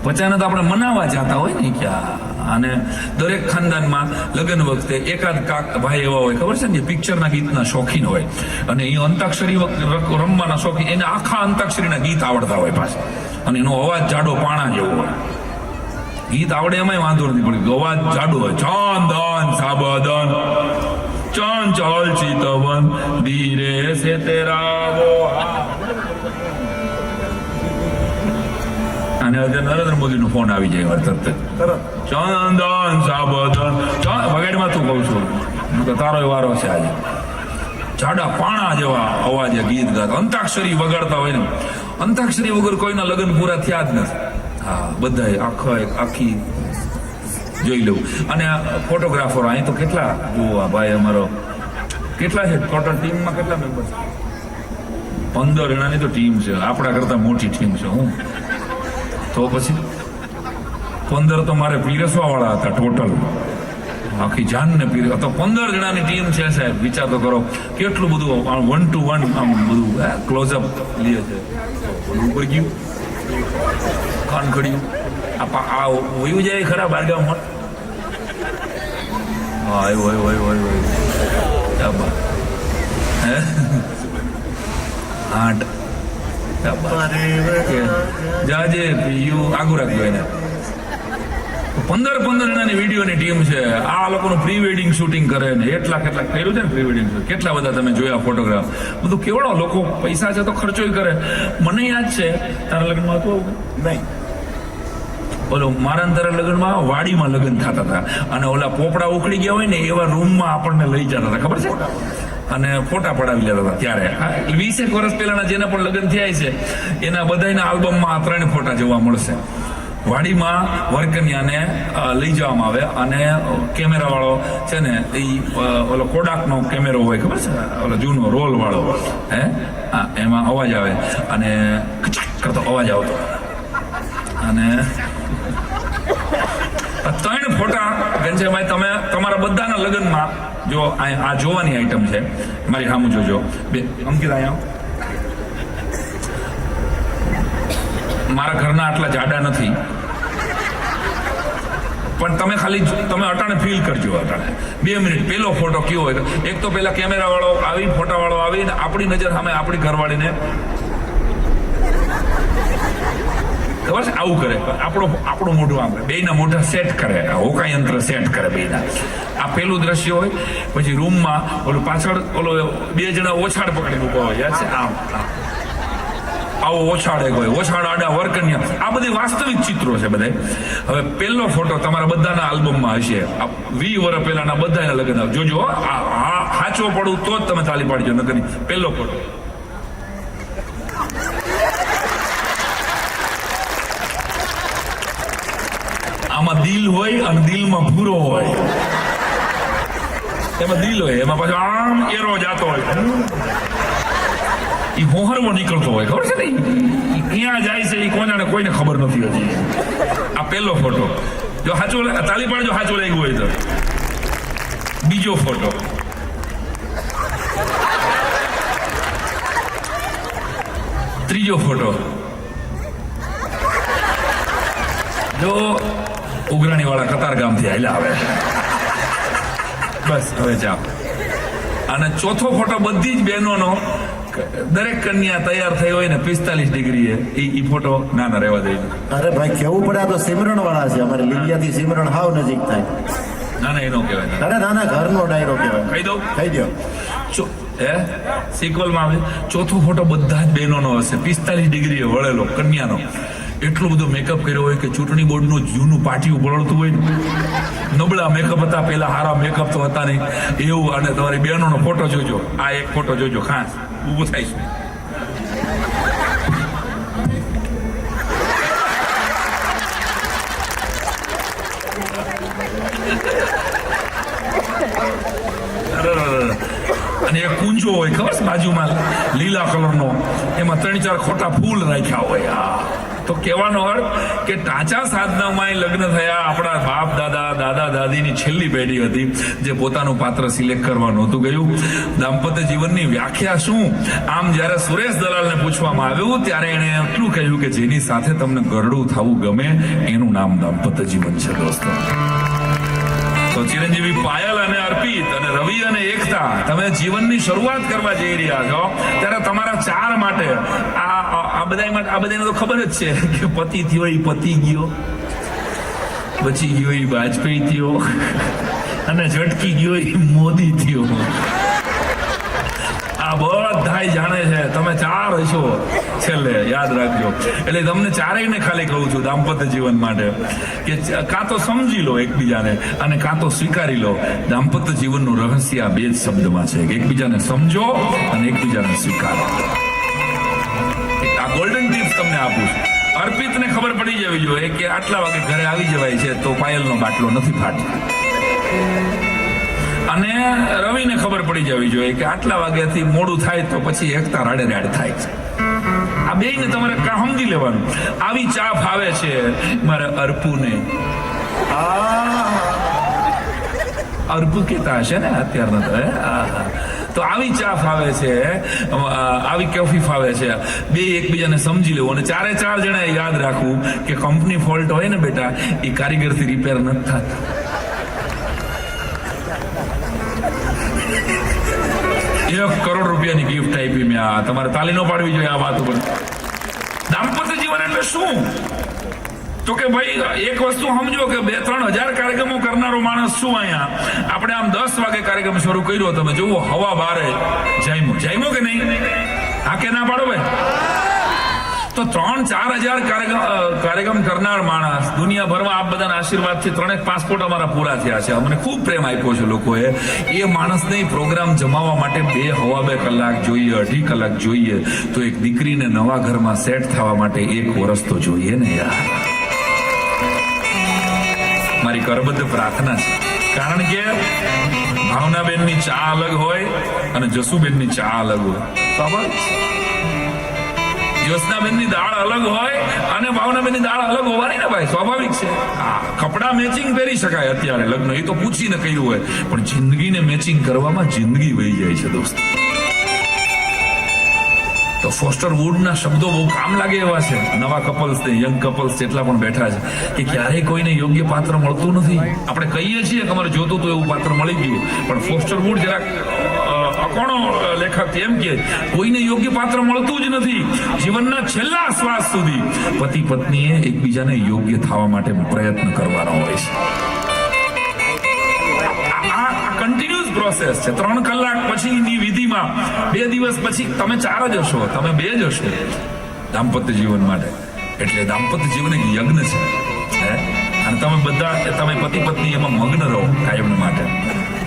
[SPEAKER 3] 50ને તો આપણે મનાવા જતા હોય ને ક્યાં. અને દરેક ખાનદાનમાં લગ્ન વખતે એકાદ ભાઈ એવા હોય, ખબર છે ને, પિક્ચરના ગીતના શોખીન હોય, અને એ અંતાક્ષરી રમવાના શોખીન. એને આખા અંતાક્ષરીના ગીત આવડતા હોય પાછા, અને એનો અવાજ જાડો પાણા જેવો હોય. ગીત આવડે એમાંય વાંધો નથી પણ અવાજ જાડો હોય. ચાંદન સાબદન ચંચલ ચિતવન ધીરે સે તેરા વો અને નરેન્દ્ર મોદી નો ફોન આવી જાય તરત ચંદન સાબદન વગાડમાં તું કઉ છું તારો વારો છે આજે. જાડા પાણા જેવા અવાજે ગીત ગાતા અંતાક્ષરી વગાડતા હોય ને. અંતાક્ષરી વગર કોઈના લગ્ન પૂરા થયા જ નથી. હા બધા આખી જોઈ લઉં. અને ફોટોગ્રાફરો અહીં તો કેટલા જોવા ભાઈ અમારો કેટલા છે ટોટલ ટીમમાં કેટલા મેમ્બર છે? 15 જણાની તો ટીમ છે. આપણા કરતા મોટી ટીમ છે. હું તો પછી 15 તો મારે પીરસવા વાળા હતા ટોટલ આખી જાન ને પીર તો 15 જણાની ટીમ છે સાહેબ. વિચાર તો કરો કેટલું બધું 1 to 1 આમ બધું ક્લોઝઅપ લે છે. ઉપર ગયું કાન ખડ્યું આ વયું જાય ખરા બારગામમાં. હા હોય આઠ જાજે પીયું આગું રાખજો એને. 15 જણાની વિડીયોની ટીમ છે. આ લોકોનું પ્રી વેડિંગ શૂટિંગ કરે ને કેટલા કર્યું છે ને પ્રી વેડિંગ શૂટ. કેટલા બધા તમે જોયા ફોટોગ્રાફ. બધું કેવડો લોકો પૈસા છે તો ખર્ચો કરે. મને યાદ છે તારા લગ્નમાં હતું નહીં બોલો મારા તારા લગ્નમાં વાડીમાં લગ્ન થતા હતા અને ઓલા પોપડા ઉખડી ગયા હોય ને એવા રૂમમાં આપણને લઈ જતા હતા ખબર છે અને ફોટા પડાવી લેતા હતા. ત્યારે 20 વર્ષ પહેલાના જેના પણ લગ્ન થયા છે એના બધાના આલ્બમમાં 3 ફોટા જોવા મળશે. વાડીમાં વરકન્યાને લઈ જવામાં આવે અને કેમેરા વાળો છે ને એ ઓલો કોડાકનો કેમેરો હોય ખબર છે ઓલો જૂનો રોલ વાળો એમાં અવાજ આવે અને કચાક કરતો અવાજ આવતો અને 3 ફોટા ઘનશ્યામભાઈ તમે તમારા બધાના લગ્નમાં જો આ જોવાની આઈટમ છે. મારી સામું જોજો અંકિત અહીંયા મારા ઘરના આટલા જાડા નથી પણ તમે ખાલી તમે અટાણે ફીલ કરજો. અટાણે 2 મિનિટ પેલો ફોટો કયો હોય એક તો પેલા કેમેરા વાળો આવી ફોટા વાળો આવી ને આપણી નજર સામે આપણી ઘરવાળીને ખબર છે આવું કરે આપણું મોઢું આમ બેયના મોઢા સેટ કરે હોકા યંત્ર સેટ કરે બેયના. આ પેલું દ્રશ્ય હોય. પછી રૂમમાં ઓલું પાછળ ઓલો 2 જણા ઓછાડ પકડીને ઉભા હોય યાદ છે આમ આવો ઓછાડ એક હોય ઓછાડ આડા વર્કન્યા. આ બધી વાસ્તવિક ચિત્રો છે બધા. હવે પહેલો ફોટો તમારા બધાના આલ્બમમાં હશે. 20 વર્ષ પહેલાના બધાના લગ્ન જોજો. હાચવો પડું તો જ તમે તાલી પાડજો નકર પહેલો ફોટો. આમાં દિલ હોય અને દિલમાં ભૂરો હોય. એમાં દિલ હોય એમાં પાછો આમ એરો જાતો હોય. એ હોહરવો નીકળતો હોય ખબર છે ને ક્યાં જાય છે એ કોઈને ખબર નથી હજી. આ પહેલો ફોટો જો સાચો તાલી પાડજો સાચો લાગ્યું હોય તો. બીજો ફોટો ત્રીજો ફોટો જો ઉઘરાણી વાળા કતારગામ થી હાલ્યા આવે બસ હવે જાઓ. અને ચોથો ફોટો બધી જ બહેનોનો દરેક કન્યા તૈયાર થઈ હોય ને 45 ડિગ્રીએ એ ફોટો ના રહેવા દે.
[SPEAKER 1] અરે ભાઈ કેવું પડે આ તો સિમરણ વાળા છે. અમારે લીલિયાથી સિમરણ હાવ નજીક થાય.
[SPEAKER 3] ના એનો કહેવાય.
[SPEAKER 1] અરે નાના ઘરનો ડાયરો કહેવાય.
[SPEAKER 3] કહી દઉં
[SPEAKER 1] કહી દો.
[SPEAKER 3] સિક્વલમાં આવે ચોથો ફોટો બધા જ બહેનોનો હશે 45 ડિગ્રીએ વળેલો કન્યાનો. એટલો બધો મેકઅપ કર્યો હોય કે ચૂંટણી બોર્ડનું જૂનું પાટિયું બળતું હોય ને. નબળા મેકઅપ હતા પેલા, હારા મેકઅપ તો હતા નહીં એવું. અને તમારી બહેનોનો ફોટો જોજો. આ એક ફોટો જોજો ખાસ ઊભું થાય છે. અને એક કુંજો હોય ખબર છે બાજુમાં લીલા કલરનો, એમાં 3-4 ખોટા ફૂલ રાખ્યા હોય. તો કહેવાનો અર્થ કે ટાંચા સાધનામાં લગ્ન થયા આપણા બાપ દાદા દાદીની છેલ્લી પેઢી હતી જે પોતાનું પાત્ર સિલેક્ટ કરવા નહોતું ગયું. દાંપત્ય જીવનની વ્યાખ્યા શું? આમ જ્યારે સુરેશ દલાલને પૂછવામાં આવ્યું ત્યારે એણે એટલું કહ્યું કે જેની સાથે તમને ગરડું થવું ગમે એનું નામ દાંપત્ય જીવન છે દોસ્તો. તો ચિરંજીવી પાયલ અને અર્પિત અને રવિ અને એકતા તમે જીવનની શરૂઆત કરવા જઈ રહ્યા છો ત્યારે તમારા 4 માટે આ બધાને તો ખબર જ છે કે પતિ થયો એ પતિ ગયો. બચી ગયો એ વાજપેયી થયો અને ઝટકી ગયો એ મોદી થયો. આ બધાય જાણે છે. તમે ચાર હશો છેલ્લે, યાદ રાખજો. એટલે તમને ચારેયને ખાલી કહું છું દાંપત્ય જીવન માટે કે કાં તો સમજી લો એકબીજાને અને કાં તો સ્વીકારી લો. દાંપત્ય જીવનનું રહસ્ય આ બે જ શબ્દમાં છે કે એકબીજાને સમજો અને એકબીજાને સ્વીકારો. આ ગોલ્ડન ટિપ્સ તમને આપું છું. અર્પિતને ખબર પડી જવી જોઈએ કે આટલા વાગે ઘરે આવી જવાય છે તો પાયલનો બાટલો નથી ફાટતો, અને રવિને ખબર પડી જવી જોઈએ કે આટલા વાગ્યાથી મોડું થાય તો પછી એકતા રાડે રાડ થાય છે. આ બેયને તમારે સમજી લેવાનું. આવી ચા ફાવે છે મારા અર્પુને. અર્પુ કહેતા હશે ને અત્યારના તો આવી ચા ફાવે છે, આવી કોફી ફાવે છે. બે એકબીજાને સમજી લેવું અને ચારે ચાર જણાએ યાદ રાખવું કે કંપની ફોલ્ટ હોય ને બેટા એ કારીગરથી રિપેર નથી થતા. 1 કરોડ રૂપિયાની ગિફ્ટ આપી મેં. આ તમારે તાલી ન પાડવી જોઈએ આ વાત ઉપર. દાંપત્ય જીવન એટલે શું? તો કે ભાઈ એક વસ્તુ સમજો કે 2-3 હજાર કાર્યક્રમો કરનારો માણસ શું અહીંયા. આપણે આમ 10 વાગે કાર્યક્રમ શરૂ કર્યો, તમે જુઓ હવા 12 જામ્યો કે નહીં? હા કે ના પાડો ભાઈ? તો 3-4 હજાર કાર્યક્રમ કરનાર માણસ દુનિયાભરમાં આપ બધાના આશીર્વાદથી 3 પાસપોર્ટ અમારા પૂરા થયા છે. અમને ખૂબ પ્રેમ આપ્યો છે લોકોએ. એ માણસને પ્રોગ્રામ જમાવવા માટે 2 કલાક જોઈએ, 2.5 કલાક જોઈએ. તો એક દીકરીને નવા ઘરમાં સેટ થવા માટે 1 વર્ષ તો જોઈએ ને યાર. મારી કરબદ્ધ પ્રાર્થના છે. કારણ કે ભાવનાબેનની ચા અલગ હોય અને જસુબેનની ચા અલગ હોય. સ્વાભાવિક. જ્યોત્સનાબેનની દાળ અલગ હોય અને ભાવનાબેનની દાળ અલગ હોવાની ને ભાઈ, સ્વાભાવિક છે. કપડા મેચિંગ પહેરી શકાય અત્યારે લગ્ન, એ તો પૂછીને કહ્યું હોય, પણ જિંદગીને મેચિંગ કરવામાં જિંદગી વહી જાય છે દોસ્ત. તો ફોસ્ટર વુડના શબ્દો બહુ કામ લાગે એવા છે. નવા કપલ્સ ને યંગ કપલ્સ જેટલા પણ બેઠા છે કે ક્યારેય કોઈને યોગ્ય પાત્ર મળતું નથી. આપણે કહીએ છીએ કે અમારે જોતું તો એવું પાત્ર મળી ગયું, પણ ફોસ્ટર વુડ જરાક અકોણો લેખક એમ કે કોઈને યોગ્ય પાત્ર મળતું જ નથી. જીવનના છેલ્લા શ્વાસ સુધી પતિ પત્નીએ એકબીજાને યોગ્ય થવા માટે પ્રયત્ન કરવાનો હોય છે. કન્ટિન્યુઅસ પ્રોસેસ છે. 3 કલાક પછીની વિધિમાં 2 દિવસ પછી તમે 4 જ હશો, તમે 2 જ હશો દાંપત્ય જીવન માટે. એટલે દાંપત્ય જીવન એક યજ્ઞ છે. અને તમે પતિ પત્ની એમાં મગ્ન રહો કાયમ માટે.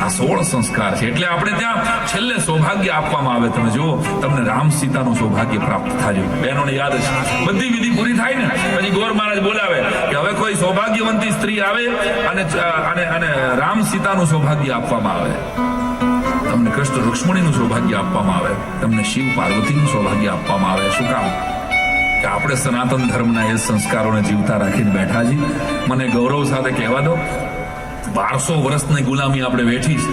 [SPEAKER 3] આ 16 સંસ્કાર છે. એટલે આપણે ત્યાં છેલ્લે સૌભાગ્ય આપવામાં આવે. તમે જુઓ, તમને રામ સીતાનું સૌભાગ્ય પ્રાપ્ત થાય. બહેનોને યાદ છે, બધી વિધિ પૂરી થાય ને પછી ગોર મહારાજ બોલાવે કે હવે કોઈ સૌભાગ્યવંતી સ્ત્રી આવે અને રામ સીતાનું સૌભાગ્ય આપવામાં આવે. તમને કૃષ્ણ રૂક્ષ્મણીનું સૌભાગ્ય આપવામાં આવે. તમને શિવ પાર્વતીનું સૌભાગ્ય આપવામાં આવે. શું કામ? કે આપણે સનાતન ધર્મના એ સંસ્કારોને જીવતા રાખીને બેઠા છીએ. મને ગૌરવ સાથે કહેવા દો, 1200 વર્ષની ગુલામી આપણે વેઠી છે.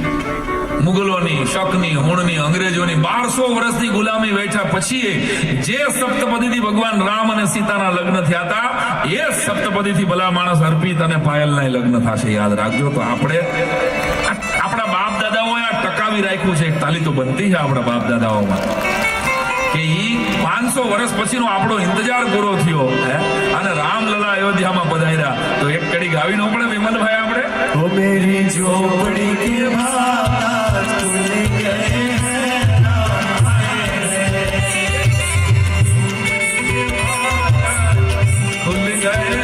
[SPEAKER 3] મુગલોની, શકની, હુણની, અંગ્રેજોની 1200 વર્ષની ગુલામી વેઠા પછી જે સપ્તપદીથી ભગવાન રામ અને સીતાના લગ્ન થયા હતા, એ સપ્તપદીથી ભલા માણસ અર્પિત અને પાયલના લગ્ન થશે. યાદ રાખજો. તો આપણે આપણા બાપ દાદાઓએ આ ટકાવી રાખ્યું છે. એક તાલી તો બનતી છે આપણા બાપ દાદાઓમાં કે ઈ 500 વર્ષ પછીનો આપણો ઇંતજાર પૂરો થયો અને રામલલા અયોધ્યામાં પધાર્યા. તો એક કડી ગાવી નો પડે વિમલભાઈ આપણે?
[SPEAKER 1] ઓ મેરી ઝોપડી કે ભાત ખુલ ગયે
[SPEAKER 3] ખુલ ગયે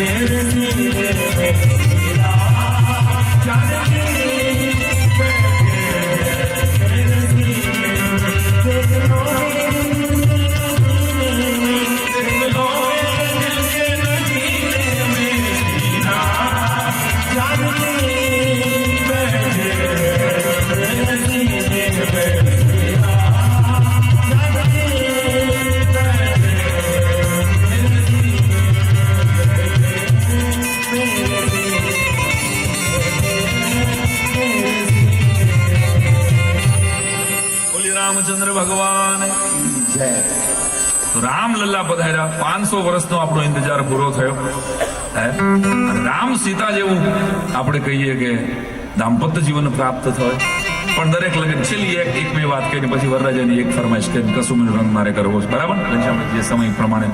[SPEAKER 1] मेरे सीने में हीरा जानकी मेरे सीने में देख लो दिल के नगीने में हीरा जानकी बैठे मेरे सीने में हीरा जानकी
[SPEAKER 3] બોલી રામચંદ્ર ભગવાન તો રામલલ્લા પધાર્યા 500 વર્ષનો આપણો ઇંતજાર પૂરો થયો હે અને રામ સીતા જેવું આપણે કહીએ કે દાંપત્ય જીવન પ્રાપ્ત થાય પણ દરેક લગ્ન છેલ્લી એક બે વાત કહીને પછી વરરાજાની એક ફરમાઈશ કરીને કસુમનો રંગ મારે કરવો છે બરાબર જે સમય પ્રમાણે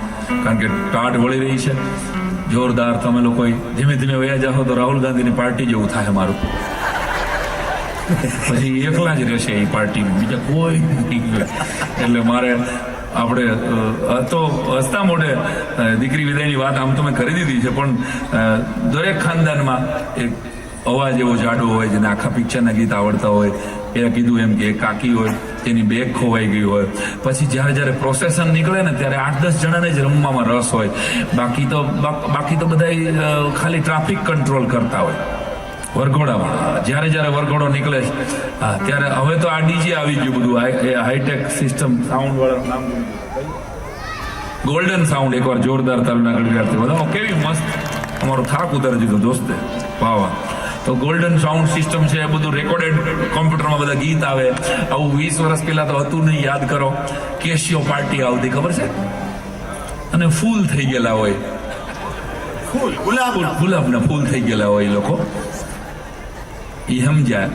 [SPEAKER 3] કારણ કે ટાઢ વળી રહી છે જોરદાર તમે લોકો ધીમે ધીમે વયા જાઓ તો રાહુલ ગાંધીની પાર્ટી જેવું થાય મારું પછી એકલા જ રહેશે એ પાર્ટીમાં બીજા કોઈ નહીં એટલે મારે આપણે તો હસતા મોઢે દીકરી વિદાયની વાત આમ તો મેં કરી દીધી છે પણ દરેક ખાનદાનમાં એક અવાજ એવો જાડો હોય જેને આખા પિક્ચરના ગીત આવડતા હોય એ કીધું એમ કે એક કાકી હોય તેની બેગ ખોવાઈ ગઈ હોય પછી જ્યારે પ્રોસેસન નીકળે ને ત્યારે 8-10 જણાને જ રમવામાં રસ હોય બાકી તો બધા ખાલી ટ્રાફિક કંટ્રોલ કરતા હોય વરઘોડામાં જ્યારે વરઘોડો નીકળે ત્યારે હવે તો આ ડીજે આવી ગયું બધું હાઈટેક સિસ્ટમ સાઉન્ડ વાળા નામ ગોલ્ડન સાઉન્ડ એકવાર જોરદાર તાલના ગણગારથી બધા કેવી મસ્ત અમારો થાક ઉતારી દીધો દોસ્તે વાહ તો ગોલ્ડન સાઉન્ડ સિસ્ટમ છે એ બધું રેકોર્ડેડ કોમ્પ્યુટરમાં બધા ગીત આવે આવું 20 વર્ષ પહેલા તો હતું નહીં યાદ કરો કેશિયો પાર્ટી આવતી ખબર છે અને ફૂલ થઈ ગયેલા હોય ગુલાબના ફૂલ થઈ ગયેલા હોય એ લોકો એ સમજ્યા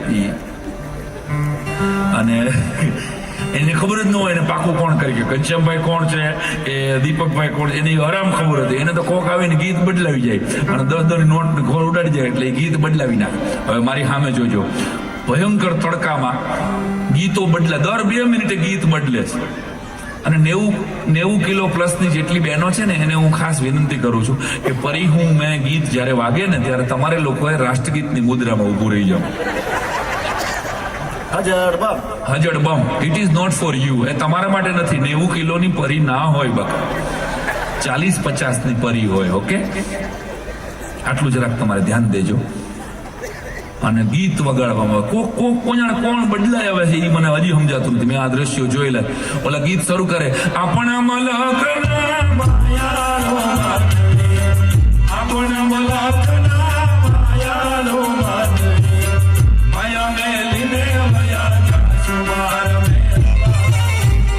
[SPEAKER 3] અને એને ખબર જ ન હોય એને પાકું કોણ કરી કે ઘનશ્યામભાઈ કોણ છે એ દીપકભાઈ કોણ એની આરામ ખબર હતી એને તો કોક આવીને ગીત બદલાવી જાય અને 10 નોટ ઘોર ઉડાડી જાય એટલે એ ગીત બદલાવી નાખે હવે મારી સામે જોજો ભયંકર તડકામાં ગીતો બદલા દર 2 મિનિટે ગીત બદલે છે અને 90 કિલો પ્લસની જેટલી બહેનો છે ને એને હું ખાસ વિનંતી કરું છું કે પરી હું મેં ગીત જ્યારે વાગે ને ત્યારે તમારે લોકોએ રાષ્ટ્રગીતની મુદ્રામાં ઊભું રહી જાવ હજડ બમ it is not for you એ તમારા માટે નથી 90 કિલોની પરી ના હોય બકા 40-50 ની પરી હોય ઓકે આટલું જરાક તમારે ધ્યાન દેજો અને ગીત વગાડવામાં કોણ બદલાય આવે છે એ મને હજી સમજાતું નથી મેં આ દ્રશ્યો જોયેલા ઓલા ગીત શરૂ કરે આપણા મલકના માયાનો આપણા મલકના માયાનો માયા મેલીને વયા સુમાર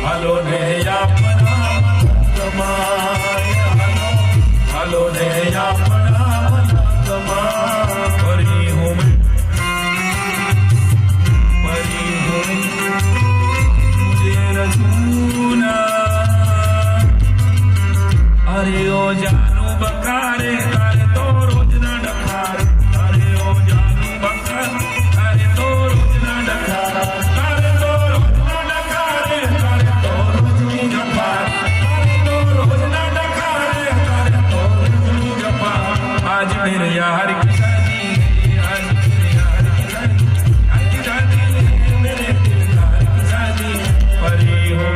[SPEAKER 3] હાલો ને આપણા મલકમાં હાલો ને આપણા મલકમાં ફરી હું अरे ओ जानू बकारे तारे तो रोज ना डकार अरे ओ जानू बकार तारे तो रोज ना डकार तारे तो रोज ना डकारे तारे तो रोज नी डकार तारे तो रोज ना डकारे तारे तो रोज नी डकार आज मेरे यार की शादी आज मेरे यार की शादी आज की शादी मेरे यार की शादी परी हो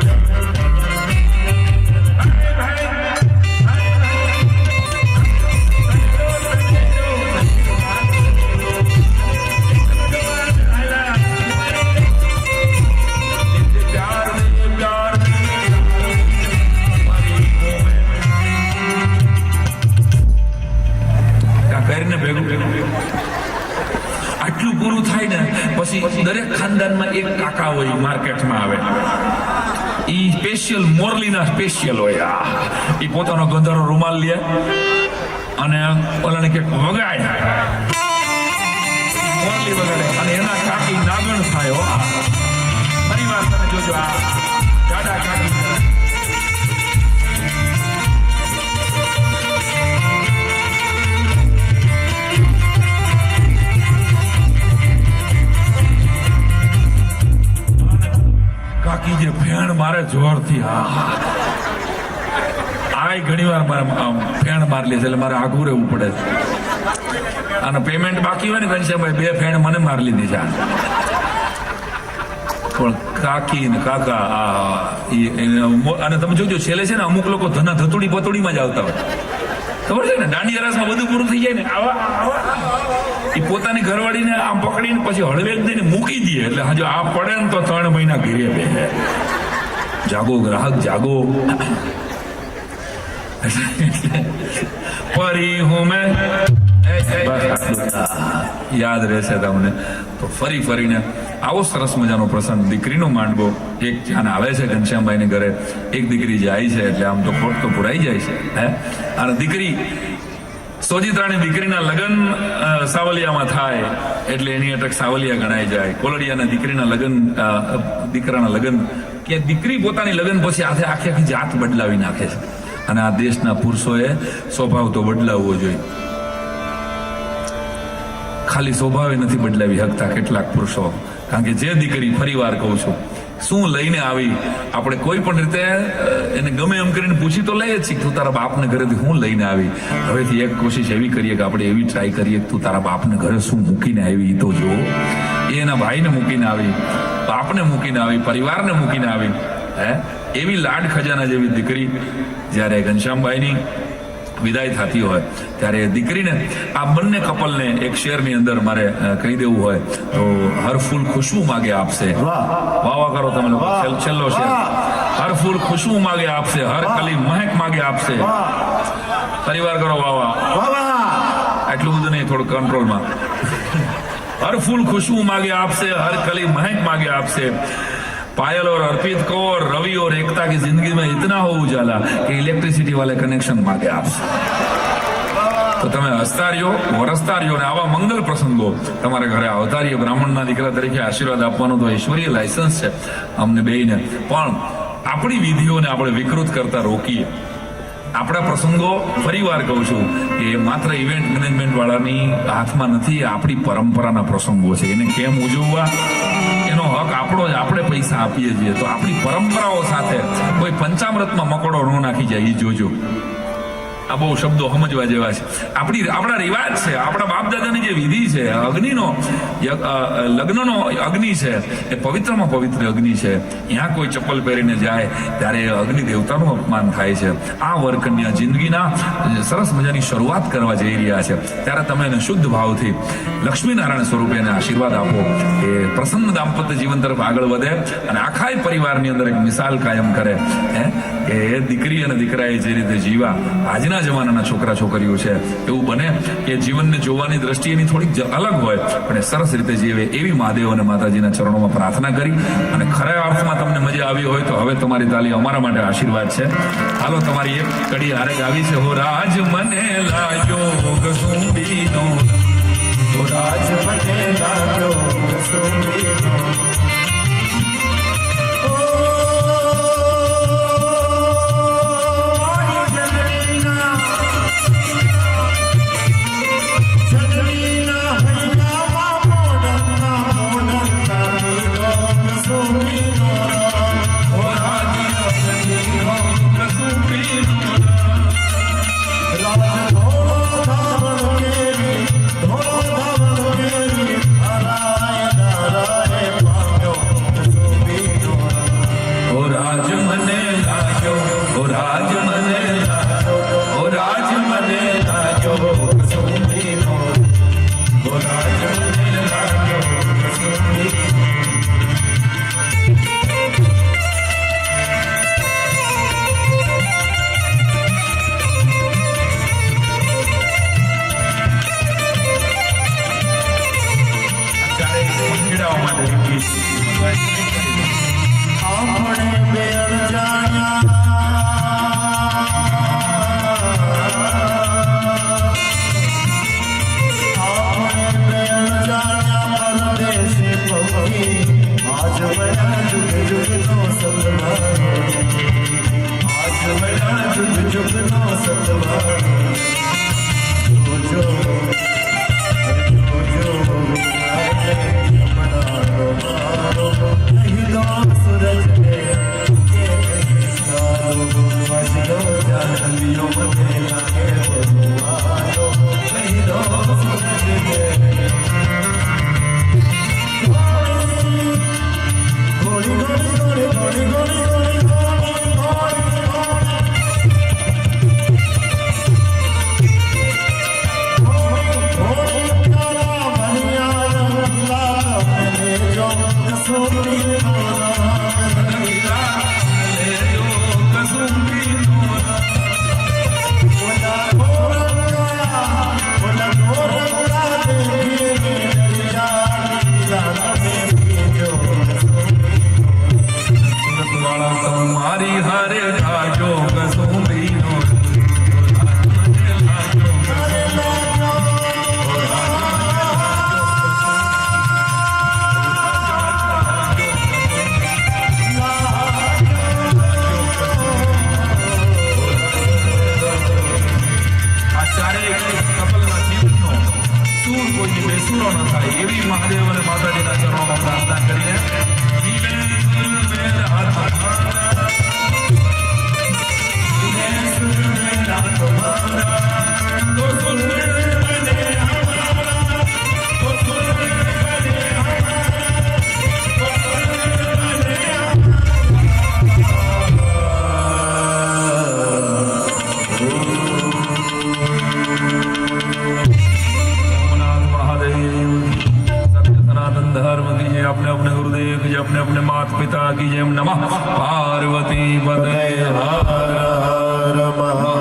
[SPEAKER 3] આટલું પૂરું થાય ને પછી દરેક ખાનદાનમાં એક કાકા હોય માર્કેટમાં આવે ઈ સ્પેશિયલ મોરલીના સ્પેશિયલ હોય ઈ પોતાનો ગંધારો રૂમાલ લે અને ઓલાને કે વગાડ મોરલી વગાડે અને એના કાકી નાગણ થાય ફરી વાર તમે જોજો આ દાદા કાકી કાકી જે ફેણ મારે જોરથી આ આ ઘણી વાર મારા ફેણ મારી લે છે એટલે મારે આઘું રહેવું પડે છે. અને પેમેન્ટ બાકી હોય ને ઘનશ્યામભાઈ 2 ફેણ મને મારી લીધી છે. પણ કાકી ને કાકા અને તમે જોજો છેલ્લે છે ને અમુક લોકો ધના ધતુડી પતોડીમાં જ આવતા હોય. ખબર છે ને, દાંડિયા રાસમાં બધું પૂરું થઈ જાય ને આવા એ પોતાની ઘરવાળીને આમ પકડીને પછી હળવેક દઈને મૂકી દે. એટલે હજુ આ પડે ને તો 3 મહિના ઘીરે બે. જાગો ગ્રાહક જાગો. ફરી હું મેં યાદ રહેશે તમને. તો ફરી ફરીને આવો સરસ મજાનો પ્રસંગ દીકરીનો માંડવો. એક ધ્યાન આવે છે ઘનશ્યામભાઈ ને ઘરે, એક દીકરી જાય છે એટલે આમ તો ખોટ તો પુરાઈ જાય છે. અને દીકરી સોજિત્રાની દીકરીના લગ્ન સાવલિયામાં થાય એટલે એની અટક સાવલિયા ગણાઈ જાય. કોલડિયાના દીકરીના લગ્ન, દીકરાના લગ્ન, કે દીકરી પોતાની લગ્ન પછી આખી આખી જાત બદલાવી નાખે છે. અને આ દેશના પુરુષોએ સ્વભાવ તો બદલાવવો જોઈએ. ખાલી સ્વભાવે નથી બદલાવી શકતા કેટલાક પુરુષો. કારણ કે જે દીકરી, ફરીવાર કહું છું, શું લઈને આવી, આપણે કોઈ પણ રીતે એને ગમે એમ કરીને પૂછી તો લઈએ જ છીએ, તું તારા બાપને ઘરેથી હું લઈને આવી. હવેથી એક કોશિશ એવી કરીએ કે આપણે એવી ટ્રાય કરીએ કે તું તારા બાપને ઘરે શું મૂકીને આવી તો જો. એ એના ભાઈને મૂકીને આવી, બાપને મૂકીને આવી, પરિવારને મૂકીને આવી. એવી લાડ ખજાના જેવી દીકરી જ્યારે ઘનશ્યામભાઈની વિદાય થતી હોય ત્યારે દીકરીને, આ બંને કપલને એક શેરની અંદર મારે કહી દેવું હોય તો, હર ફૂલ ખુશ્બુ માગે આપશે. વાહ કરો તમે લોકો. છેલ્લો શેર, હર ફૂલ ખુશ્બુ માગે આપશે, હર કલી મહેક માગે આપશે. પરિવાર કરો વાહ. આટલું બધું નહીં, થોડું કંટ્રોલમાં. हर फूल खुशबू मांगे आपसे, हर कली महक मांगे आपसे. पायल और अर्पित को और रवि और एकता की जिंदगी में इतना हो उजाला कि इलेक्ट्रिसिटी वाले कनेक्शन मांगे आपसे. તો તમે હસતા રહ્યો, વરસતા રહ્યો, ને આવા મંગલ પ્રસંગો તમારા ઘરે આવતા રહીએ. બ્રાહ્મણના દીકરા તરીકે આશીર્વાદ આપવાનો તો ઈશ્વરીય લાયસન્સ છે અમને બેયને. પણ આપણી વિધિઓને આપણે વિકૃત કરતા રોકીએ. આપણા પ્રસંગો, ફરી વાર કહું છું, કે માત્ર ઇવેન્ટ મેનેજમેન્ટ વાળાની હાથમાં નથી. આપણી પરંપરાના પ્રસંગો છે, એને કેમ ઉજવવા એનો હક આપણો જ. આપણે પૈસા આપીએ છીએ તો આપણી પરંપરાઓ સાથે કોઈ પંચામૃતમાં મકોડો ન નાખી જાય, એ જોજો. આ બહુ શબ્દો સમજવા જેવા છે. આપણા રિવાજ છે, આપણા બાપ દાદાની જે વિધિ છે, અગ્નિનો લગ્નનો અગ્નિ છે, એ પવિત્રમાં પવિત્ર અગ્નિ છે. ત્યાં કોઈ ચપ્પલ પહેરીને જાય ત્યારે અગ્નિ દેવતાનું અપમાન થાય છે. આ વરકન્યા જિંદગીના સરસ મજાની શરૂઆત કરવા જઈ રહ્યા છે ત્યારે તમે એને શુદ્ધ ભાવથી લક્ષ્મીનારાયણ સ્વરૂપે એને આશીર્વાદ આપો કે પ્રસન્ન દાંપત્ય જીવન તરફ આગળ વધે અને આખા પરિવારની અંદર એક મિસાલ કાયમ કરે. કે એ દીકરી અને દીકરાએ જે રીતે જીવા, આજના જમાનાના છોકરા છોકરીઓ છે એવું બને કે જીવનને જોવાની દ્રષ્ટિ એની થોડીક અલગ હોય પણ એ સરસ રીતે જીવે, એવી મહાદેવ અને માતાજીના ચરણોમાં પ્રાર્થના કરી. અને ખરા અર્થમાં તમને મજા આવી હોય તો હવે તમારી તાલી અમારા માટે આશીર્વાદ છે. હાલો, તમારી એક કડી હારેક આવી છે. હો રાજ મને લાગ્યો કસુંબીનો, હો રાજ મને લાગ્યો કસુંબીનો. મારી હારે જાજો કસુંબીનો બેસુરો ન થાય એવી મહાદેવ અને માતાજીના ચરણોમાં પ્રાર્થના કરીને धर्म की जय अपने अपने गुरुदेव की जय अपने अपने माता पिता की जय नमः पार्वती पते हर हर महादेव।